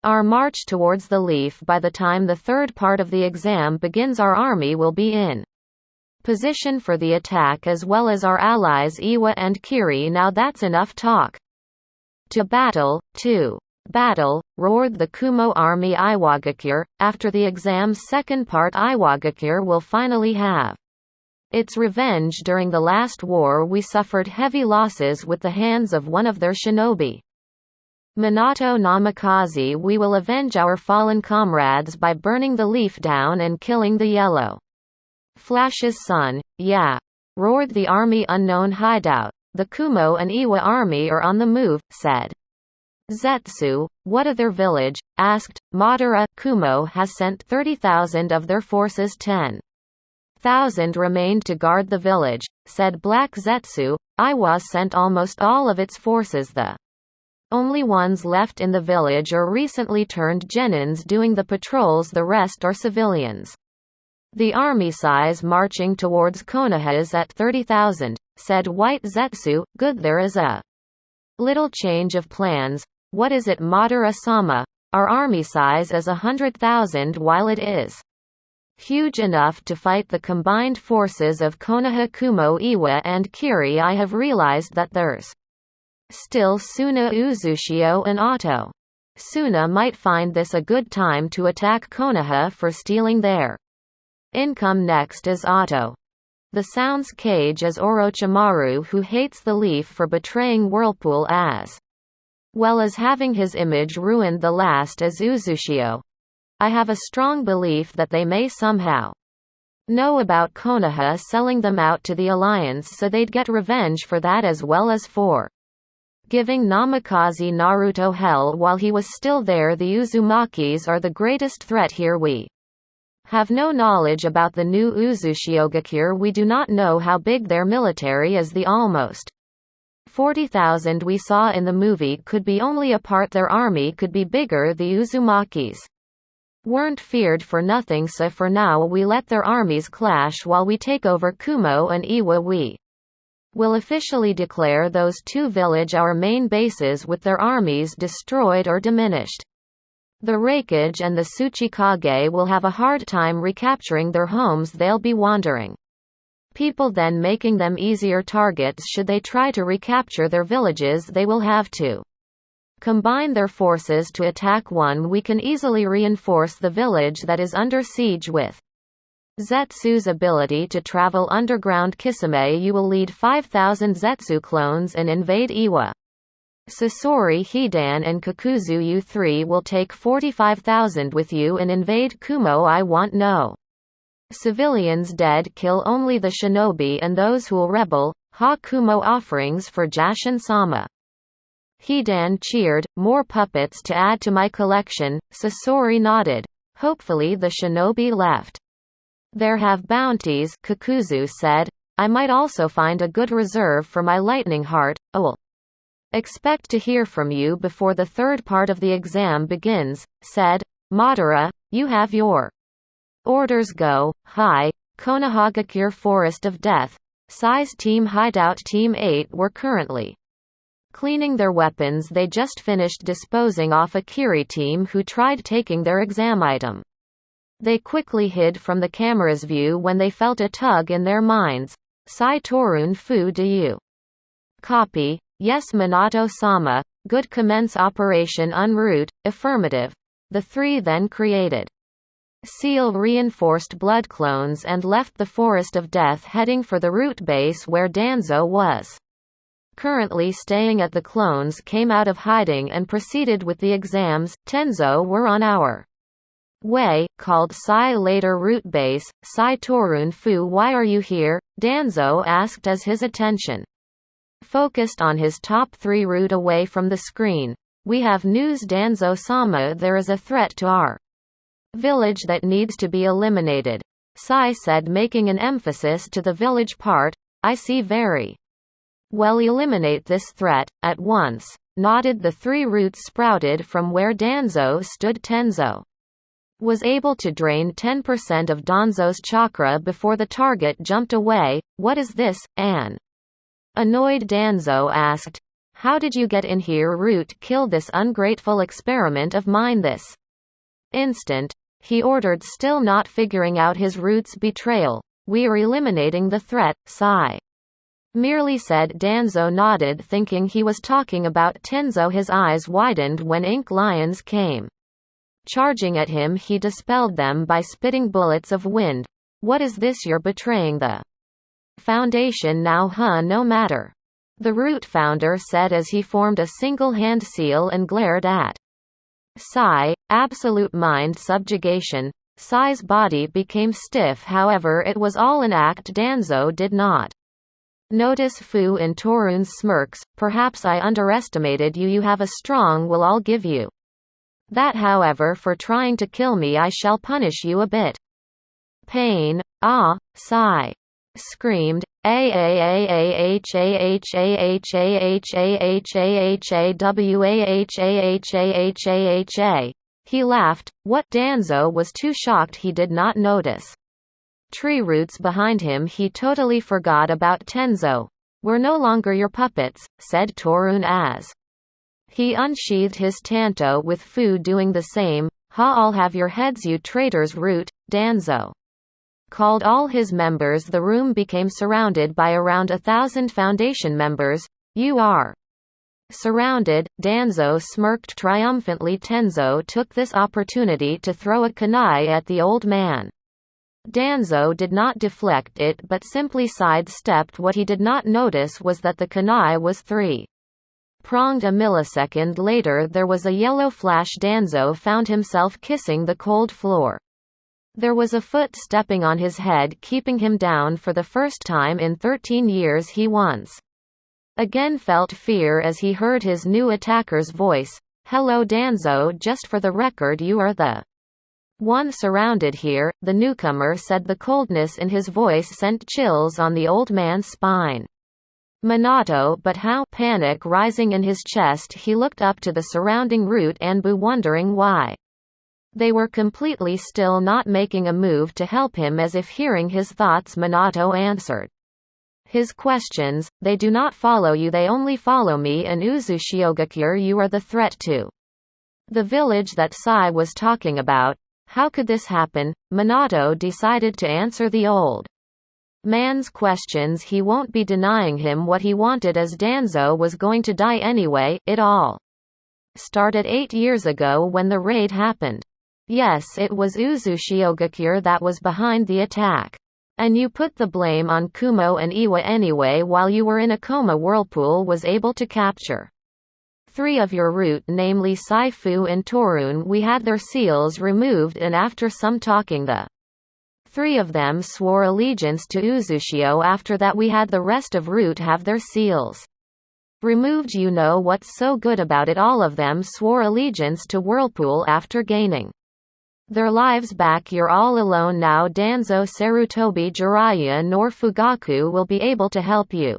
S1: our march towards the leaf. By the time the 3rd part of the exam begins, our army will be in position for the attack, as well as our allies Iwa and Kiri. Now that's enough talk. To battle, to battle, roared the Kumo army. Iwagakure. After the exam's second part, Iwagakure will finally have Its revenge. During the last war we suffered heavy losses with the hands of one of their shinobi. Minato Namikaze. We will avenge our fallen comrades by burning the leaf down and killing the yellow Flash's son. Yeah, roared the army. Unknown hideout. The Kumo and Iwa army are on the move, said Zetsu. What of their village? Asked Madara. Kumo has sent 30,000 of their forces. 10,000 remained to guard the village, said Black Zetsu. Iwa sent almost all of its forces. The only ones left in the village are recently turned genins doing the patrols. The rest are civilians. The army size marching towards Konoha is at 30,000, said White Zetsu. Good, there is a little change of plans. What is it, Madara-sama? Our army size is 100,000. While it is huge enough to fight the combined forces of Konoha, Kumo, Iwa and Kiri, I have realized that there's still Suna, Uzushio and Otto. Suna might find this a good time to attack Konoha for stealing their income. Next is Otto. The Sound's cage is Orochimaru, who hates the leaf for betraying Whirlpool as well as having his image ruined. The last is Uzushio. I have a strong belief that they may somehow know about Konoha selling them out to the Alliance, so they'd get revenge for that as well as for giving Namikaze Naruto hell while he was still there. The Uzumakis are the greatest threat here. We have no knowledge about the new Uzushiogakure. We do not know how big their military is. The almost 40,000 we saw in the movie could be only a part. Their army could be bigger. The Uzumakis weren't feared for nothing, so for now we let their armies clash while we take over Kumo and Iwa. We will officially declare those two villages our main bases with their armies destroyed or diminished. The Raikage and the Tsuchikage will have a hard time recapturing their homes. They'll be wandering people, then making them easier targets. Should they try to recapture their villages, they will have to combine their forces to attack one. We can easily reinforce the village that is under siege with Zetsu's ability to travel underground. Kisame, you will lead 5,000 Zetsu clones and invade Iwa. Sasori, Hidan and Kakuzu, you three will take 45,000 with you and invade Kumo. I want no civilians dead. Kill only the shinobi and those who'll rebel. Ha Kumo, offerings for Jashin-sama. Hidan cheered. More puppets to add to my collection. Sasori nodded. Hopefully the shinobi left there have bounties, Kakuzu said. I might also find a good reserve for my lightning heart. I'll expect to hear from you before the third part of the exam begins, said Madara. You have your orders. Go. Hi. Konohagakure Forest of Death. Size Team Hideout Team 8 were currently cleaning their weapons. They just finished disposing off a Kiri team who tried taking their exam item. They quickly hid from the camera's view when they felt a tug in their minds. Sai Torun Fu, do you copy? Yes, Minato-sama. Good, commence operation en route. Affirmative. The three then created seal reinforced blood clones and left the Forest of Death, heading for the route base where Danzo was currently staying. At the clones came out of hiding and proceeded with the exams. Tenzo, we're on our way, called Sai. Later route base. Sai Torun Fu, why are you here? Danzo asked as his attention focused on his top 3 route away from the screen. We have news, Danzo-sama. There is a threat to our village that needs to be eliminated. Sai said, making an emphasis to the village part. I see. Very well. Eliminate this threat at once. Nodded. The 3 routes sprouted from where Danzo stood. Tenzo was able to drain 10% of Danzo's chakra before the target jumped away. What is this, Anne? Annoyed Danzo asked. How did you get in here? Root, kill this ungrateful experiment of mine this instant, he ordered, still not figuring out his root's betrayal. We're eliminating the threat, Sai merely said. Danzo nodded, thinking he was talking about Tenzo. His eyes widened when ink lions came charging at him. He dispelled them by spitting bullets of wind. What is this? You're betraying the Foundation now no matter. The root founder said as he formed a single hand seal and glared at Sai. Absolute mind subjugation. Sai's body became stiff, however it was all an act. Danzo did not notice Fu in Torun's smirks. Perhaps I underestimated you. You have a strong will. I'll give you that, however for trying to kill me I shall punish you a bit. Pain. Ah, Sai screamed. He laughed. What? Danzo was too shocked, he did not notice tree roots behind him. He totally forgot about Tenzo. We're no longer your puppets, said Torun as he unsheathed his tanto, with Fu doing the same. Ha, I'll have your heads, you traitors. Root, Danzo called all his members. The room became surrounded by around 1,000 Foundation members. You are surrounded, Danzo smirked triumphantly. Tenzo took this opportunity to throw a kunai at the old man. Danzo did not deflect it but simply sidestepped. What he did not notice was that the kunai was 3-pronged. A millisecond later there was a yellow flash. Danzo found himself kissing the cold floor. There was a foot stepping on his head, keeping him down. For the first time in 13 years he once again felt fear as he heard his new attacker's voice. Hello Danzo, just for the record you are the one surrounded here, the newcomer said. The coldness in his voice sent chills on the old man's spine. Minato, but how? Panic rising in his chest, he looked up to the surrounding root Anbu, wondering why they were completely still, not making a move to help him. As if hearing his thoughts, Minato answered his questions. They do not follow you, they only follow me and Uzushiogakure. You are the threat to the village that Sai was talking about. How could this happen? Minato decided to answer the old man's questions. He won't be denying him what he wanted, as Danzo was going to die anyway. It all started 8 years ago when the raid happened. Yes, it was Uzushiogakure that was behind the attack. And you put the blame on Kumo and Iwa anyway. While you were in a coma, Whirlpool was able to capture 3 of your root, namely Saifu and Torun. We had their seals removed, and after some talking the 3 of them swore allegiance to Uzushio. After that we had the rest of root have their seals removed. You know what's so good about it? All of them swore allegiance to Whirlpool after gaining their lives back. You're all alone now. Danzo, Sarutobi, Jiraiya nor Fugaku will be able to help you.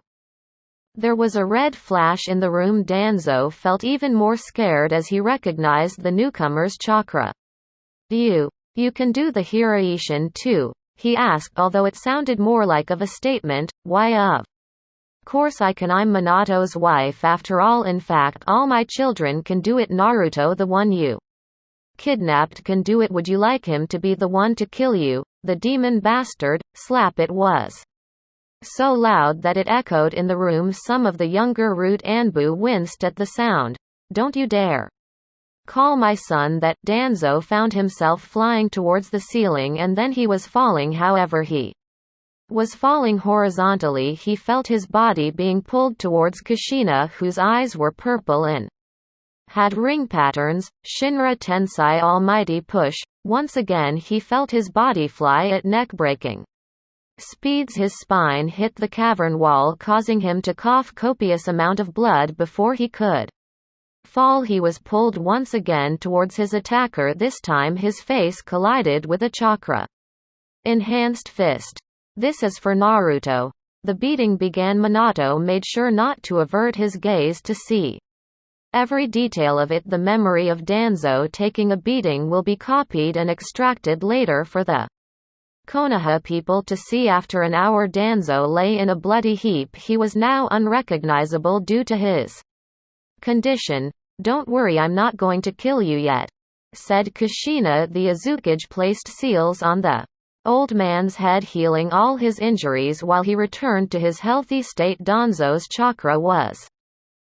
S1: There was a red flash in the room. Danzo felt even more scared as he recognized the newcomer's chakra. You can do the Hiraishin too? He asked, although it sounded more like of a statement. Why of course I can, I'm Minato's wife after all. In fact all my children can do it. Naruto, the one you kidnapped, can do it. Would you like him to be the one to kill you? The demon bastard. Slap. It was so loud that it echoed in the room. Some of the younger root Anbu winced at the sound. Don't you dare call my son that. Danzo found himself flying towards the ceiling, and then he was falling. However, he was falling horizontally. He felt his body being pulled towards Kushina, whose eyes were purple and had ring patterns. Shinra Tensei, almighty push. Once again he felt his body fly at neck-breaking speeds. His spine hit the cavern wall, causing him to cough copious amount of blood before he could fall. He was pulled once again towards his attacker. This time his face collided with a chakra enhanced fist. This is for Naruto. The beating began. Minato made sure not to avert his gaze to see every detail of it. The memory of Danzo taking a beating will be copied and extracted later for the Konoha people to see. After an hour Danzo lay in a bloody heap. He was now unrecognizable due to his condition. Don't worry, I'm not going to kill you yet, said Kushina. The Azukage placed seals on the old man's head, healing all his injuries while he returned to his healthy state. Danzo's chakra was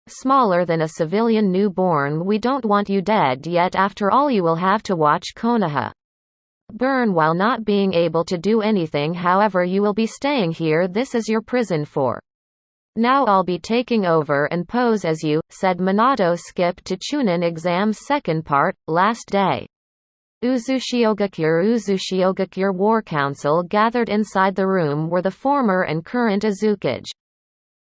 S1: smaller than a civilian newborn. We don't want you dead yet. After all, you will have to watch Konoha burn while not being able to do anything. However, you will be staying here. This is your prison for now. I'll be taking over and pose as you," said Minato. Skip to Chunin exam's second part, last day. Uzushiogakure War Council gathered inside the room were the former and current Azukage.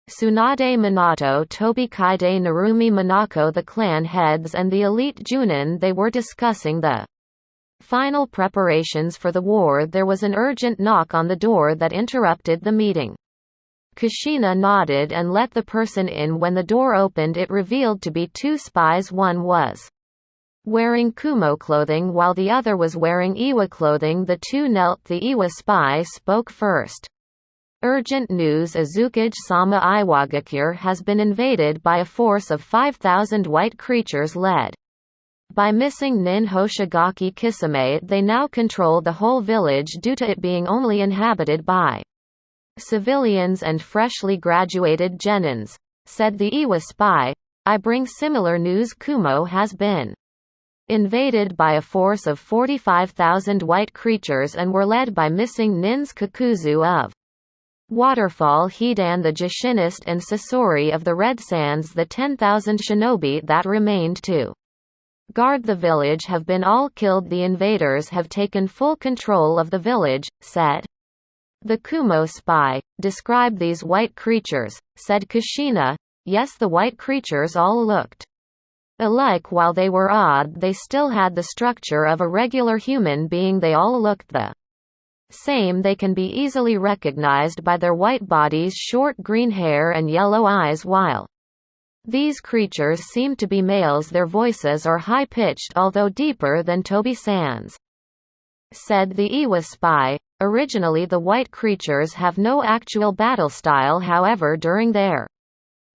S1: Tsunade Minato, Tobi Kaide, Narumi Minako, the clan heads and the elite Junin. They were discussing the final preparations for the war. There was an urgent knock on the door that interrupted the meeting. Kushina nodded and let the person in. When the door opened, it revealed to be two spies. One was wearing Kumo clothing while the other was wearing Iwa clothing. The two knelt. The Iwa spy spoke first. "Urgent news. Azukage Sama Iwagakure has been invaded by a force of 5,000 white creatures led by missing Nin Hoshigaki Kisame. They now control the whole village due to it being only inhabited by civilians and freshly graduated genins," said the Iwa spy. "I bring similar news. Kumo has been invaded by a force of 45,000 white creatures and were led by missing Nins Kakuzu of Waterfall, Hidan the Jashinist, and Sasori of the Red Sands. The 10,000 shinobi that remained to guard the village have been all killed. The invaders have taken full control of the village," said the Kumo spy. "Describe these white creatures," said Kushina. "Yes, the white creatures all looked alike. While they were odd, they still had the structure of a regular human being. They all looked the same. They can be easily recognized by their white bodies, short green hair and yellow eyes. While these creatures seem to be males, their voices are high-pitched although deeper than Tobi-san's," said the Iwa spy. "Originally the white creatures have no actual battle style. However, during their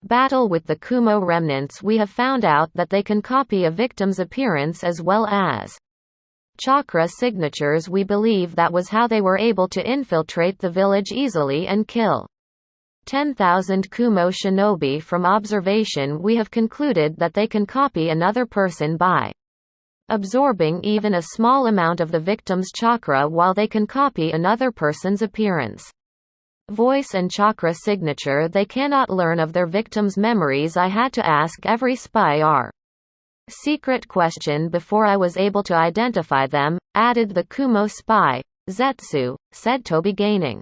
S1: battle with the Kumo remnants, we have found out that they can copy a victim's appearance as well as chakra signatures. We believe that was how they were able to infiltrate the village easily and kill 10,000 Kumo shinobi. From observation, we have concluded that they can copy another person by absorbing even a small amount of the victim's chakra, while they can copy another person's appearance, voice and chakra signature. They cannot learn of their victim's memories. I had to ask every spy our secret question before I was able to identify them," added the Kumo spy. "Zetsu," said Tobi, gaining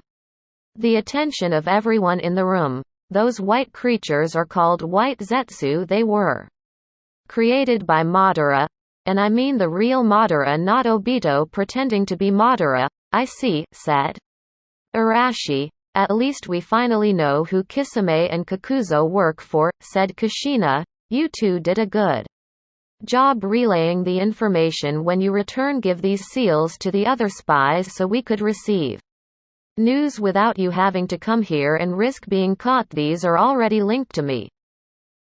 S1: the attention of everyone in the room. "Those white creatures are called white Zetsu. They were created by Madara. And I mean the real Madara, not Obito pretending to be Madara." "I see," said Arashi. "At least we finally know who Kisame and Kakuzo work for," said Kushina. "You two did a good job relaying the information. When you return, give these seals to the other spies so we could receive news without you having to come here and risk being caught. These are already linked to me."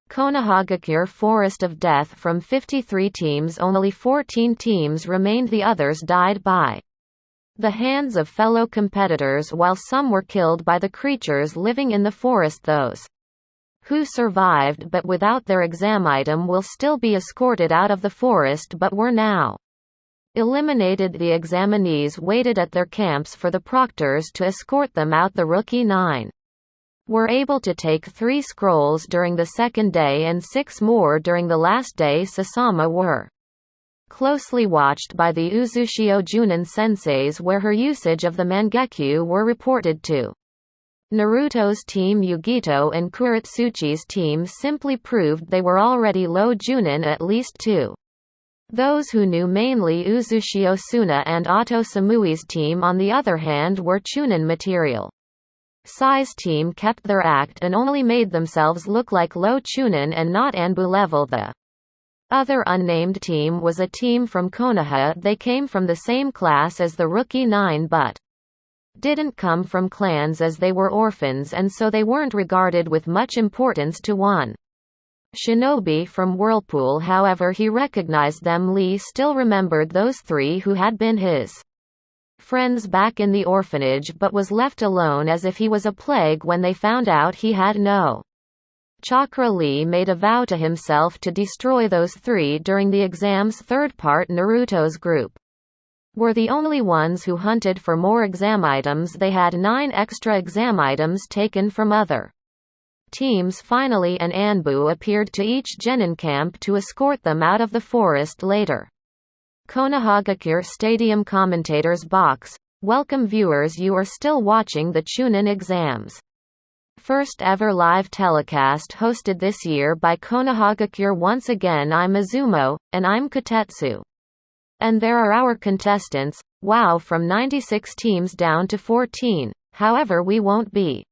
S1: Konohagakure Forest of Death. From 53 teams, only 14 teams remained. The others died by the hands of fellow competitors, while some were killed by the creatures living in the forest. Those who survived but without their exam item will still be escorted out of the forest but were now eliminated. The examinees waited at their camps for the proctors to escort them out. The rookie 9 were able to take 3 scrolls during the second day and 6 more during the last day. Sasama were closely watched by the Uzushio Junin senseis, where her usage of the Mangekyu were reported to. Naruto's team Yugito and Kuretsuchi's team simply proved they were already low Junin. At least 2. Those who knew, mainly Uzushio Suna and Otto Samui's team, on the other hand, were Chunin material. Sai's team kept their act and only made themselves look like low Chunin and not Anbu level. The other unnamed team was a team from Konoha. They came from the same class as the rookie 9 but didn't come from clans as they were orphans, and so they weren't regarded with much importance to one shinobi from Whirlpool. However, he recognized them. Lee still remembered those 3 who had been his friends back in the orphanage but was left alone as if he was a plague when they found out he had no chakra. Lee made a vow to himself to destroy those 3 during the exam's third part. Naruto's group were the only ones who hunted for more exam items. They had 9 extra exam items taken from other teams. Finally, an Anbu appeared to each genin camp to escort them out of the forest later. Konoha Stadium Commentators Box. Welcome viewers, you are still watching the Chunin exams. First ever live telecast hosted this year by Konoha. Once again, I'm Izumo, and I'm Kotetsu. And there are our contestants. Wow, from 96 teams down to 14. However, we won't be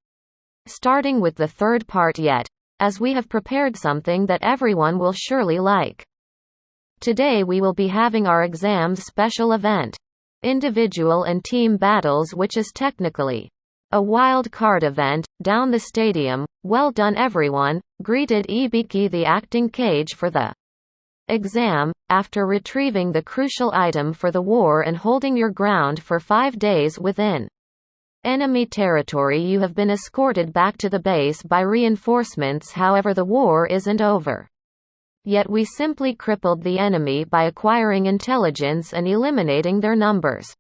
S1: starting with the third part yet, as we have prepared something that everyone will surely like. Today we will be having our exams special event. Individual and team battles, which is technically a wild card event. Down the stadium, well done everyone, greeted Ibiki the acting cage for the exam, after retrieving the crucial item for the war and holding your ground for 5 days within enemy territory. You have been escorted back to the base by reinforcements. However, the war isn't over yet. We simply crippled the enemy by acquiring intelligence and eliminating their numbers.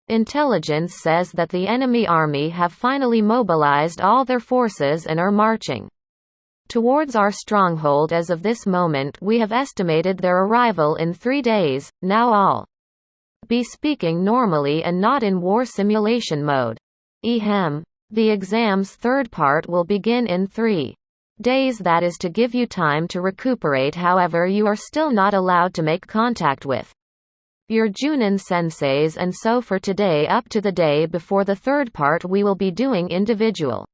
S1: Intelligence says that the enemy army have finally mobilized all their forces and are marching towards our stronghold. As of this moment, we have estimated their arrival in 3 days. Now all be speaking normally and not in war simulation mode. Ehem. The exam's third part will begin in 3 days, that is to give you time to recuperate. However, you are still not allowed to make contact with your Junin senseis, and so for today up to the day before the third part we will be doing individual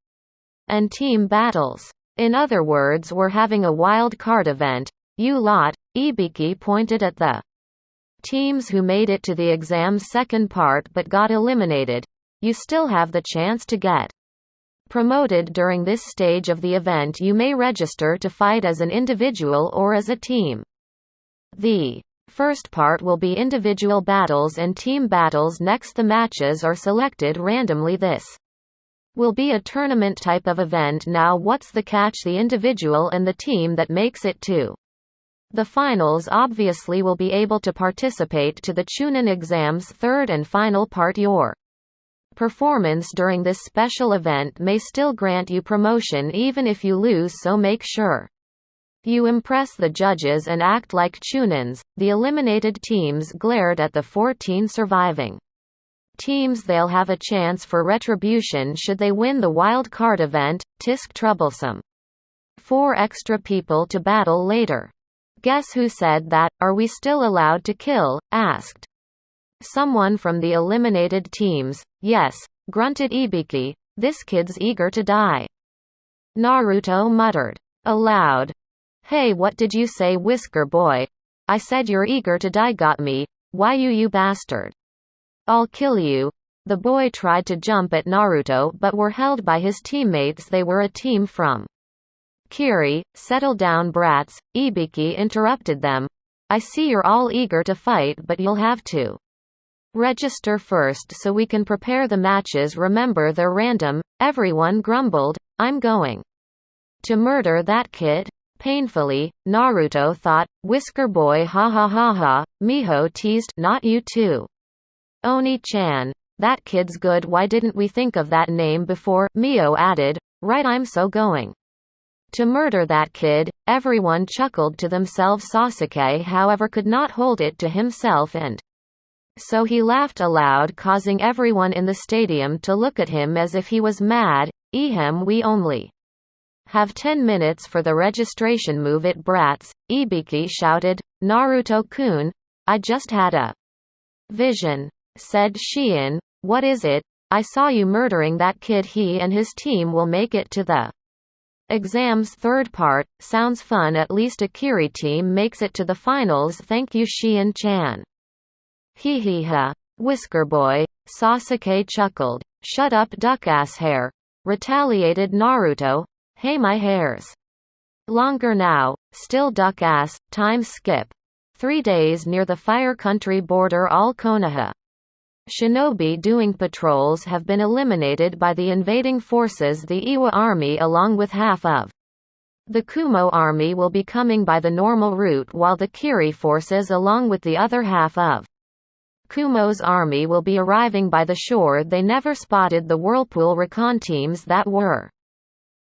S1: and team battles. In other words, we're having a wild card event. You lot, Ibiki pointed at the teams who made it to the exam's second part but got eliminated. You still have the chance to get promoted during this stage of the event. You may register to fight as an individual or as a team. The first part will be individual battles and team battles next. The matches are selected randomly. This will be a tournament type of event. Now what's the catch? The individual and the team that makes it to the finals obviously will be able to participate to the Chunin exam's third and final part. Your performance during this special event may still grant you promotion even if you lose, so make sure you impress the judges and act like Chunins. The eliminated teams glared at the 14 surviving teams. They'll have a chance for retribution should they win the wild card event. Tisk troublesome. 4 extra people to battle later. Guess who said that? Are we still allowed to kill? Asked someone from the eliminated teams. Yes, grunted Ibiki. This kid's eager to die. Naruto muttered aloud. Hey, what did you say, Whisker Boy? I said you're eager to die. Got me. Why you bastard. I'll kill you. The boy tried to jump at Naruto but were held by his teammates. They were a team from Kiri. Settle down, brats. Ibiki interrupted them. I see you're all eager to fight, but you'll have to register first so we can prepare the matches. Remember, they're random. Everyone grumbled. I'm going to murder that kid. Painfully, Naruto thought. Whisker Boy, ha ha ha ha. Miho teased. Not you too. Oni-chan. That kid's good. Why didn't we think of that name before? Mio added. Right, I'm so going to murder that kid. Everyone chuckled to themselves. Sasuke, however, could not hold it to himself, and so he laughed aloud, causing everyone in the stadium to look at him as if he was mad. Ehem, we only have 10 minutes for the registration. Move it, brats. Ibiki shouted. Naruto-kun, I just had a vision, said Shien. What is it? I saw you murdering that kid. He and his team will make it to the exam's third part. Sounds fun. At least a Kiri team makes it to the finals. Thank you, Shien-chan. Hee hee ha. Whisker Boy. Sasuke chuckled. Shut up, duck-ass hair. Retaliated Naruto. Hey, my hair's longer now. Still duck-ass. Time skip. 3 days near the Fire Country border. All Konoha shinobi doing patrols have been eliminated by the invading forces. The Iwa army along with half of the Kumo army will be coming by the normal route, while the Kiri forces along with the other half of Kumo's army will be arriving by the shore. They never spotted the Whirlpool recon teams that were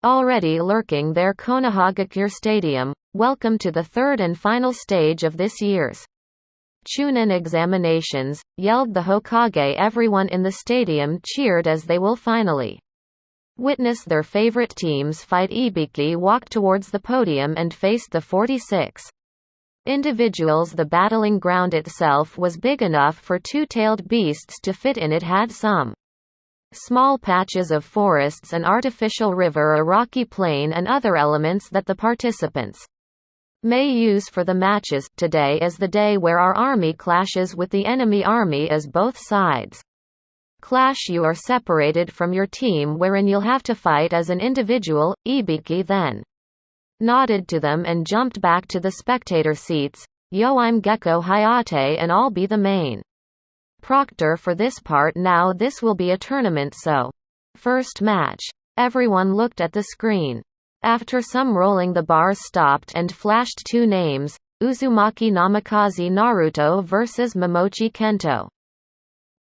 S1: already lurking there. Konoha Gakure Stadium. Welcome to the third and final stage of this year's Chunin examinations, yelled the Hokage. Everyone in the stadium cheered as they will finally witness their favorite teams fight. Ibiki walked towards the podium and faced the 46 individuals. The battling ground itself was big enough for two-tailed beasts to fit in. It had some small patches of forests, an artificial river, a rocky plain, and other elements that the participants may use for the matches. Today is the day where our army clashes with the enemy army. As both sides clash, you are separated from your team, wherein you'll have to fight as an individual. Ibiki then nodded to them and jumped back to the spectator seats. Yo, I'm Gecko Hayate and I'll be the main proctor for this part. Now this will be a tournament, so first match. Everyone looked at the screen. After some rolling, the bars stopped and flashed two names: Uzumaki Namikaze Naruto versus Momochi Kento.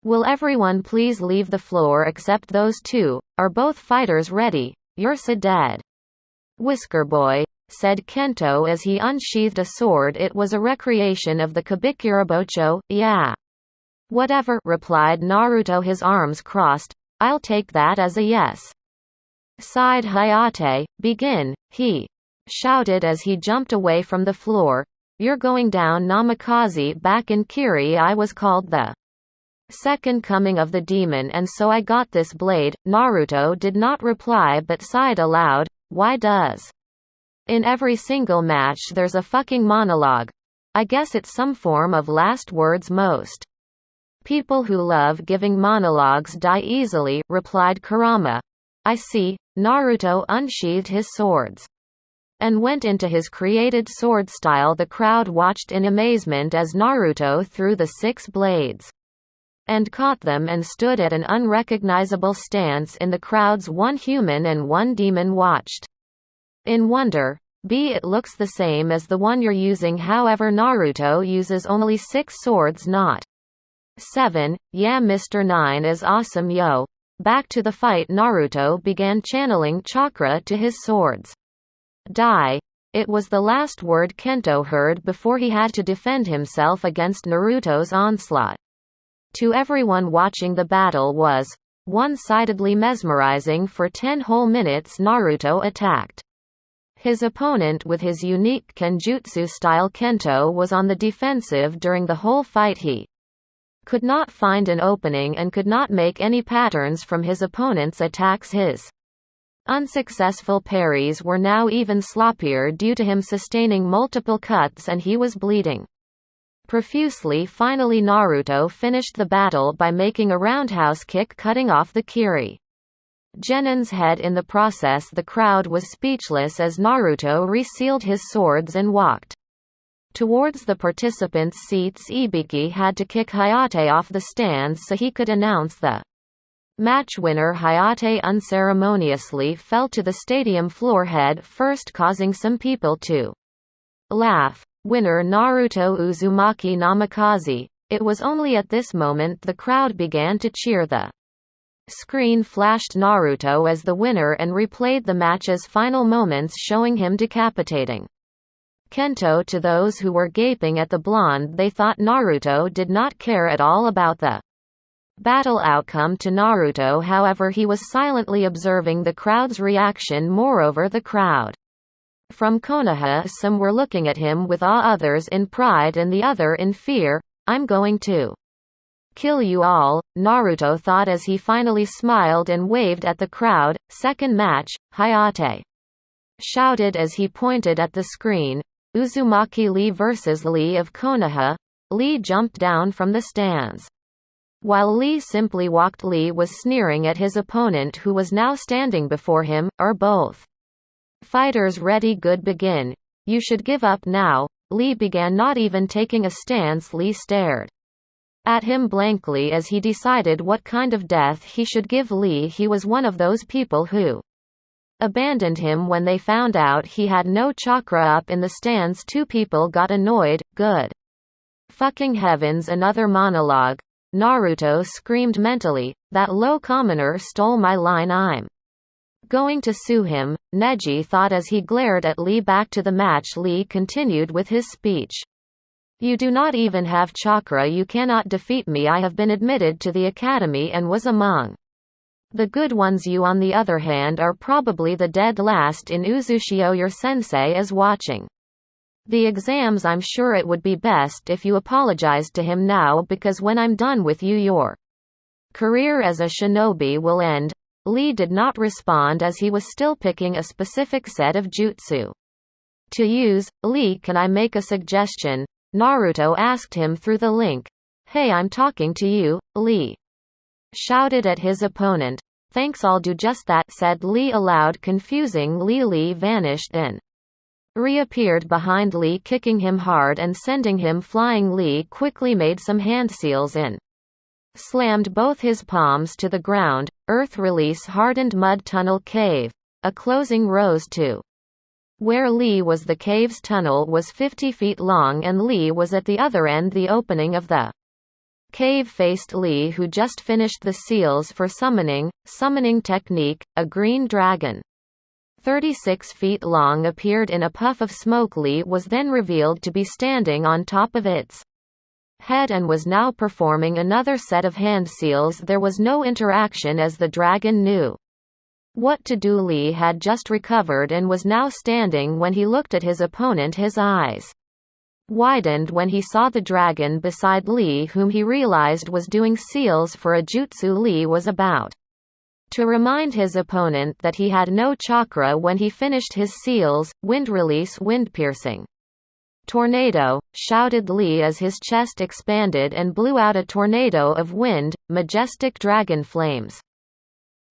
S1: Will everyone please leave the floor except those two? Are both fighters ready? You're so dead. Whisker boy, said Kento as he unsheathed a sword. It was a recreation of the Kabikurabocho. Yeah. Whatever, replied Naruto, his arms crossed. I'll take that as a yes. Sighed Hayate. Begin, he shouted as he jumped away from the floor. You're going down, Namikaze. Back in Kiri I was called the second coming of the demon, and so I got this blade. Naruto did not reply but sighed aloud. Why does in every single match there's a fucking monologue? I guess it's some form of last words. Most people who love giving monologues die easily, replied Kurama. I see. Naruto unsheathed his swords and went into his created sword style. The crowd watched in amazement as Naruto threw the 6 blades and caught them and stood at an unrecognizable stance in the crowds. One human and one demon watched in wonder. It looks the same as the one you're using, however Naruto uses only 6 swords, not 7. Yeah, Mr. 9 is awesome. Yo. Back to the fight. Naruto began channeling chakra to his swords. Die. It was the last word Kento heard before he had to defend himself against Naruto's onslaught. To everyone watching, the battle was one-sidedly mesmerizing. For 10 whole minutes Naruto attacked his opponent with his unique Kenjutsu style. Kento was on the defensive during the whole fight. He could not find an opening and could not make any patterns from his opponent's attacks. His unsuccessful parries were now even sloppier due to him sustaining multiple cuts, and he was bleeding profusely. Finally Naruto finished the battle by making a roundhouse kick, cutting off the Kiri Genin's head in the process. The crowd was speechless as Naruto resealed his swords and walked towards the participants' seats. Ibiki had to kick Hayate off the stands so he could announce the match winner. Hayate unceremoniously fell to the stadium floor head first, causing some people to laugh. Winner Naruto Uzumaki Namikaze. It was only at this moment the crowd began to cheer. The screen flashed Naruto as the winner and replayed the match's final moments, showing him decapitating Kento. To those who were gaping at the blonde, they thought Naruto did not care at all about the battle outcome. To Naruto, however, he was silently observing the crowd's reaction. Moreover, the crowd from Konoha, some were looking at him with awe, others in pride, and the other in fear. I'm going to kill you all, Naruto thought as he finally smiled and waved at the crowd. Second match, Hayate shouted as he pointed at the screen. Uzumaki Lee versus Lee of Konoha. Lee jumped down from the stands, while Lee simply walked. Lee was sneering at his opponent, who was now standing before him. Are both fighters ready? Good, begin. You should give up now. Lee began, not even taking a stance. Lee stared at him blankly as he decided what kind of death he should give Lee. He was one of those people who abandoned him when they found out he had no chakra. Up in the stands, 2 people got annoyed. Good fucking heavens, another monologue. Naruto screamed mentally. That low commoner stole my line. I'm going to sue him, Neji thought as he glared at Lee. Back to the match. Lee continued with his speech. You do not even have chakra. You cannot defeat me. I have been admitted to the academy and was among the good ones. You on the other hand are probably the dead last in Uzushio. Your sensei is watching the exams. I'm sure it would be best if you apologized to him now, because when I'm done with you your career as a shinobi will end. Lee did not respond as he was still picking a specific set of jutsu to use. Lee, can I make a suggestion? Naruto asked him through the link. Hey, I'm talking to you, Lee shouted at his opponent. Thanks, I'll do just that, said Lee aloud. Confusing Lee vanished and reappeared behind Lee, kicking him hard and sending him flying. Lee quickly made some hand seals and slammed both his palms to the ground. Earth release. Hardened mud tunnel cave. A closing rose to where Lee was. The cave's tunnel was 50 feet long and Lee was at the other end. The opening of the cave faced Lee, who just finished the seals for summoning technique. A green dragon 36 feet long appeared in a puff of smoke. Lee was then revealed to be standing on top of its head and was now performing another set of hand seals. There was no interaction as the dragon knew what to do. Lee had just recovered and was now standing. When he looked at his opponent, his eyes widened when he saw the dragon beside Lee, whom he realized was doing seals for a jutsu. Lee was about to remind his opponent that he had no chakra when he finished his seals. Wind release. Wind piercing tornado, shouted Lee as his chest expanded and blew out a tornado of wind. Majestic dragon flames.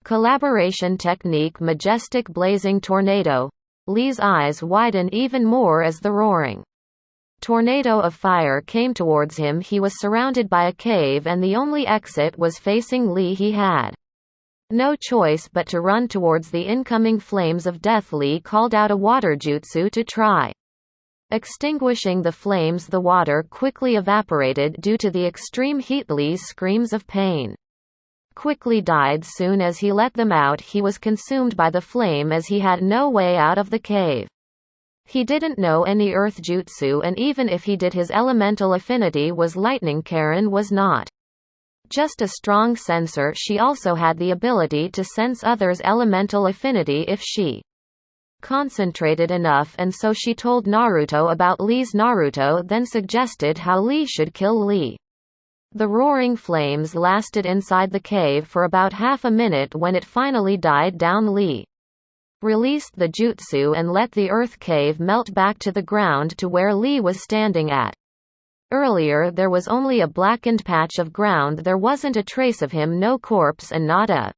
S1: Collaboration technique. Majestic blazing tornado. Lee's eyes widened even more as the roaring tornado of fire came towards him. He was surrounded by a cave and the only exit was facing Lee. He had no choice but to run towards the incoming flames of death. Lee called out a water jutsu to try extinguishing the flames. The water quickly evaporated due to the extreme heat. Lee's screams of pain quickly died soon as he let them out. He was consumed by the flame as he had no way out of the cave. He didn't know any earth jutsu, and even if he did, his elemental affinity was lightning. Karen was not just a strong sensor, she also had the ability to sense others' elemental affinity if she concentrated enough, and so she told Naruto about Lee's. Naruto then suggested how Lee should kill Lee. The roaring flames lasted inside the cave for about half a minute. When it finally died down, Lee released the jutsu and let the earth cave melt back to the ground to where Lee was standing at. Earlier there was only a blackened patch of ground. There wasn't a trace of him, no corpse and not a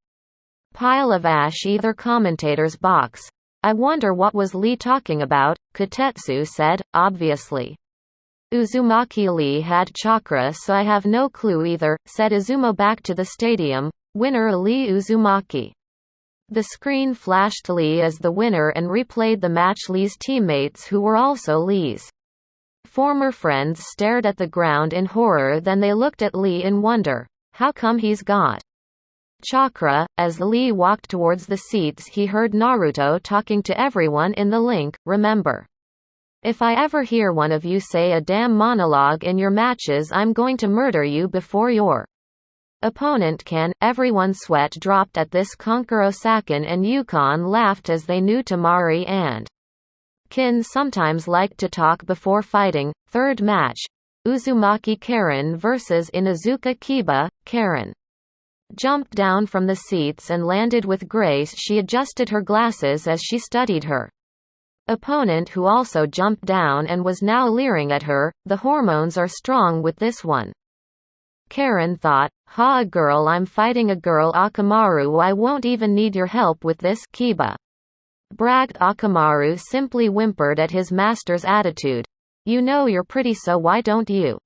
S1: pile of ash either. Commentator's box. I wonder what was Lee talking about, Kotetsu said. Obviously Uzumaki Lee had chakra, so I have no clue either, said Izumo. Back to the stadium. Winner Lee Uzumaki. The screen flashed Lee as the winner and replayed the match. Lee's teammates, who were also Lee's former friends, stared at the ground in horror. Then they looked at Lee in wonder. How come he's got chakra? As Lee walked towards the seats, he heard Naruto talking to everyone in the link. Remember, if I ever hear one of you say a damn monologue in your matches, I'm going to murder you before your opponent can. Everyone's sweat dropped at this. Konkuro Sakin and Yukon laughed as they knew Tamari and Kin sometimes liked to talk before fighting. Third match. Uzumaki Karen vs Inuzuka Kiba. Karen jumped down from the seats and landed with grace. She adjusted her glasses as she studied her opponent, who also jumped down and was now leering at her. The hormones are strong with this one, Karen thought. Ha, a girl? I'm fighting a girl. Akamaru, I won't even need your help with this, Kiba bragged. Akamaru simply whimpered at his master's attitude. You know you're pretty, so why don't you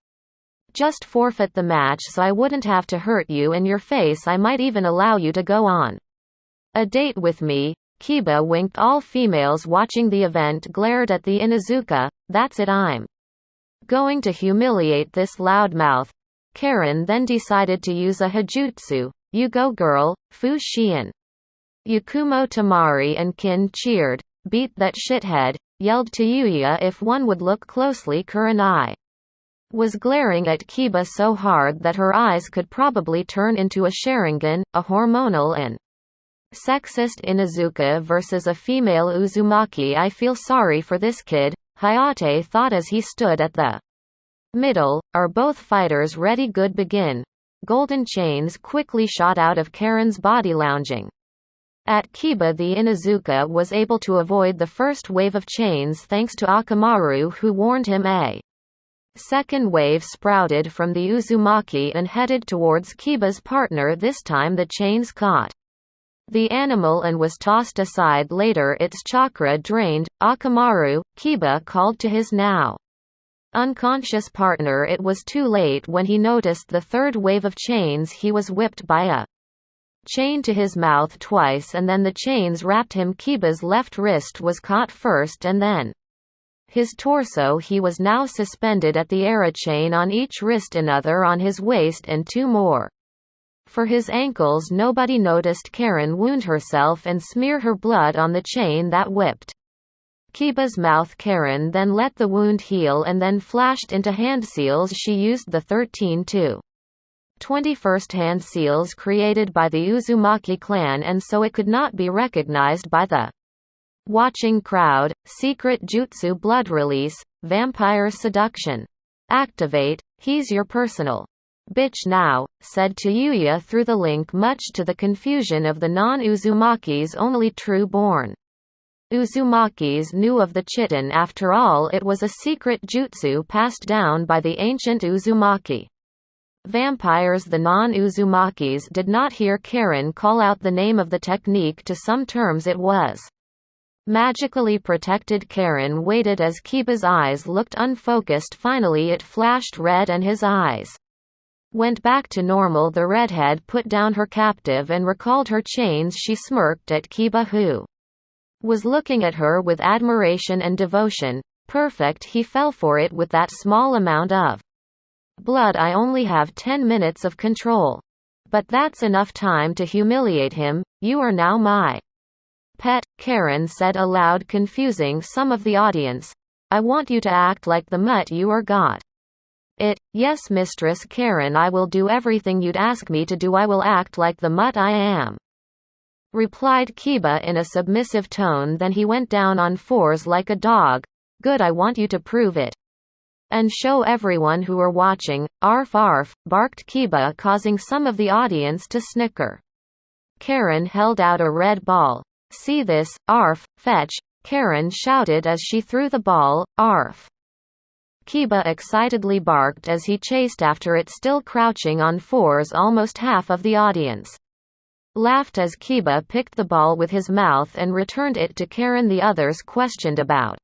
S1: just forfeit the match so I wouldn't have to hurt you in your face? I might even allow you to go on a date with me. Kiba winked. All females watching the event glared at the Inuzuka. That's it, I'm going to humiliate this loudmouth. Karen then decided to use a hajutsu. You go girl, Fu Xian. Yakumo Tamari and Kin cheered. Beat that shithead, yelled to Yuya if one would look closely. Kurenai was glaring at Kiba so hard that her eyes could probably turn into a Sharingan, a hormonal and sexist Inuzuka versus a female Uzumaki. I feel sorry for this kid, Hayate thought as he stood at the middle. Are both fighters ready? Good begin. Golden chains quickly shot out of Karen's body. Lounging at Kiba, the Inuzuka was able to avoid the first wave of chains thanks to Akamaru, who warned him. A second wave sprouted from the Uzumaki and headed towards Kiba's partner. This time the chains caught the animal and was tossed aside. Later its chakra drained. Akamaru, Kiba called to his now unconscious partner. It was too late when he noticed the third wave of chains. He was whipped by a chain to his mouth twice and then the chains wrapped him. Kiba's left wrist was caught first and then his torso. He was now suspended at the air, a chain on each wrist, another on his waist and two more for his ankles. Nobody noticed Karen wound herself and smear her blood on the chain that whipped Kiba's mouth. Karen then let the wound heal and then flashed into hand seals. She used the 13 to 21st hand seals created by the Uzumaki clan, and so it could not be recognized by the watching crowd. Secret jutsu blood release, vampire seduction. Activate, he's your personal bitch now, said to Yuya through the link, much to the confusion of the non-Uzumakis. Only true-born Uzumakis knew of the chitin. After all, it was a secret jutsu passed down by the ancient Uzumaki vampires. The non-Uzumakis did not hear Karen call out the name of the technique. To some terms it was magically protected. Karen waited as Kiba's eyes looked unfocused. Finally it flashed red and his eyes went back to normal. The redhead put down her captive and recalled her chains. She smirked at Kiba, who was looking at her with admiration and devotion. Perfect, he fell for it with that small amount of blood. I only have 10 minutes of control. But that's enough time to humiliate him. You are now my pet, Karen said aloud, confusing some of the audience. I want you to act like the mutt you are. Got it? Yes, Mistress Karen, I will do everything you'd ask me to do. I will act like the mutt I am, replied Kiba in a submissive tone. Then he went down on fours like a dog. Good, I want you to prove it and show everyone who are watching. Arf arf, barked Kiba, causing some of the audience to snicker. Karen held out a red ball. See this, arf, fetch, Karen shouted as she threw the ball. Arf. Kiba excitedly barked as he chased after it, still crouching on fours. Almost half of the audience laughed as Kiba picked the ball with his mouth and returned it to Karen. The others questioned about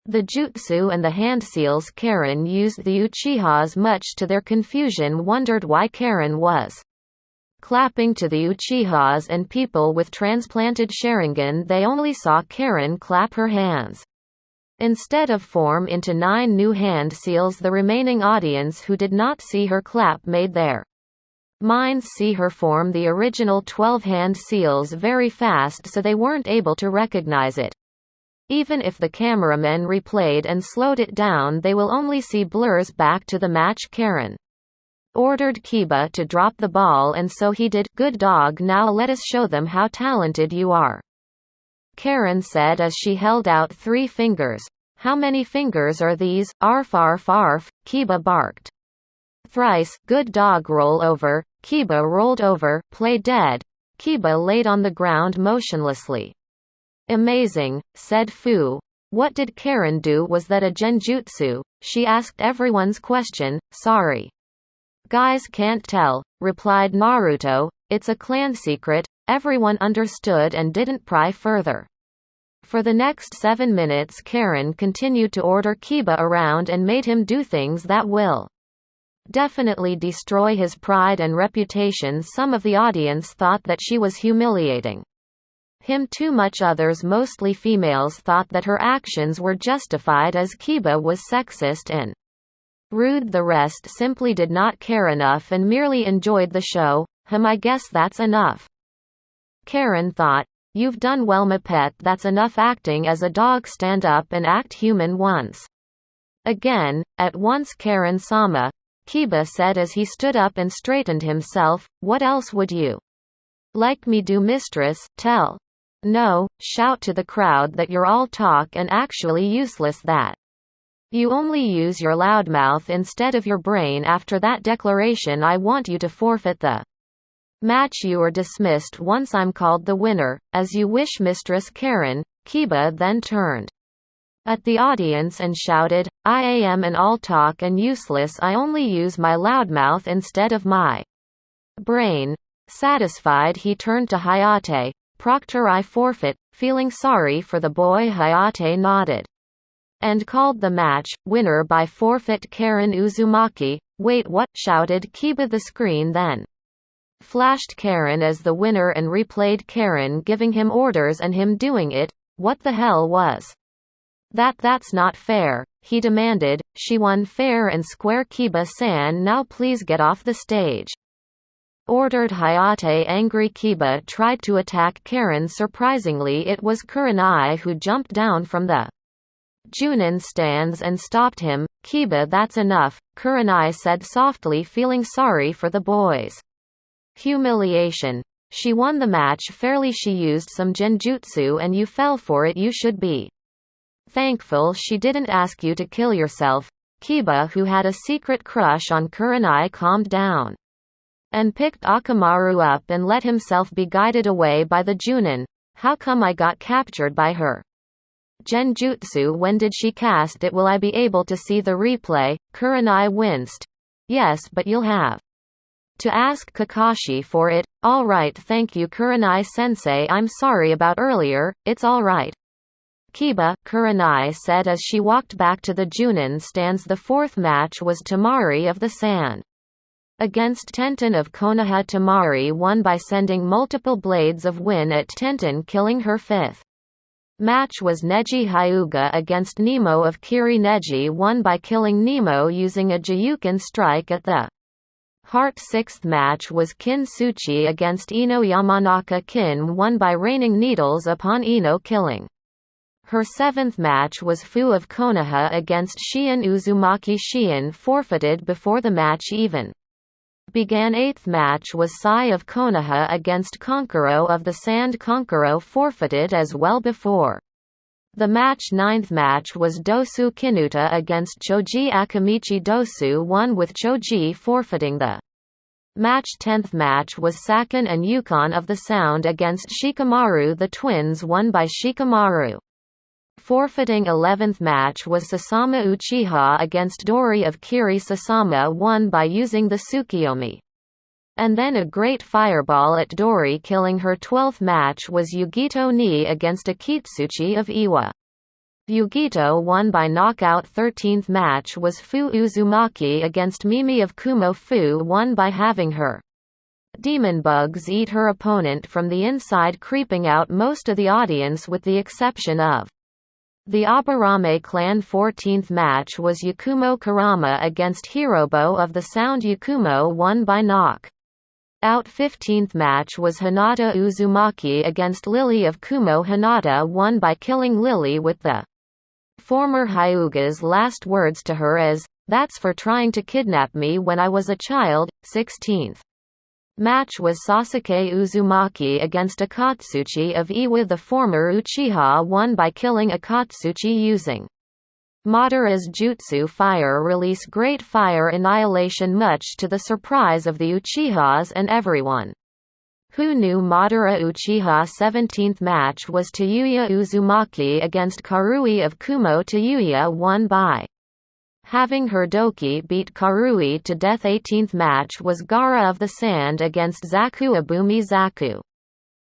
S1: the jutsu and the hand seals Karen used. The Uchihas, much to their confusion, wondered why Karen was clapping to the Uchihas and people with transplanted Sharingan. They only saw Karen clap her hands instead of form into 9 new hand seals. The remaining audience who did not see her clap made their minds see her form the original 12 hand seals very fast, so they weren't able to recognize it. Even if the cameramen replayed and slowed it down, they will only see blurs. Back to the match. Karen ordered Kiba to drop the ball, and so he did. Good dog, now let us show them how talented you are, Karen said as she held out 3 fingers. How many fingers are these? Arf arf arf, Kiba barked. Thrice. Good dog, roll over. Kiba rolled over. Play dead. Kiba laid on the ground motionlessly. Amazing, said Fu. What did Karen do? Was that a genjutsu? She asked everyone's question. Sorry, guys, can't tell, replied Naruto. It's a clan secret. Everyone understood and didn't pry further. For the next 7 minutes Karen continued to order Kiba around and made him do things that will definitely destroy his pride and reputation. Some of the audience thought that she was humiliating him too much. Others, mostly females, thought that her actions were justified as Kiba was sexist and Rude. The rest simply did not care enough and merely enjoyed the show. I guess that's enough. Karen thought. You've done well, my pet. That's enough acting as a dog. Stand up and act human once. Again, at once, Karen-sama, Kiba said as he stood up and straightened himself. What else would you like me do, mistress? Tell. No, shout to the crowd that you're all talk and actually useless, that you only use your loudmouth instead of your brain. After that declaration, I want you to forfeit the match. You are dismissed once I'm called the winner. As you wish, Mistress Karen. Kiba then turned at the audience and shouted, I am an all talk and useless. I only use my loudmouth instead of my brain. Satisfied, he turned to Hayate. Proctor, I forfeit. Feeling sorry for the boy, Hayate nodded and called the match winner by forfeit Karen Uzumaki. Wait, what? Shouted Kiba. The screen then flashed Karen as the winner and replayed Karen giving him orders and him doing it. What the hell was that? That's not fair, he demanded. She won fair and square. Kiba-san, now please get off the stage, ordered Hayate. Angry Kiba tried to attack Karen. Surprisingly, it was Kurenai who jumped down from the Junin stands and stopped him. Kiba, that's enough, Kurenai said softly, feeling sorry for the boy's humiliation. She won the match fairly. She used some genjutsu and you fell for it. You should be thankful she didn't ask you to kill yourself. Kiba, who had a secret crush on Kurenai, calmed down and picked Akamaru up and let himself be guided away by the Junin. How come I got captured by her genjutsu? When did she cast it? Will I be able to see the replay? Kurenai winced. Yes, but you'll have to ask Kakashi for it. All right, thank you, Kurenai-sensei. I'm sorry about earlier. It's all right, Kiba, Kurenai said as she walked back to the Junin stands. The fourth match was Tamari of the Sand against Tenten of Konoha. Tamari won by sending multiple blades of wind at Tenten, killing her. Fifth match was Neji Hyuga against Nemo of Kiri. Neji won by killing Nemo using a Jiyuken strike at the heart. Sixth match was Kin Suchi against Ino Yamanaka. Kin won by raining needles upon Ino, killing her. Seventh match was Fu of Konoha against Shion Uzumaki. Shion forfeited before the match even began. Eighth match was Sai of Konoha against Konkuro of the Sand. Konkuro forfeited as well before the match. Ninth match was Dosu Kinuta against Choji Akamichi. Dosu won with Choji forfeiting the match. 10th match was Sakan and Yukon of the Sound against Shikamaru. The twins won by Shikamaru forfeiting. 11th match was Sasama Uchiha against Dori of Kiri. Sasama won by using the Tsukiyomi and then a great fireball at Dori, killing her. 12th match was Yugito Ni against Akitsuchi of Iwa. Yugito won by knockout. 13th match was Fu Uzumaki against Mimi of Kumo. Fu won by having her demon bugs eat her opponent from the inside, creeping out most of the audience with the exception of the Aburame clan. 14th match was Yakumo Karama against Hirobo of the Sound. Yakumo won by knock out. 15th match was Hinata Uzumaki against Lily of Kumo. Hinata won by killing Lily with the former Hyuga's last words to her as, "That's for trying to kidnap me when I was a child." 16th match was Sasuke Uzumaki against Akatsuchi of Iwa. The former Uchiha won by killing Akatsuchi using Madara's jutsu fire release, great fire annihilation, much to the surprise of the Uchihas and everyone who knew Madara. Uchiha. 17th match was Tayuya Uzumaki against Karui of Kumo. Tayuya won by having her doki beat Karui to death. 18th match was Gara of the Sand against Zaku Abumi. Zaku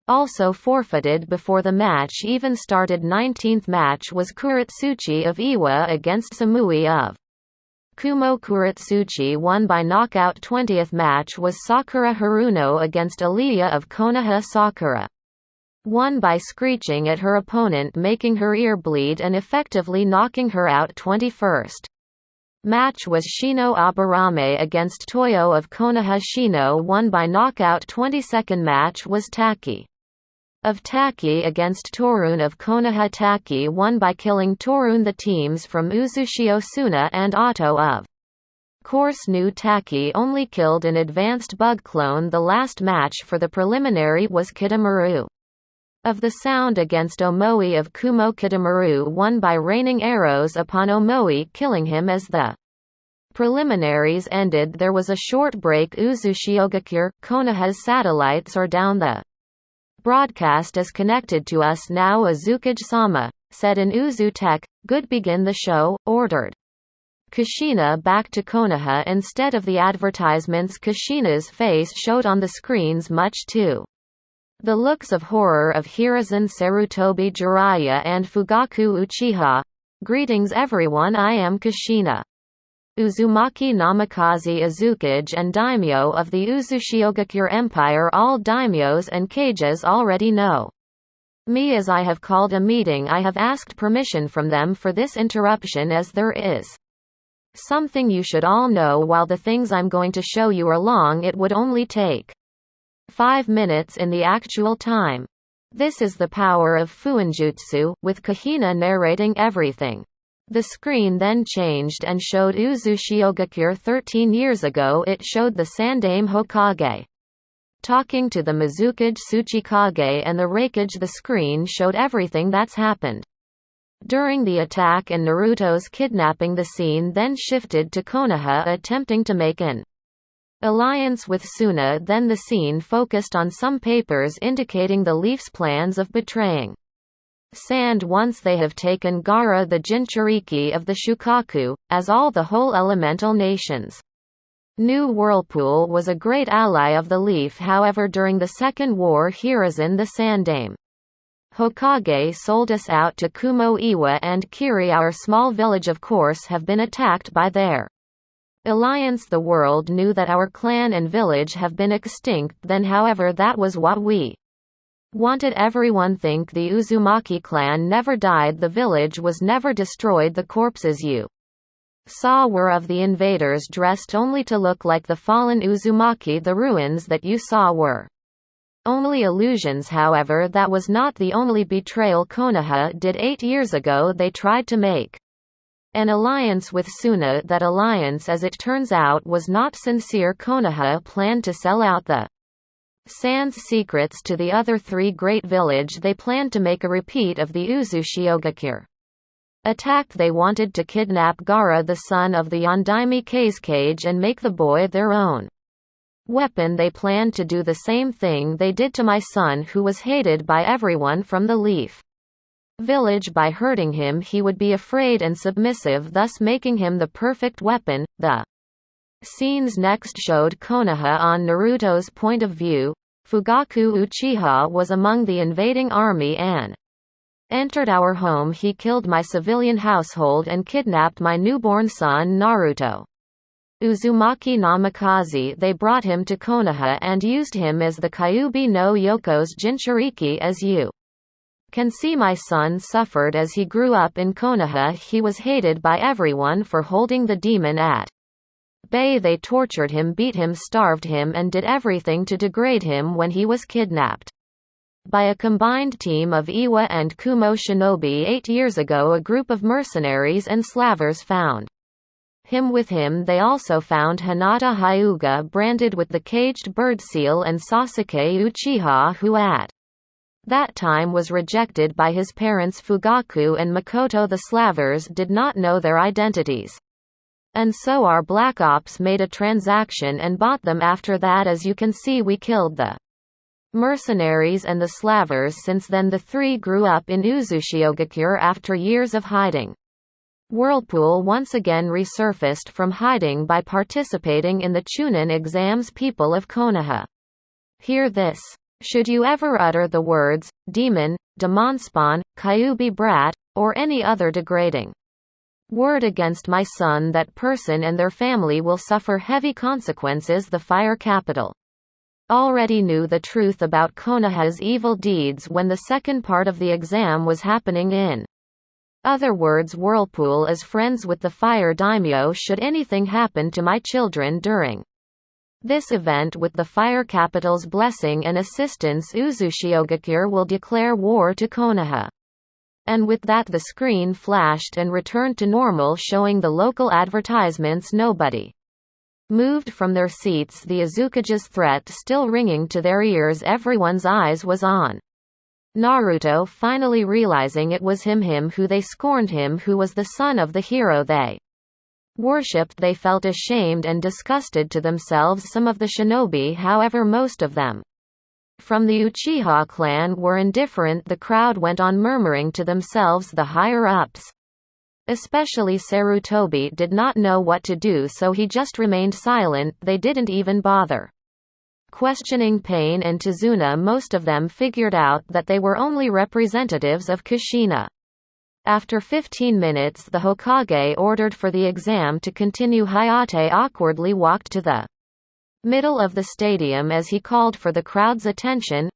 S1: also forfeited before the match even started. 19th match was Kuratsuchi of Iwa against Samui of Kumo. Kuratsuchi won by knockout. 20th match was Sakura Haruno against Aliyah of Konoha. Sakura won by screeching at her opponent, making her ear bleed and effectively knocking her out. 21st Match was Shino Aburame against Toyo of Konoha. Shino won by knockout. 22nd match was Taki of Taki against Torun of Konoha. Taki won by killing Torun. The teams from Uzushio Suna and Otto of course knew Taki only killed an advanced bug clone. The last match for the preliminary was Kitamaru of the Sound against Omoi of Kumo. Kitamaru won by raining arrows upon Omoi, killing him. As the preliminaries ended, there was a short break. Uzushiogakure, Konoha's satellites are down. The broadcast is connected to us now. Azukage-sama said in Uzu Tech. Good. Begin the show, ordered Kushina back to Konoha. Instead of the advertisements, Kushina's face showed on the screens, much to the looks of horror of Hiruzen Sarutobi Jiraiya and Fugaku Uchiha. Greetings everyone, I am Kushina. Uzumaki Namikaze Azukage and daimyo of the Uzushiogakure Empire. All daimyos and kages already know me, as I have called a meeting. I have asked permission from them for this interruption, as there is something you should all know. While the things I'm going to show you are long, it would only take 5 minutes in the actual time. This is the power of Fuinjutsu, with Kushina narrating everything. The screen then changed and showed Uzushiogakure 13 years ago. It showed the Sandaime Hokage talking to the Mizukage Tsuchikage and the Raikage. The screen showed everything that's happened during the attack and Naruto's kidnapping. The scene then shifted to Konoha attempting to make an alliance with Suna. Then the scene focused on some papers indicating the Leaf's plans of betraying Sand once they have taken Gaara, the Jinchuriki of the Shukaku, as all the whole elemental nations. New Whirlpool was a great ally of the Leaf. However, during the Second War, Hiruzen the Sandaime Hokage sold us out to Kumo Iwa and Kiri. Our small village, of course, have been attacked by their alliance. The world knew that our clan and village have been extinct then. However, that was what we wanted. Everyone think the Uzumaki clan never died. The village was never destroyed. The corpses you saw were of the invaders, dressed only to look like the fallen Uzumaki. The ruins that you saw were only illusions. However, that was not the only betrayal Konoha did 8 years ago. They tried to make an alliance with Suna. That alliance, as it turns out, was not sincere. Konoha planned to sell out the Sand's secrets to the other three great village. They planned to make a repeat of the Uzushiogakure attack. They wanted to kidnap Gaara, the son of the Yondaime Kazekage, and make the boy their own weapon. They planned to do the same thing they did to my son, who was hated by everyone from the Leaf village. By hurting him, he would be afraid and submissive, thus making him the perfect weapon. The scenes next showed Konoha on Naruto's point of view. Fugaku Uchiha was among the invading army and entered our home. He killed my civilian household and kidnapped my newborn son Naruto. Uzumaki Namikaze. They brought him to Konoha and used him as the Kyuubi no Yoko's Jinchuriki. As you can see, my son suffered as he grew up in Konoha. He was hated by everyone for holding the demon at bay. They tortured him, beat him, starved him, and did everything to degrade him. When he was kidnapped by a combined team of Iwa and Kumo shinobi 8 years ago, a group of mercenaries and slavers found him. With him they also found Hinata Hyuga branded with the caged bird seal and Sasuke Uchiha, who at that time was rejected by his parents Fugaku and Makoto. The slavers did not know their identities, and so our Black Ops made a transaction and bought them. After that, as you can see, we killed the mercenaries and the slavers. Since then the three grew up in Uzushiogakure after years of hiding. Whirlpool once again resurfaced from hiding by participating in the Chunin exams. People of Konoha, hear this. Should you ever utter the words, demon, demonspawn, Kyuubi brat, or any other degrading word against my son, that person and their family will suffer heavy consequences. The Fire Capital already knew the truth about Konoha's evil deeds when the second part of the exam was happening in Other words, Whirlpool is friends with the fire daimyo should anything happen to my children during this event. With the fire capital's blessing and assistance, Uzushiogakure will declare war to Konoha. And with that the screen flashed and returned to normal, showing the local advertisements. Nobody moved from their seats, the Azukage's threat still ringing to their ears. Everyone's eyes was on Naruto, finally realizing it was him who they scorned, him who was the son of the hero they worshipped. They felt ashamed and disgusted to themselves. Some of the shinobi, however, most of them from the Uchiha clan, were indifferent. The crowd went on murmuring to themselves. The higher-ups, especially Sarutobi, did not know what to do, so he just remained silent. They didn't even bother questioning Pain and Tazuna. Most of them figured out that they were only representatives of Kushina. After 15 minutes, the Hokage ordered for the exam to continue. Hayate awkwardly walked to the middle of the stadium as he called for the crowd's attention.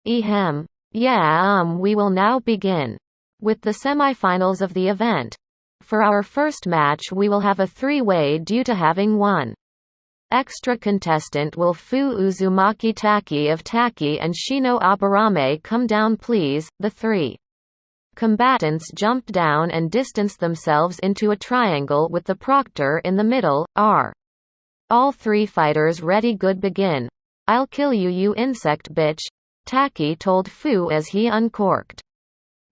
S1: Ehem. Yeah, we will now begin with the semifinals of the event. For our first match we will have a three-way due to having one extra contestant. Will Fu Uzumaki Taki of Taki and Shino Aburame come down please? The three combatants jumped down and distanced themselves into a triangle with the proctor in the middle. Are all three fighters ready? Good, begin. I'll kill you, you insect bitch, Taki told Fu as he uncorked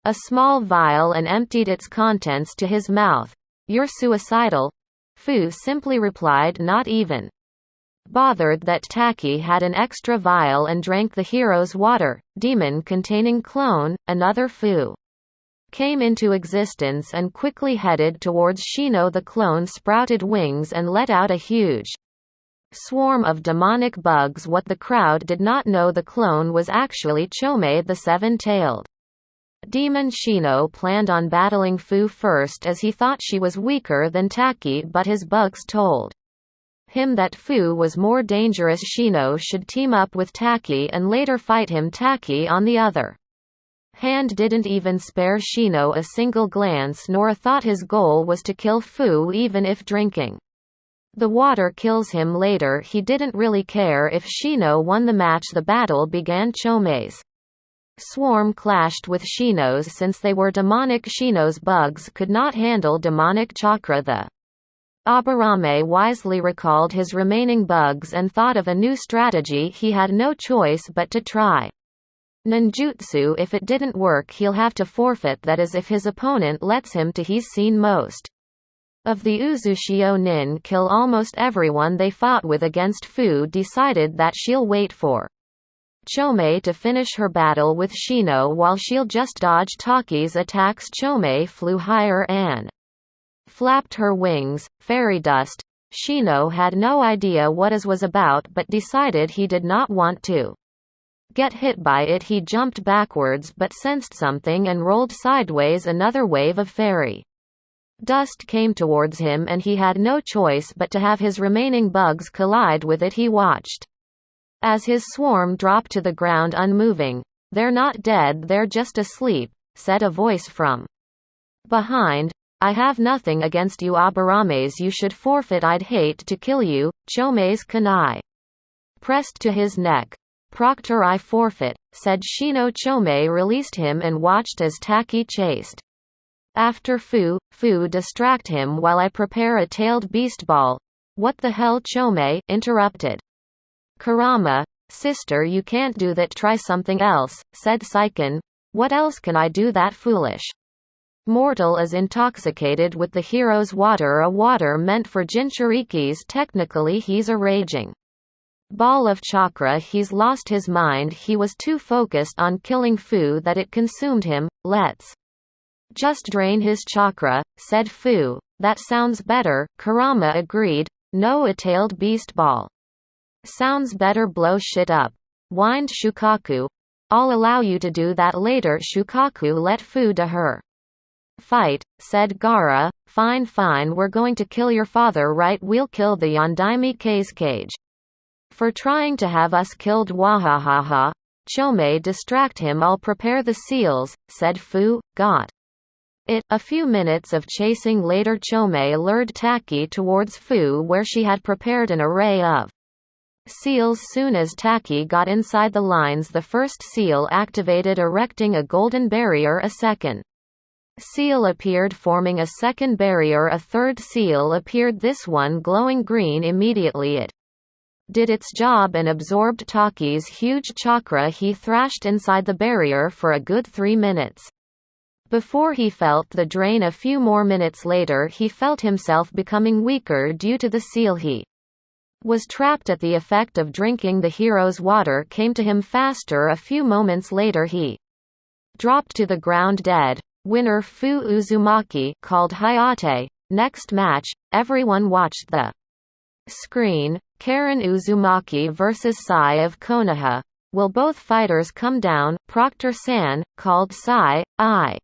S1: a small vial and emptied its contents to his mouth. You're suicidal, Fu simply replied, not even bothered that Taki had an extra vial, and drank the hero's water, demon containing clone. Another Fu came into existence and quickly headed towards Shino. The clone sprouted wings and let out a huge swarm of demonic bugs. What the crowd did not know, the clone was actually Chome, the seven-tailed demon. Shino planned on battling Fu first as he thought she was weaker than Taki, but his bugs told him that Fu was more dangerous. Shino should team up with Taki and later fight him. Taki, on the other hand, didn't even spare Shino a single glance nor a thought. His goal was to kill Fu, even if drinking the water kills him later. He didn't really care if Shino won the match. The battle began. Chome's swarm clashed with Shino's. Since they were demonic, Shino's bugs could not handle demonic chakra. The Aburame wisely recalled his remaining bugs and thought of a new strategy. He had no choice but to try ninjutsu. If it didn't work, he'll have to forfeit, that is if his opponent lets him to. He's seen most of the Uzushio nin kill almost everyone they fought with against Fu. Decided that she'll wait for Chome to finish her battle with Shino while she'll just dodge Taki's attacks. Chome flew higher and flapped her wings. Fairy dust. Shino had no idea what it was about, but decided he did not want to get hit by it. He jumped backwards but sensed something and rolled sideways. Another wave of fairy dust came towards him and he had no choice but to have his remaining bugs collide with it. He watched as his swarm dropped to the ground unmoving. They're not dead, they're just asleep, said a voice from behind. I have nothing against you Aburames, you should forfeit. I'd hate to kill you. Chome's kunai pressed to his neck. Proctor, I forfeit, said Shino. Chome released him and watched as Taki chased after Fu. Distract him while I prepare a tailed beast ball. What the hell? Chome interrupted. Kurama, sister, you can't do that, try something else, said Saiken. What else can I do? That foolish mortal is intoxicated with the hero's water, a water meant for Jinchurikis. Technically he's a raging ball of chakra. He's lost his mind. He was too focused on killing Fu that it consumed him. Let's just drain his chakra, said Fu. That sounds better, Kurama agreed. No, a tailed beast ball sounds better. Blow shit up, whined Shukaku. I'll allow you to do that later. Shukaku let Fu to her fight, said Gaara. Fine, we're going to kill your father, right? We'll kill the Yondaime Kazekage for trying to have us killed. Wahahaha. Chome, distract him. I'll prepare the seals, said Fu. Got A few minutes of chasing later Chome lured Taki towards Fu where she had prepared an array of seals. Soon as Taki got inside the lines, the first seal activated, erecting a golden barrier. A second seal appeared, forming a second barrier. A third seal appeared, this one glowing green. Immediately it did its job and absorbed Taki's huge chakra. He thrashed inside the barrier for a good 3 minutes before he felt the drain. A few more minutes later he felt himself becoming weaker due to the seal he was trapped at. The effect of drinking the hero's water came to him faster. A few moments later he dropped to the ground dead. Winner Fu Uzumaki, called Hayate. Next match, everyone watched the screen. Karen Uzumaki vs Sai of Konoha. Will both fighters come down? Proctor-san, called Sai. I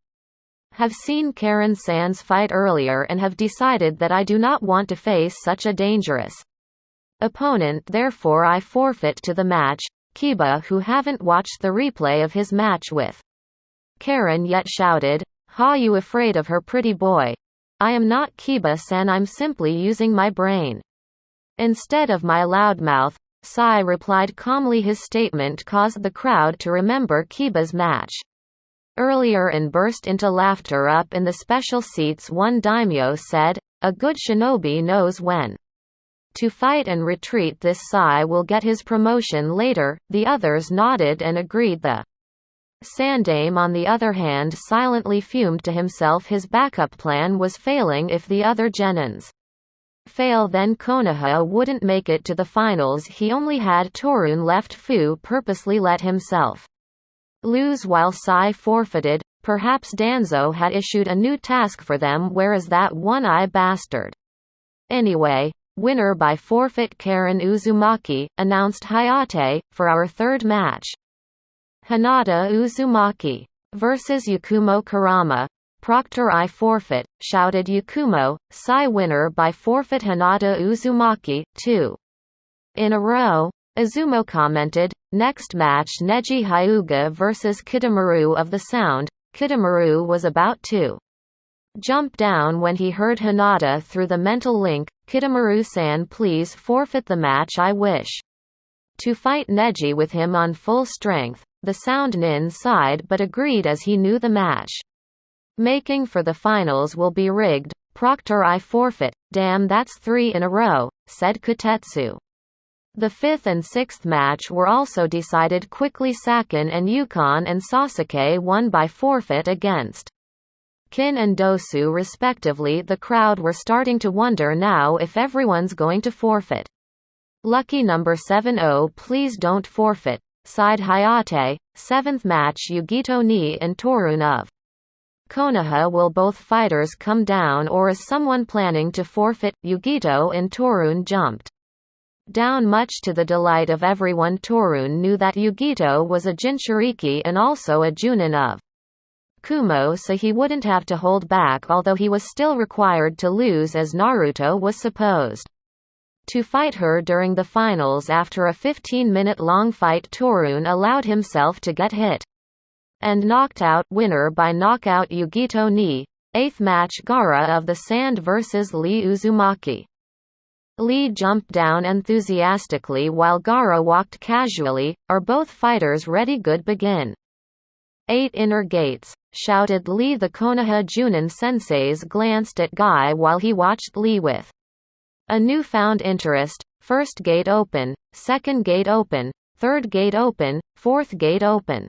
S1: have seen Karen-san's fight earlier and have decided that I do not want to face such a dangerous opponent, therefore I forfeit to the match. Kiba, who haven't watched the replay of his match with Karen yet, shouted, "Ha, you afraid of her, pretty boy? I am not Kiba-san, I'm simply using my brain instead of my loudmouth." Sai replied calmly. His statement caused the crowd to remember Kiba's match earlier and burst into laughter. Up in the special seats, one daimyo said, "A good shinobi knows when to fight and retreat. This Sai will get his promotion later." The others nodded and agreed. The Sandame, on the other hand, silently fumed to himself. His backup plan was failing. If the other genins fail, then Konoha wouldn't make it to the finals. He only had Torun left. Fu purposely let himself lose while Sai forfeited. Perhaps Danzo had issued a new task for them. Where is that one-eye bastard? Anyway, winner by forfeit Karen Uzumaki, announced Hayate. For our third match, Hinata Uzumaki vs Yakumo Kurama. Proctor, I forfeit, shouted Yakumo. Sai, winner by forfeit Hinata Uzumaki, 2 in a row. Izumo commented. Next match, Neji Hyuga vs Kitamaru of the Sound. Kitamaru was about to jump down when he heard Hinata through the mental link. Kitamaru-san, please forfeit the match. I wish to fight Neji with him on full strength. The Sound nin sighed but agreed as he knew the match making for the finals will be rigged. Proctor, I forfeit. Damn, that's 3 in a row, said Kotetsu. The fifth and sixth match were also decided quickly. Sakin and Yukon and Sasuke won by forfeit against Kin and Dosu respectively. The crowd were starting to wonder now if everyone's going to forfeit. Lucky number 70, please don't forfeit, sighed Hayate. Seventh match, Yugito Ni and Torun of Konoha. Will both fighters come down or is someone planning to forfeit? Yugito and Torun jumped down much to the delight of everyone. Torun knew that Yugito was a Jinchuriki and also a Junin of Kumo, so he wouldn't have to hold back, although he was still required to lose as Naruto was supposed to fight her during the finals. After a 15-minute long fight, Torun allowed himself to get hit and knocked out. Winner by knockout, Yugito Ni. Eighth match, Gaara of the Sand vs Lee Uzumaki. Lee jumped down enthusiastically while Gaara walked casually. Are both fighters ready? Good, begin. 8 inner gates, shouted Lee. The Konoha Junin senseis glanced at Guy while he watched Lee with a newfound interest. First gate open, second gate open, third gate open, fourth gate open.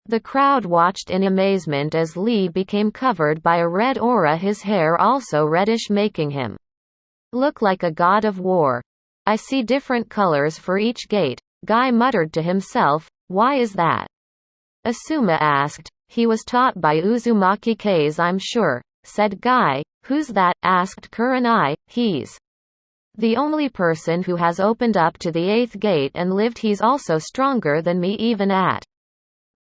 S1: The crowd watched in amazement as Lee became covered by a red aura, his hair also reddish, making him look like a god of war. I see different colors for each gate, Guy muttered to himself. Why is that? Asuma asked. He was taught by Uzumaki K's, I'm sure, said Guy. Who's that? Asked Kurenai. He's the only person who has opened up to the 8th gate and lived. He's also stronger than me, even at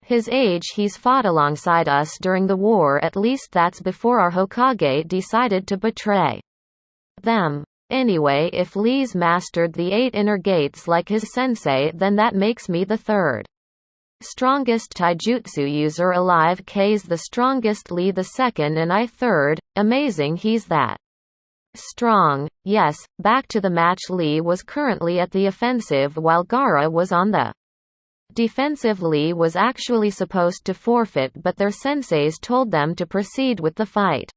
S1: his age. He's fought alongside us during the war, at least that's before our Hokage decided to betray them. Anyway, if Lee's mastered the 8 inner gates like his sensei, then that makes me the third. Strongest taijutsu user alive K's the strongest, Lee the second and I third. Amazing he's that strong. Yes, back to the match. Lee was currently at the offensive while Gaara was on the defensive. Lee was actually supposed to forfeit, but their senseis told them to proceed with the fight,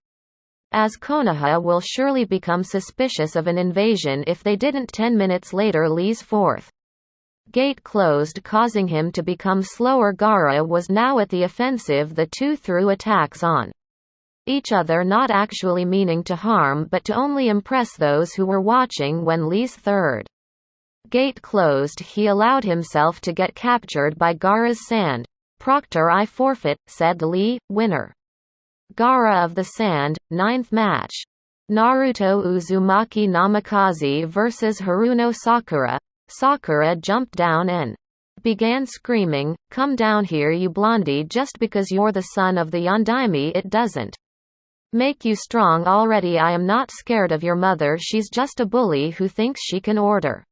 S1: as Konoha will surely become suspicious of an invasion if they didn't. 10 minutes later, Lee's fourth gate closed, causing him to become slower. Gaara was now at the offensive. The two threw attacks on each other, not actually meaning to harm but to only impress those who were watching. When Lee's third gate closed, he allowed himself to get captured by Gaara's sand. Proctor, I forfeit, said Lee. Winner Gaara of the sand. 9th match. Naruto Uzumaki Namikaze vs Haruno Sakura. Sakura jumped down and began screaming, "Come down here, you blondie! Just because you're the son of the Yondaime it doesn't make you strong already. I am not scared of your mother, she's just a bully who thinks she can order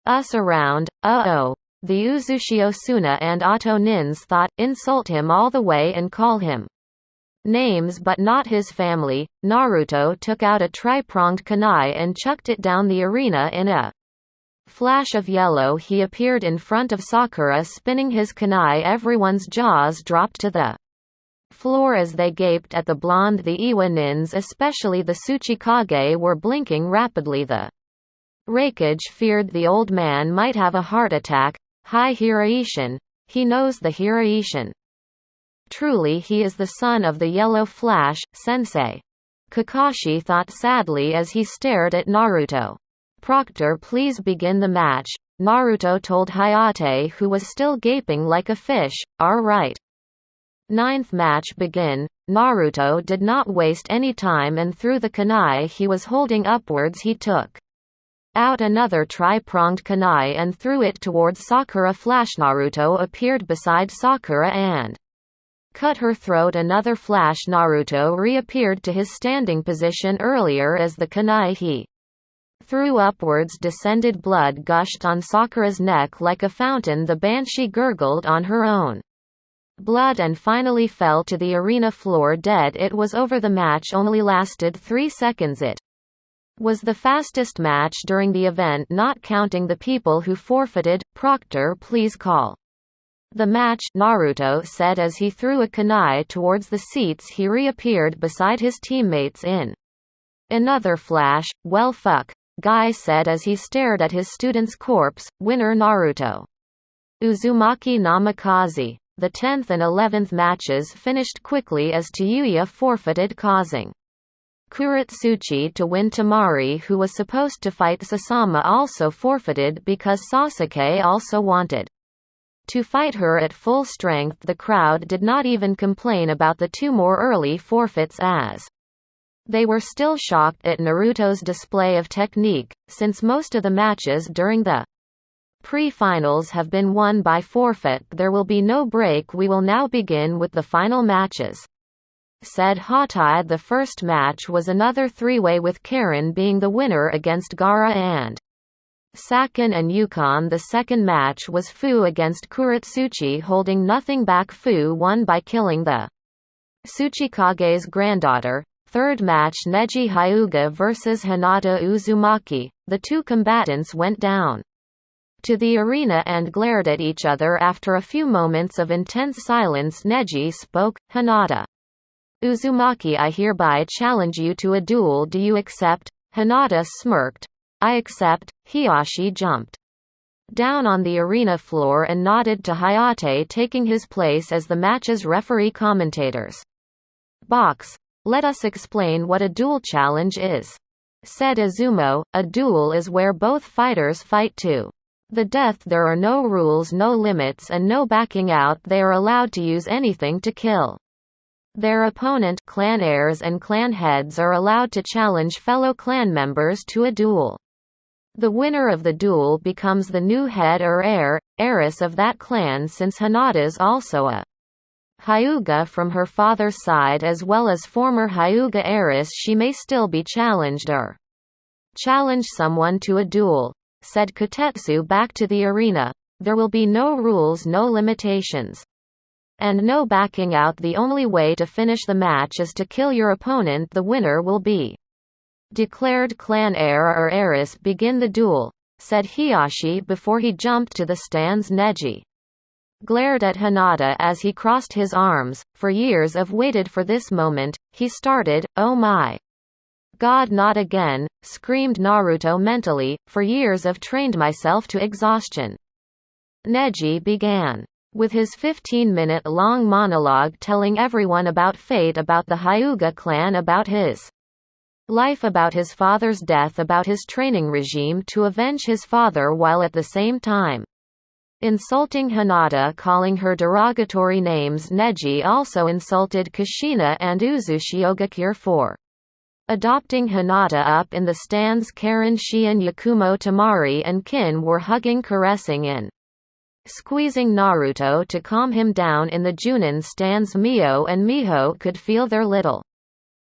S1: us around. Uh-oh." The Uzushi Suna and Otto Nins thought, insult him all the way and call him names but not his family. Naruto took out a tri-pronged kunai and chucked it down the arena. In a flash of yellow he appeared in front of Sakura spinning his kunai. Everyone's jaws dropped to the floor as they gaped at the blonde. The Iwa Nins, especially the Tsuchikage, were blinking rapidly. The Raikage feared the old man might have a heart attack. Hi Hiraishin. He knows the Hiraishin. Truly he is the son of the Yellow Flash, sensei. Kakashi thought sadly as he stared at Naruto. Proctor, please begin the match. Naruto told Hayate, who was still gaping like a fish. All right. 9th match begin. Naruto did not waste any time and threw the kunai he was holding upwards. He took out another tri-pronged kunai and threw it towards Sakura. Flash Naruto appeared beside Sakura and cut her throat. Another flash. Naruto reappeared to his standing position earlier as the kunai he threw upwards descended. Blood gushed on Sakura's neck like a fountain. The banshee gurgled on her own blood and finally fell to the arena floor dead. It was over. The match only lasted 3 seconds. It was the fastest match during the event, not counting the people who forfeited. Proctor, please call the match, Naruto said as he threw a kunai towards the seats. He reappeared beside his teammates in another flash. Well fuck, Guy said as he stared at his student's corpse. Winner Naruto Uzumaki Namikaze. The 10th and 11th matches finished quickly as Tayuya forfeited, causing Kuretsuchi to win. Tamari, who was supposed to fight Sasama, also forfeited because Sasuke also wanted to fight her at full strength. The crowd did not even complain about the 2 more early forfeits, as they were still shocked at Naruto's display of technique, since most of the matches during the pre-finals have been won by forfeit. There will be no break. We will now begin with the final matches, said Hatai. The first match was another 3-way with Karen being the winner against Gaara and Sakin and Yukon. The second match was Fu against Kuretsuchi, holding nothing back. Fu won by killing the Tsuchikage's granddaughter. Third match, Neji Hyuga vs Hinata Uzumaki. The 2 combatants went down to the arena and glared at each other. After a few moments of intense silence, Neji spoke. Hinata, Uzumaki, I hereby challenge you to a duel. Do you accept? Hinata smirked. I accept. Hiyashi jumped down on the arena floor and nodded to Hayate, taking his place as the match's referee. Commentators. Box. Let us explain what a duel challenge is, said Izumo. A duel is where both fighters fight to the death. There are no rules, no limits and no backing out. They are allowed to use anything to kill their opponent. Clan heirs and clan heads are allowed to challenge fellow clan members to a duel. The winner of the duel becomes the new head or heiress of that clan. Since Hinata's also a Hyuga from her father's side as well as former Hyuga heiress, she may still be challenged or challenge someone to a duel, said Kotetsu back to the arena. There will be no rules, no limitations. And no backing out. The only way to finish the match is to kill your opponent. The winner will be declared clan heir or heiress. Begin the duel, said Hiashi before he jumped to the stands. Neji glared at Hinata as he crossed his arms. For years I've waited for this moment, he started. Oh my God, not again, screamed Naruto mentally. For years I've trained myself to exhaustion. Neji began with his 15-minute-long monologue telling everyone about fate, about the Hyuga clan, about his life, about his father's death, about his training regime to avenge his father, while at the same time insulting Hinata, calling her derogatory names. Neji also insulted Kushina and Uzushiogakure for adopting Hinata up in the stands. Karen, Shion, Yakumo, Tamari and Kin were hugging, caressing and squeezing Naruto to calm him down in the Junin stands. Mio and Miho could feel their little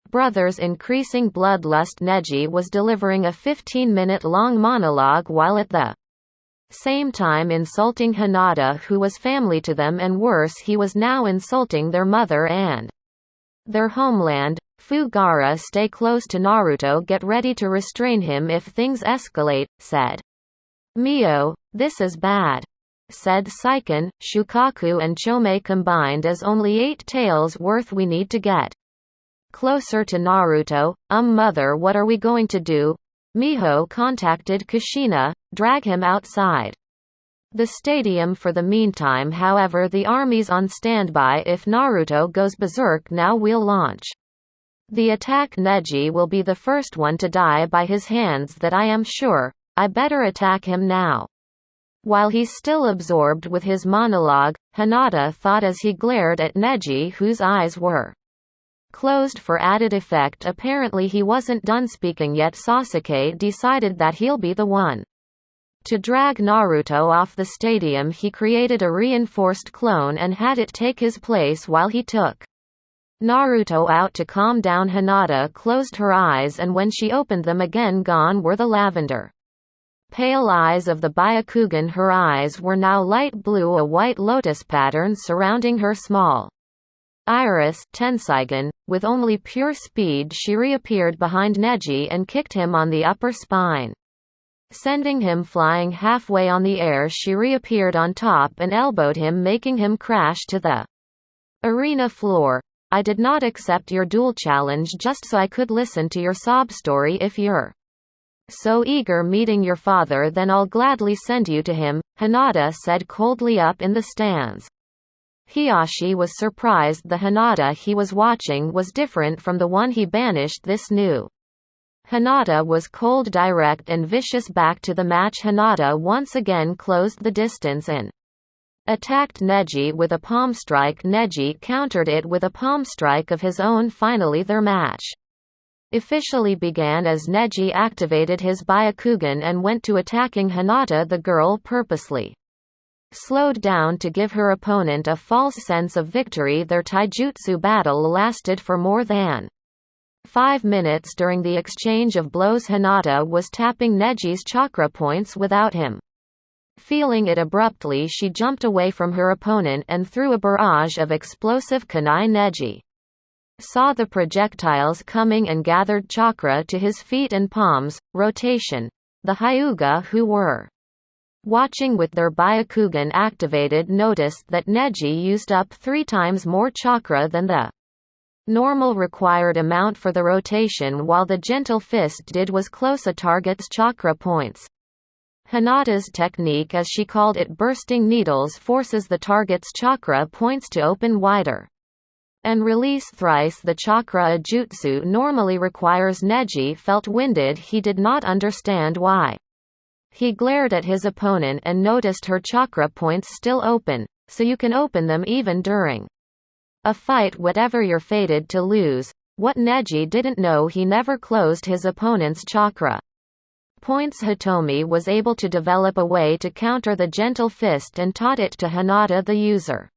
S1: brother's increasing bloodlust. Neji was delivering a 15-minute-long monologue while at the same time insulting Hinata, who was family to them, and worse, he was now insulting their mother and their homeland. Fugara, stay close to Naruto, get ready to restrain him if things escalate, said Mio. This is bad, said Saiken. Shukaku and Chome combined as only 8 taels worth. We need to get closer to Naruto. Mother, what are we going to do? Miho contacted Kushina. Drag him outside the stadium. For the meantime, however, the army's on standby. If Naruto goes berserk now, we'll launch the attack. Neji will be the first one to die by his hands, that I am sure. I better attack him now. While he's still absorbed with his monologue, Hinata thought as he glared at Neji, whose eyes were closed for added effect. Apparently he wasn't done speaking yet. Sasuke decided that he'll be the one to drag Naruto off the stadium. He created a reinforced clone and had it take his place while he took Naruto out to calm down. Hinata closed her eyes, and when she opened them again, gone were the lavender pale eyes of the Byakugan. Her eyes were now light blue, a white lotus pattern surrounding her small iris. Tenseigan, with only pure speed, she reappeared behind Neji and kicked him on the upper spine, sending him flying halfway on the air. She reappeared on top and elbowed him, making him crash to the arena floor. I did not accept your duel challenge just so I could listen to your sob story. If you're so eager meeting your father, then I'll gladly send you to him, Hinata said coldly up in the stands. Hiashi was surprised. The Hinata he was watching was different from the one he banished. This new Hinata was cold, direct and vicious. Back to the match. Hinata once again closed the distance and attacked Neji with a palm strike. Neji countered it with a palm strike of his own. Finally their match officially began as Neji activated his Byakugan and went to attacking Hinata. The girl purposely slowed down to give her opponent a false sense of victory. Their taijutsu battle lasted for more than 5 minutes. During the exchange of blows, Hinata was tapping Neji's chakra points without him feeling it. Abruptly she jumped away from her opponent and threw a barrage of explosive kunai. Neji saw the projectiles coming and gathered chakra to his feet and palms. Rotation. The Hyuga, who were watching with their Byakugan activated, noticed that Neji used up 3 times more chakra than the normal required amount for the rotation, while the gentle fist did was close a target's chakra points. Hinata's technique, as she called it, bursting needles, forces the target's chakra points to open wider and release thrice the chakra. A jutsu normally requires. Neji felt winded. He did not understand why. He glared at his opponent and noticed her chakra points still open, so you can open them even during a fight, whatever you're fated to lose. What Neji didn't know, he never closed his opponent's chakra points. Hitomi was able to develop a way to counter the gentle fist and taught it to Hinata. The user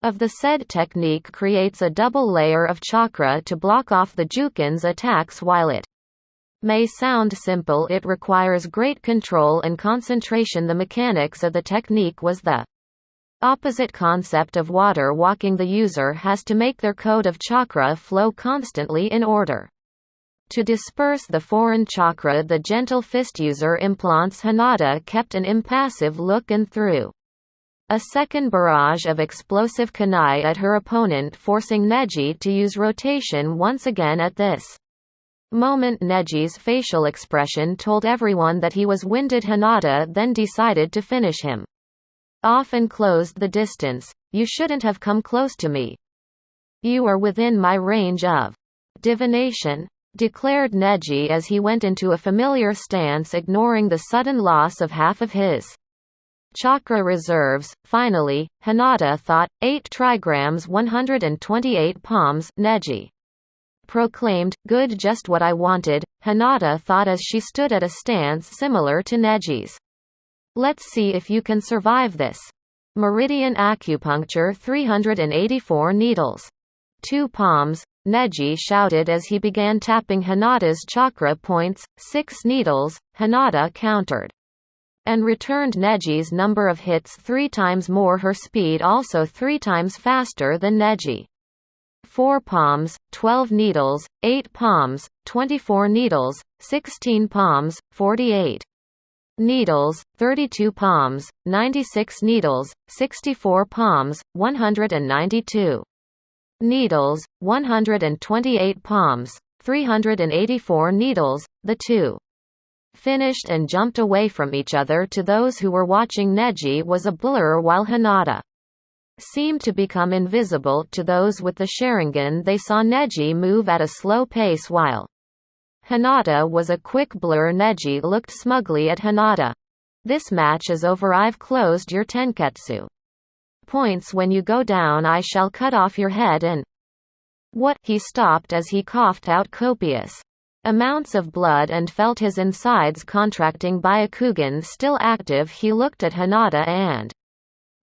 S1: of the said technique creates a double layer of chakra to block off the Jukin's attacks while it may sound simple, it requires great control and concentration. The mechanics of the technique was the opposite concept of water walking. The user has to make their code of chakra flow constantly in order to disperse the foreign chakra. The gentle fist user implants. Hinata kept an impassive look and threw a second barrage of explosive kunai at her opponent, forcing Neji to use rotation once again. At this moment, Neji's facial expression told everyone that he was winded. Hinata then decided to finish him off and closed the distance. You shouldn't have come close to me. You are within my range of divination, declared Neji as he went into a familiar stance, ignoring the sudden loss of half of his chakra reserves. Finally, Hinata thought, 8 trigrams 128 palms, Neji proclaimed. Good, just what I wanted, Hinata thought as she stood at a stance similar to Neji's. Let's see if you can survive this. Meridian acupuncture. 384 needles. 2 palms, Neji shouted as he began tapping Hinata's chakra points. 6 needles, Hinata countered and returned Neji's number of hits 3 times more, her speed also 3 times faster than Neji. 4 palms, 12 needles, 8 palms, 24 needles, 16 palms, 48 needles, 32 palms, 96 needles, 64 palms, 192 needles, 128 palms, 384 needles. The two finished and jumped away from each other. To those who were watching, Neji was a blur while Hinata seemed to become invisible. To those with the Sharingan, they saw Neji move at a slow pace while Hinata was a quick blur. Neji looked smugly at Hinata. This match is over. I've closed your tenketsu points. When you go down, I shall cut off your head and… What? He stopped as he coughed out copious amounts of blood and felt his insides contracting. Byakugan still active, he looked at Hinata and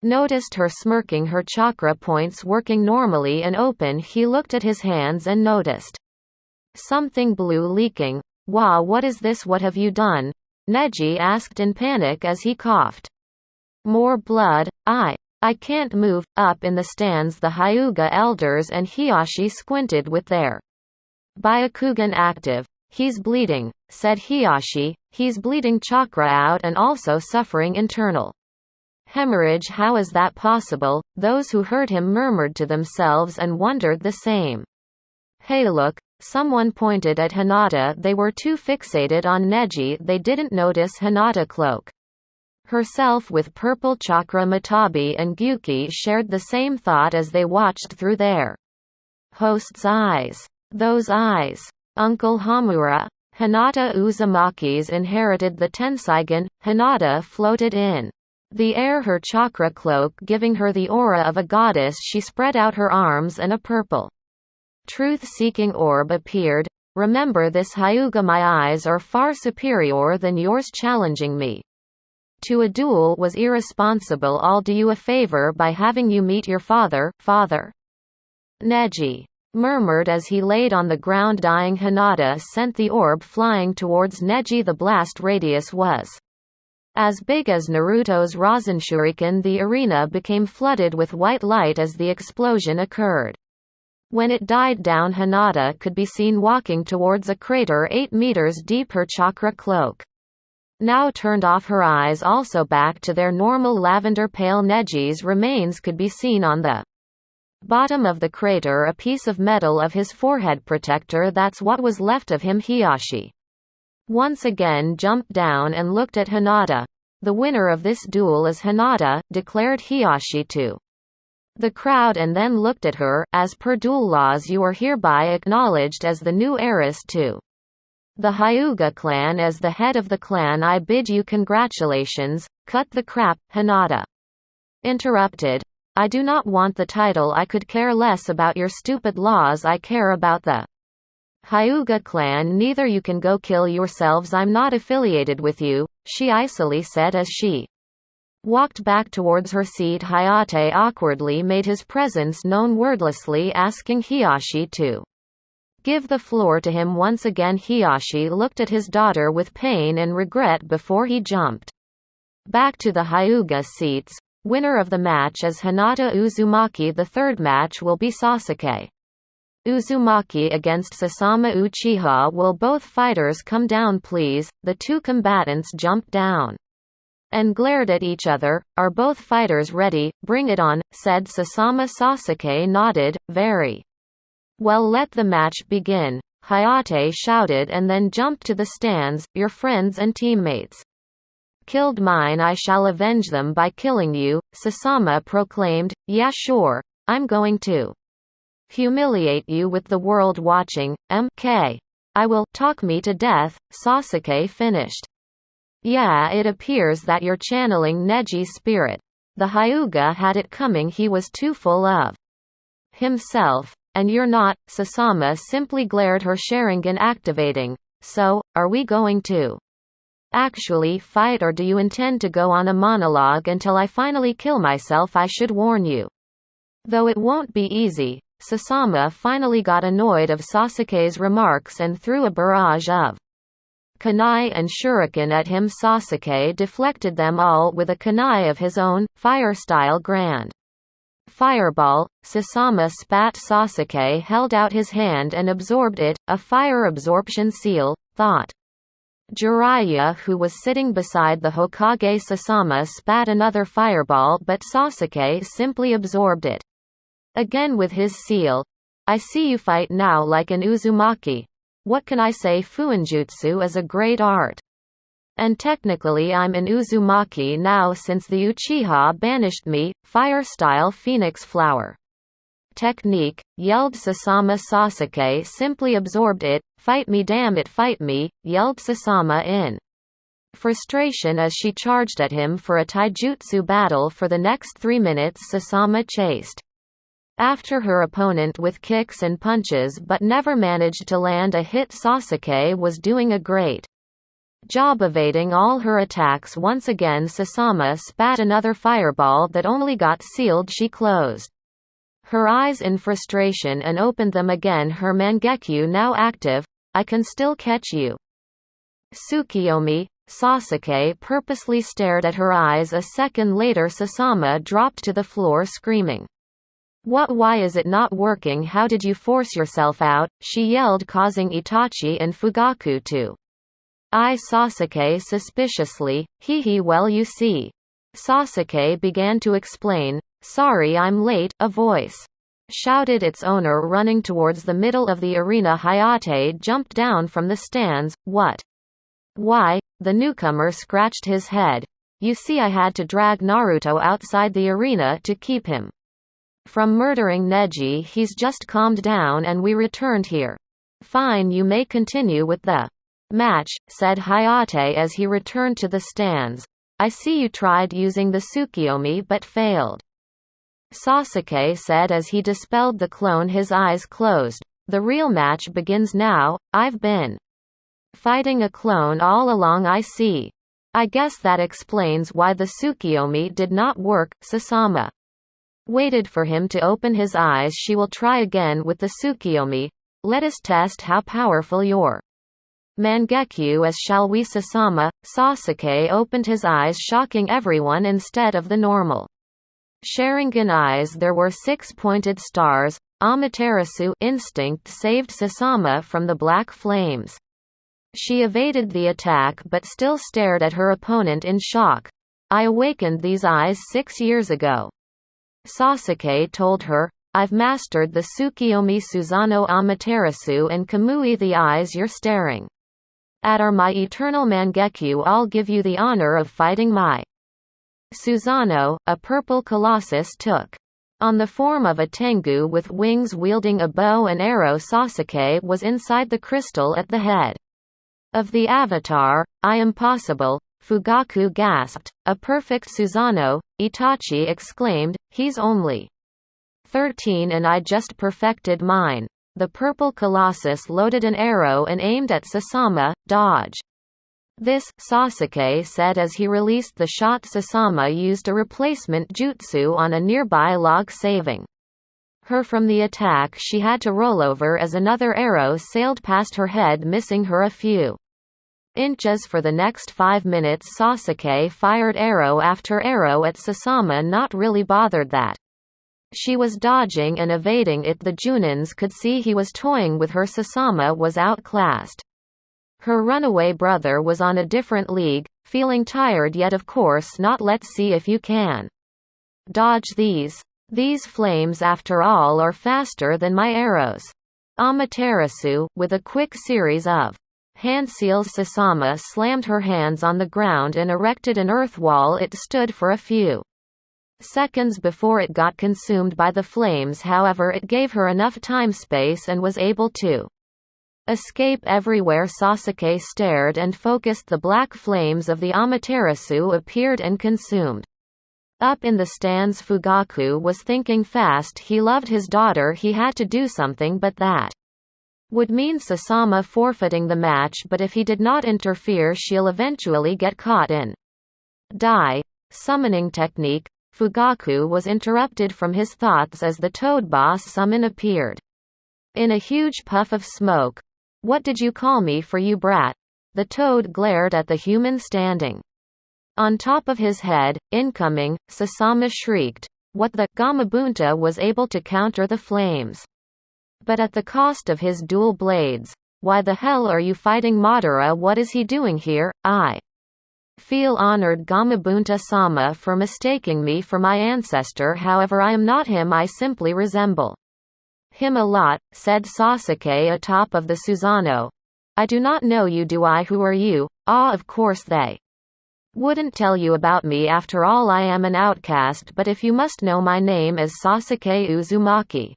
S1: noticed her smirking, her chakra points working normally and open. He looked at his hands and noticed something blue leaking. Wow, what is this? What have you done? Neji asked in panic as he coughed. More blood. I can't move. Up in the stands, the Hyuga elders and Hiyashi squinted with their Byakugan active. He's bleeding, said Hiyashi. He's bleeding chakra out and also suffering internal hemorrhage. How is that possible? Those who heard him murmured to themselves and wondered the same. Hey look, someone pointed at Hinata. They were too fixated on Neji, they didn't notice Hinata cloak herself with purple chakra. Matabi and Gyuki shared the same thought as they watched through their host's eyes. Those eyes. Uncle Hamura. Hinata Uzumaki's inherited the Tenseigan. Hinata floated in the air, her chakra cloak giving her the aura of a goddess. She spread out her arms and a purple truth-seeking orb appeared. Remember this, Hyuga. My eyes are far superior than yours. Challenging me to a duel was irresponsible. I'll do you a favor by having you meet your father. Father? Neji murmured as he laid on the ground dying. Hinata sent the orb flying towards Neji. The blast radius was as big as Naruto's Rasen Shuriken. The arena became flooded with white light as the explosion occurred. When it died down, Hinata could be seen walking towards a crater 8 meters deep. Her chakra cloak now turned off, her eyes also back to their normal lavender pale. Neji's remains could be seen on the bottom of the crater, a piece of metal of his forehead protector. That's what was left of him. Hiyashi once again jumped down and looked at Hinata. The winner of this duel is Hinata, declared Hiyashi to the crowd, and then looked at her. As per duel laws, you are hereby acknowledged as the new heiress to the Hyuga clan. As the head of the clan, I bid you congratulations. Cut the crap, Hinata interrupted. I do not want the title. I could care less about your stupid laws. I care about the Hyuga clan. Neither. You can go kill yourselves. I'm not affiliated with you, she icily said as she walked back towards her seat. Hayate awkwardly made his presence known wordlessly, asking Hiyashi to Give the floor to him once again. Hiyashi looked at his daughter with pain and regret before he jumped back to the Hyuga seats. Winner of the match is Hinata Uzumaki. The third match will be Sasuke Uzumaki against Sasama Uchiha. Will both fighters come down please? The two combatants jumped down and glared at each other. Are both fighters ready? Bring it on, said Sasama. Sasuke nodded, very well. Let the match begin, Hayate shouted and then jumped to the stands. Your friends and teammates killed mine, I shall avenge them by killing you, Sasama proclaimed. Yeah sure, I'm going to humiliate you with the world watching, MK. I will talk me to death, Sasuke finished. Yeah, it appears that you're channeling Neji's spirit. The Hyuga had it coming. He was too full of himself. And you're not, Sasama simply glared, her Sharingan activating. So, are we going to actually fight, or do you intend to go on a monologue until I finally kill myself? I should warn you, though it won't be easy. Sasama finally got annoyed of Sasuke's remarks and threw a barrage of kunai and shuriken at him. Sasuke deflected them all with a kunai of his own, fire-style grand fireball. Sasama spat. Sasuke held out his hand and absorbed it, a fire absorption seal, thought Jiraiya, who was sitting beside the Hokage. Sasama spat another fireball, but Sasuke simply absorbed it again with his seal. I see you fight now like an Uzumaki. What can I say? Fuinjutsu is a great art. And technically I'm an Uzumaki now since the Uchiha banished me. Fire-style phoenix flower technique, yelled Sasama. Sasuke simply absorbed it. Fight me, damn it, fight me, yelled Sasama in frustration as she charged at him for a taijutsu battle. For the next 3 minutes Sasama chased after her opponent with kicks and punches but never managed to land a hit. Sasuke was doing a great job evading all her attacks. Once again Sasama spat another fireball that only got sealed. She closed her eyes in frustration and opened them again, her Mangekyu now active. I can still catch you, Tsukiyomi. Sasuke purposely stared at her eyes. A second later Sasama dropped to the floor screaming, What? Why is it not working? How did you force yourself out? She yelled, causing Itachi and Fugaku to eyes Sasuke suspiciously. Hee well you see. Sasuke began to explain. Sorry I'm late, a voice shouted its owner running towards the middle of the arena. Hayate jumped down from the stands. What? Why? The newcomer scratched his head. You see, I had to drag Naruto outside the arena to keep him from murdering Neji. He's just calmed down and we returned here. Fine, you may continue with the match, said Hayate as he returned to the stands. I see you tried using the Tsukiyomi but failed, Sasuke said as he dispelled the clone, his eyes closed. The real match begins now. I've been fighting a clone all along, I see. I guess that explains why the Tsukiyomi did not work. Sasama waited for him to open his eyes. She will try again with the Tsukiyomi. Let us test how powerful your Mangekyu is, shall we? Sasama. Sasuke opened his eyes, shocking everyone. Instead of the normal Sharingan eyes there were 6 pointed stars. Amaterasu instinct saved Sasama from the black flames. She evaded the attack but still stared at her opponent in shock. I awakened these eyes 6 years ago, Sasuke told her. I've mastered the Tsukiyomi Susanoo Amaterasu and Kamui. The eyes you're staring at are my eternal Mangekyu. I'll give you the honor of fighting my Susanoo. A purple colossus took on the form of a Tengu with wings wielding a bow and arrow. Sasuke was inside the crystal at the head of the avatar. I am possible, Fugaku gasped. A perfect Susanoo, Itachi exclaimed. He's only 13 and I just perfected mine. The purple colossus loaded an arrow and aimed at Sasama. Dodge this, Sasuke said as he released the shot. Sasama used a replacement jutsu on a nearby log, saving her from the attack. She had to roll over as another arrow sailed past her head, missing her a few inches. For the next 5 minutes Sasuke fired arrow after arrow at Sasama, not really bothered that she was dodging and evading it. The Junins could see he was toying with her. Sasama was outclassed. Her runaway brother was on a different league, feeling tired yet of course not. Let's see if you can dodge these. These flames after all are faster than my arrows. Amaterasu, with a quick series of hand seals. Sasama slammed her hands on the ground and erected an earth wall. It stood for a few seconds before it got consumed by the flames. However, it gave her enough time space and was able to escape everywhere. Sasuke stared and focused. The black flames of the Amaterasu appeared and consumed. Up in the stands Fugaku was thinking fast. He loved his daughter. He had to do something, but that would mean Sasama forfeiting the match. But if he did not interfere, she'll eventually get caught in die. Summoning technique. Fugaku was interrupted from his thoughts as the Toad Boss summon appeared in a huge puff of smoke. What did you call me for, you brat? The toad glared at the human standing on top of his head. Incoming, Sasama shrieked. What the? Gamabunta was able to counter the flames, but at the cost of his dual blades. Why the hell are you fighting Madara? What is he doing here? I feel honored, Gamabunta-sama, for mistaking me for my ancestor. However, I am not him. I simply resemble him a lot, said Sasuke atop of the Susanoo. I do not know you, do I? Who are you? Ah, of course they wouldn't tell you about me. After all, I am an outcast. But if you must know, my name is Sasuke Uzumaki,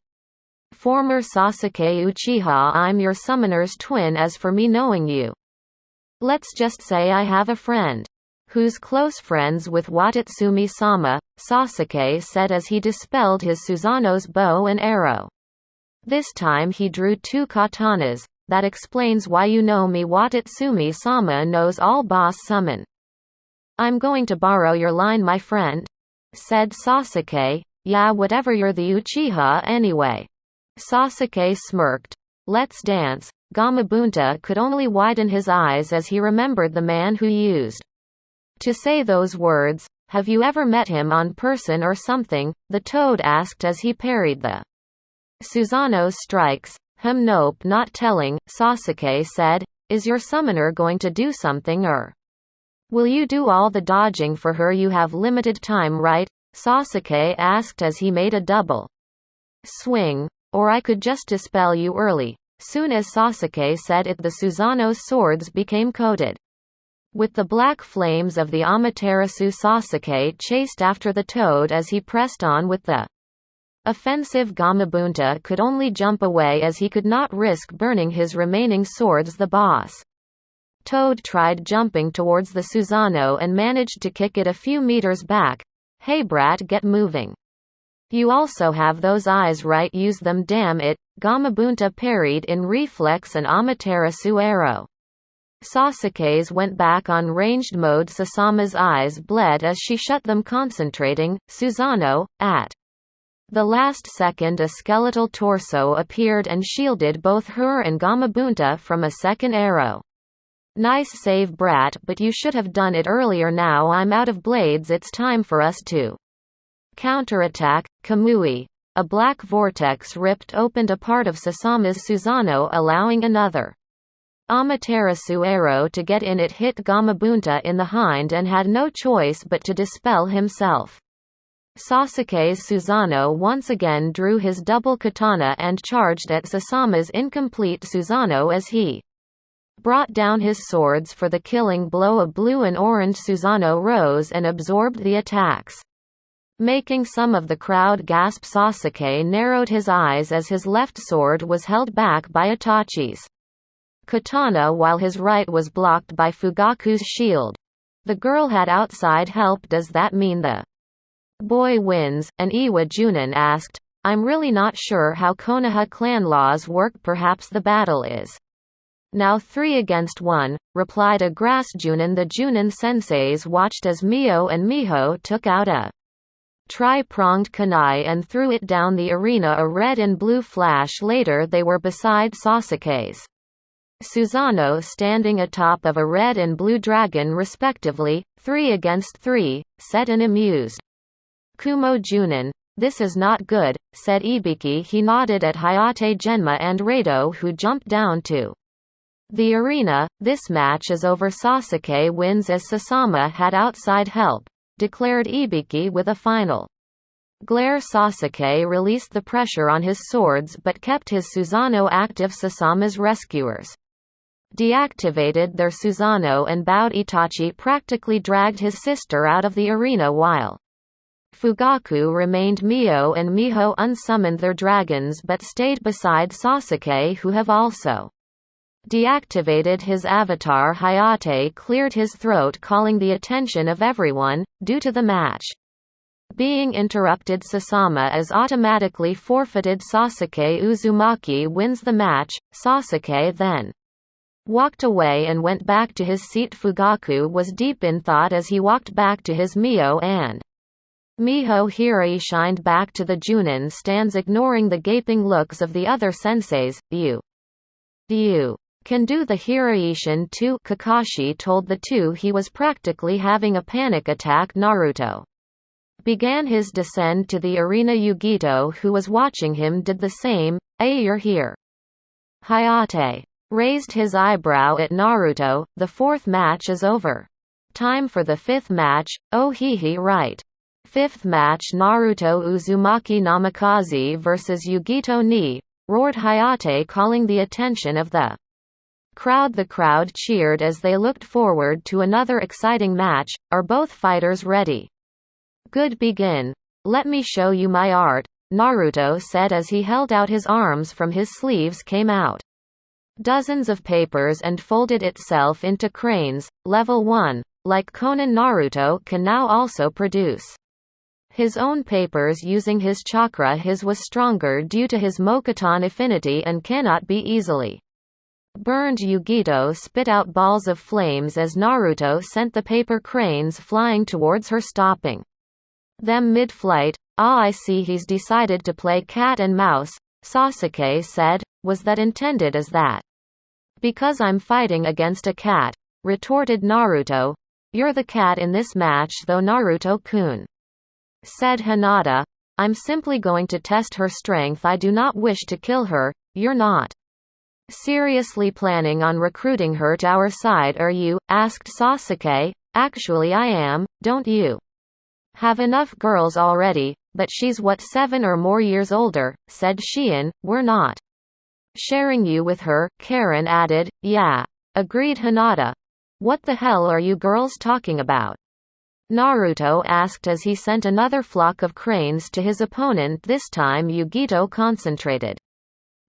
S1: former Sasuke Uchiha. I'm your summoner's twin. As for me knowing you, let's just say I have a friend who's close friends with Watatsumi-sama, Sasuke said as he dispelled his Susanoo's bow and arrow. This time he drew 2 katanas. That explains why you know me. Watatsumi-sama knows all, boss. Summon. I'm going to borrow your line, my friend, said Sasuke. Yeah, whatever, you're the Uchiha anyway. Sasuke smirked. Let's dance. Gamabunta could only widen his eyes as he remembered the man who used to say those words. Have you ever met him on person or something? The toad asked as he parried the Susanoo's strikes. Nope, not telling, Sasuke said. Is your summoner going to do something, or will you do all the dodging for her? You have limited time, right? Sasuke asked as he made a double swing. Or I could just dispel you early. Soon as Sasuke said it, the Susanoo's swords became coated with the black flames of the Amaterasu. Sasuke chased after the toad as he pressed on with the offensive. Gamabunta could only jump away as he could not risk burning his remaining swords. The boss toad tried jumping towards the Susanoo and managed to kick it a few meters back. Hey brat, get moving. You also have those eyes, right? Use them, damn it. Gamabunta parried in reflex an Amaterasu arrow. Sasuke's went back on ranged mode. Sasama's eyes bled as she shut them, concentrating. Susanoo, at the last second a skeletal torso appeared and shielded both her and Gamabunta from a second arrow. Nice save, brat, but you should have done it earlier. Now I'm out of blades. It's time for us to counterattack. Kamui. A black vortex ripped open a part of Sasama's Susanoo, allowing another Amaterasu arrow to get in. It hit Gamabunta in the hind and had no choice but to dispel himself. Sasuke's Susanoo once again drew his double katana and charged at Sasama's incomplete Susanoo as he brought down his swords for the killing blow. A blue and orange Susanoo rose and absorbed the attacks, making some of the crowd gasp. Sasuke narrowed his eyes as his left sword was held back by Itachi's katana while his right was blocked by Fugaku's shield. The girl had outside help. Does that mean the boy wins? An Iwa Junin asked. I'm really not sure how Konoha clan laws work. Perhaps the battle is now 3 against 1, replied a grass Junin. The Junin senseis watched as Mio and Miho took out a tri-pronged kunai and threw it down the arena. A red and blue flash later they were beside Sasuke's Susanoo standing atop of a red and blue dragon respectively, 3 against 3, said an amused Kumo Junin. "This is not good," said Ibiki. He nodded at Hayate Genma and Rado, who jumped down to the arena. "This match is over. Sasuke wins as Sasama had outside help," declared Ibiki with a final glare. Sasuke released the pressure on his swords but kept his Susanoo active. Sasama's rescuers deactivated their Susanoo and bowed. Itachi practically dragged his sister out of the arena while Fugaku remained. Mio and Miho unsummoned their dragons but stayed beside Sasuke, who have also deactivated his avatar. Hayate cleared his throat, calling the attention of everyone, due to the match being interrupted. Sasama is automatically forfeited. Sasuke Uzumaki wins the match. Sasuke then walked away and went back to his seat. Fugaku was deep in thought as he walked back to his Mio and Miho. Hirai shined back to the Junin stands, ignoring the gaping looks of the other senseis. You can do the Hiraishin too," Kakashi told the two. He was practically having a panic attack. Naruto began his descent to the arena. Yugito, who was watching him, did the same. You're here." Hayate raised his eyebrow at Naruto. "The fourth match is over. Time for the fifth match." "Oh he right. Fifth match, Naruto Uzumaki Namikaze vs Yugito ni," roared Hayate, calling the attention of the crowd. The crowd cheered as they looked forward to another exciting match. "Are both fighters ready?" "Good, begin. Let me show you my art," Naruto said as he held out his arms. From his sleeves came out dozens of papers and folded itself into cranes. Level 1. Like Conan, Naruto can now also produce his own papers using his chakra. His was stronger due to his Mokuton affinity and cannot be easily burned. Yugito spit out balls of flames as Naruto sent the paper cranes flying towards her, stopping them mid-flight. "Ah, I see he's decided to play cat and mouse," Sasuke said. "Was that intended as that?" "Because I'm fighting against a cat," retorted Naruto. "You're the cat in this match though, Naruto-kun," said Hinata. "I'm simply going to test her strength. I do not wish to kill her." "You're not seriously planning on recruiting her to our side, are you?" asked Sasuke. "Actually I am. Don't you have enough girls already?" "But she's what, 7 or more years older," said Shion. "We're not sharing you with her," Karen added. "Yeah," agreed Hinata. "What the hell are you girls talking about?" Naruto asked as he sent another flock of cranes to his opponent. This time Yugito concentrated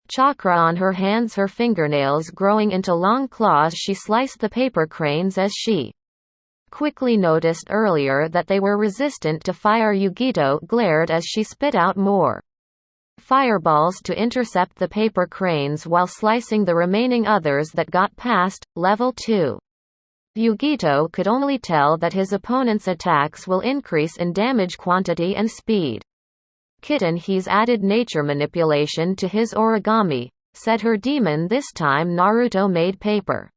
S1: chakra on her hands, her fingernails growing into long claws. She sliced the paper cranes as she quickly noticed earlier that they were resistant to fire. Yugito glared as she spit out more fireballs to intercept the paper cranes while slicing the remaining others that got past. Level 2. Yugito could only tell that his opponent's attacks will increase in damage quantity and speed. "Kitten, he's added nature manipulation to his origami," said her demon. This time Naruto made paper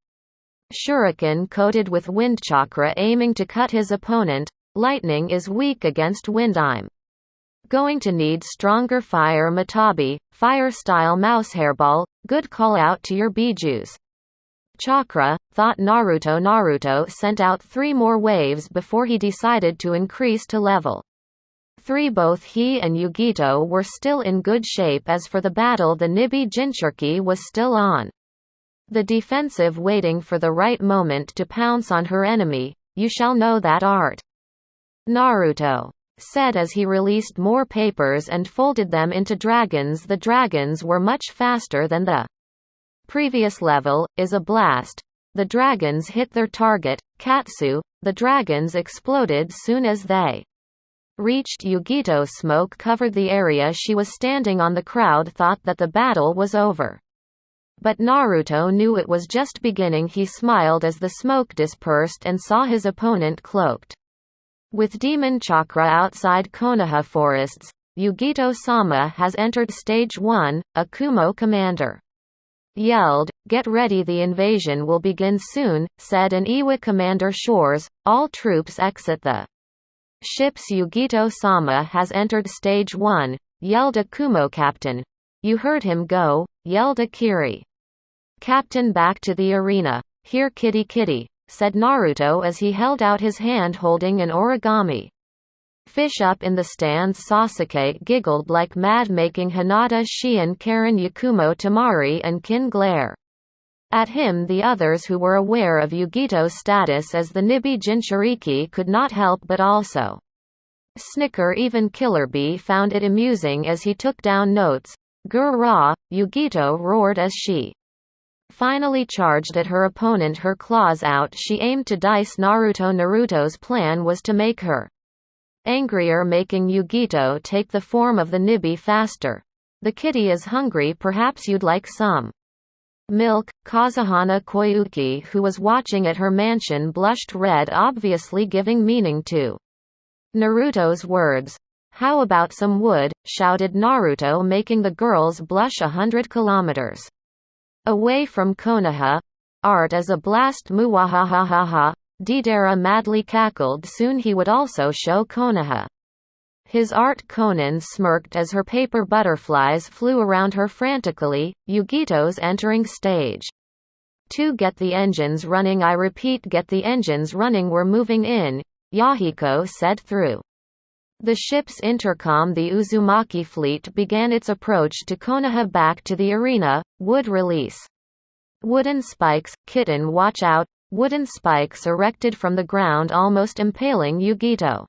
S1: shuriken coated with wind chakra, aiming to cut his opponent. "Lightning is weak against wind. I'm going to need stronger fire." Matabi, fire style mouse hairball. "Good call out to your bijus chakra," thought Naruto. Naruto sent out 3 more waves before he decided to increase to level 3. Both he and Yugito were still in good shape. As for the battle, the Nibi Jinchuriki was still on the defensive, waiting for the right moment to pounce on her enemy. "You shall know that art," Naruto said as he released more papers and folded them into dragons. The dragons were much faster than the previous level. Is a blast. The dragons hit their target, Katsu. The dragons exploded soon as they reached Yugito. Smoke covered the area she was standing on. The crowd thought that the battle was over, but Naruto knew it was just beginning. He smiled as the smoke dispersed and saw his opponent cloaked With Demon Chakra outside Konoha forests, Yugito-sama has entered Stage 1, Akumo commander. Yelled, "Get ready, the invasion will begin soon," said an Iwa commander. Shores, all troops exit the ships. Yugito-sama has entered Stage 1, yelled Akumo captain. "You heard him, go," yelled Akiri. "Captain, back to the arena. Here, kitty kitty," said Naruto as he held out his hand holding an origami fish. Up in the stands, Sasuke giggled like mad, making Hinata, Shien, Karen, Yakumo, Tamari and Kin glare at him. The others, who were aware of Yugito's status as the Nibi Jinchuriki, could not help but also snicker. Even Killer Bee found it amusing as he took down notes. "Gur-ra!" Yugito roared as she finally charged at her opponent, her claws out. She aimed to dice Naruto. Naruto's plan was to make her angrier, making Yugito take the form of the Nibi faster. "The kitty is hungry, perhaps you'd like some milk?" Kazuhana Koyuki, who was watching at her mansion, blushed red, obviously giving meaning to Naruto's words. "How about some wood?" shouted Naruto, making the girls blush 100 kilometers away from Konoha. "Art as a blast, muwahahahaha." Deidara madly cackled. Soon he would also show Konoha his art. Konan smirked as her paper butterflies flew around her frantically. Yugito's entering Stage 2. "Get the engines running, I repeat, get the engines running, we're moving in," Yahiko said through the ship's intercom. The Uzumaki fleet began its approach to Konoha. Back to the arena. Wood release. "Wooden spikes, kitten, watch out." Wooden spikes erected from the ground, almost impaling Yugito.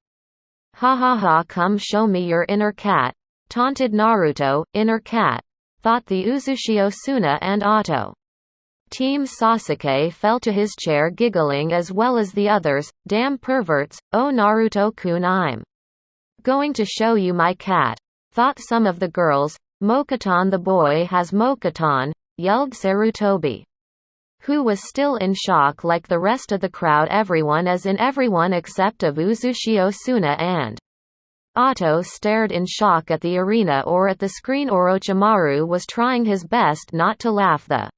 S1: "Ha ha ha, come show me your inner cat," taunted Naruto. "Inner cat?" thought the Uzushio Suna and Otto. Team Sasuke fell to his chair giggling, as well as the others. "Damn perverts, oh Naruto-kun, I'm going to show you my cat," thought some of the girls. "Mokuton, the boy has Mokuton," yelled Sarutobi, who was still in shock like the rest of the crowd. Everyone, as in everyone except of Uzushio Suna and Otto, stared in shock at the arena or at the screen. Orochimaru was trying his best not to laugh. The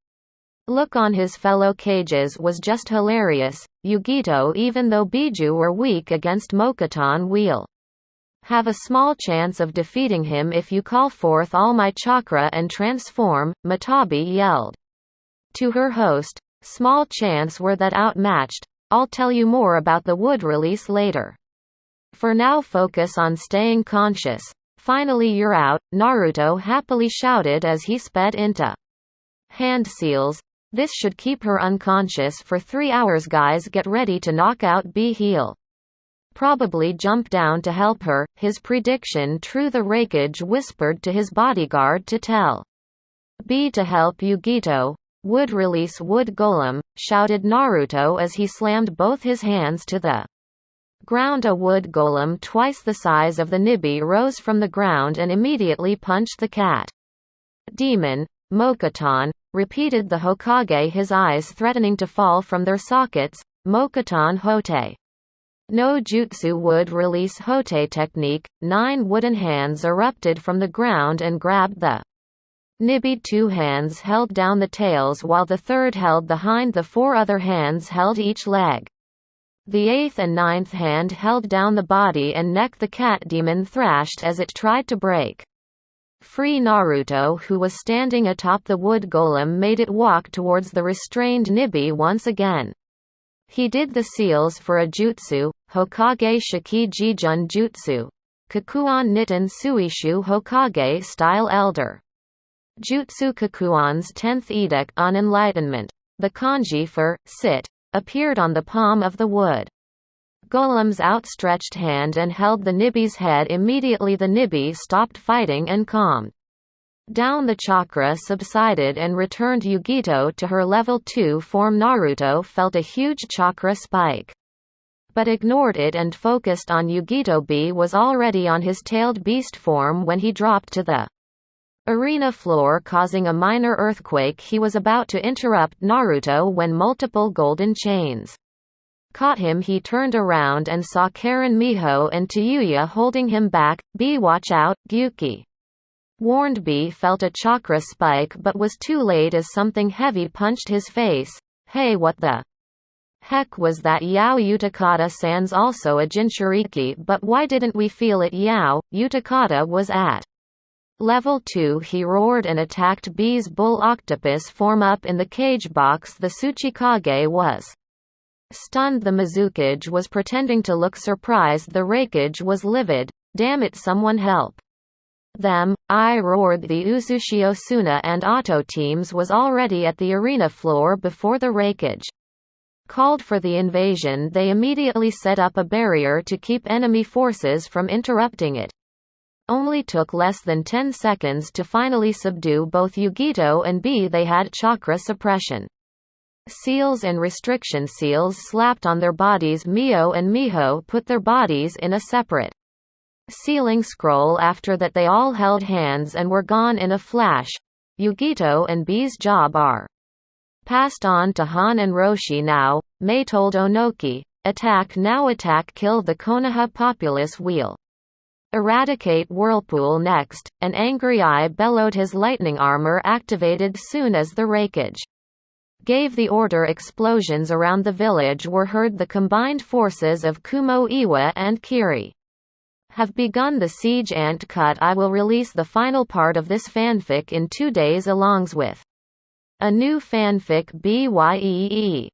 S1: look on his fellow Kages was just hilarious. Yugito, even though Biju were weak against Mokuton, we'll have a small chance of defeating him if you call forth all my chakra and transform, Matabi yelled to her host. "Small chance, we're that outmatched. I'll tell you more about the wood release later. For now, focus on staying conscious." "Finally you're out," Naruto happily shouted as he sped into hand seals. "This should keep her unconscious for 3 hours. Guys, get ready to knock out B. He'll probably jump down to help her." His prediction true, the Raikage whispered to his bodyguard to tell B to help Yugito. "Wood release, wood golem," shouted Naruto as he slammed both his hands to the ground. A wood golem twice the size of the Nibi rose from the ground and immediately punched the cat. "Demon, Mokuton," repeated the Hokage, his eyes threatening to fall from their sockets. "Mokuton Hote no jutsu, wood release Hote technique." 9 wooden hands erupted from the ground and grabbed the Nibi. 2 hands held down the tails while the third held the hind. The 4 other hands held each leg. The 8th and 9th hand held down the body and neck. The cat demon thrashed as it tried to break free. Naruto, who was standing atop the wood golem, made it walk towards the restrained Nibi once again. He did the seals for a jutsu, Hokage Shiki Jijun Jutsu, Kakuon Niton Suishu Hokage style elder Jutsu. Kakuon's 10th edict on enlightenment. The kanji for sit appeared on the palm of the wood golem's outstretched hand and held the Nibi's head. Immediately the Nibi stopped fighting and calmed down. The chakra subsided and returned Yugito to her level 2 form. Naruto felt a huge chakra spike, but ignored it and focused on Yugito. B was already on his tailed beast form when he dropped to the arena floor, causing a minor earthquake. He was about to interrupt Naruto when multiple golden chains Caught him. He turned around and saw Karen, Miho and Tayuya holding him back. B, watch out, Gyuki. Warned. B felt a chakra spike but was too late as something heavy punched his face. Hey, what the heck was that? Yao, Utakata-san's also a Jinchuriki, but why didn't we feel it? Yao, Utakata was at level 2. He roared and attacked B's bull octopus form up in the cage box. The Tsuchikage was stunned. The Mizukage was pretending to look surprised. The Reikage was livid. Damn it, someone help them, I roared. The Uzushio Suna and Auto teams was already at the arena floor before the Reikage called for the invasion. They immediately set up a barrier to keep enemy forces from interrupting it. Only took less than 10 seconds to finally subdue both Yugito and B. They had chakra suppression seals and restriction seals slapped on their bodies. Mio and Miho put their bodies in a separate sealing scroll. After that they all held hands and were gone in a flash. Yugito and B's job are passed on to Han and Roshi now. Mei told Onoki, attack now, attack, kill the Konoha populace wheel. Eradicate Whirlpool next. An angry eye bellowed. His lightning armor activated soon as the Reikage gave the order. Explosions around the village were heard. The combined forces of Kumo, Iwa and Kiri have begun the siege. Ant cut. I will release the final part of this fanfic in 2 days alongs with a new fanfic. BYEE.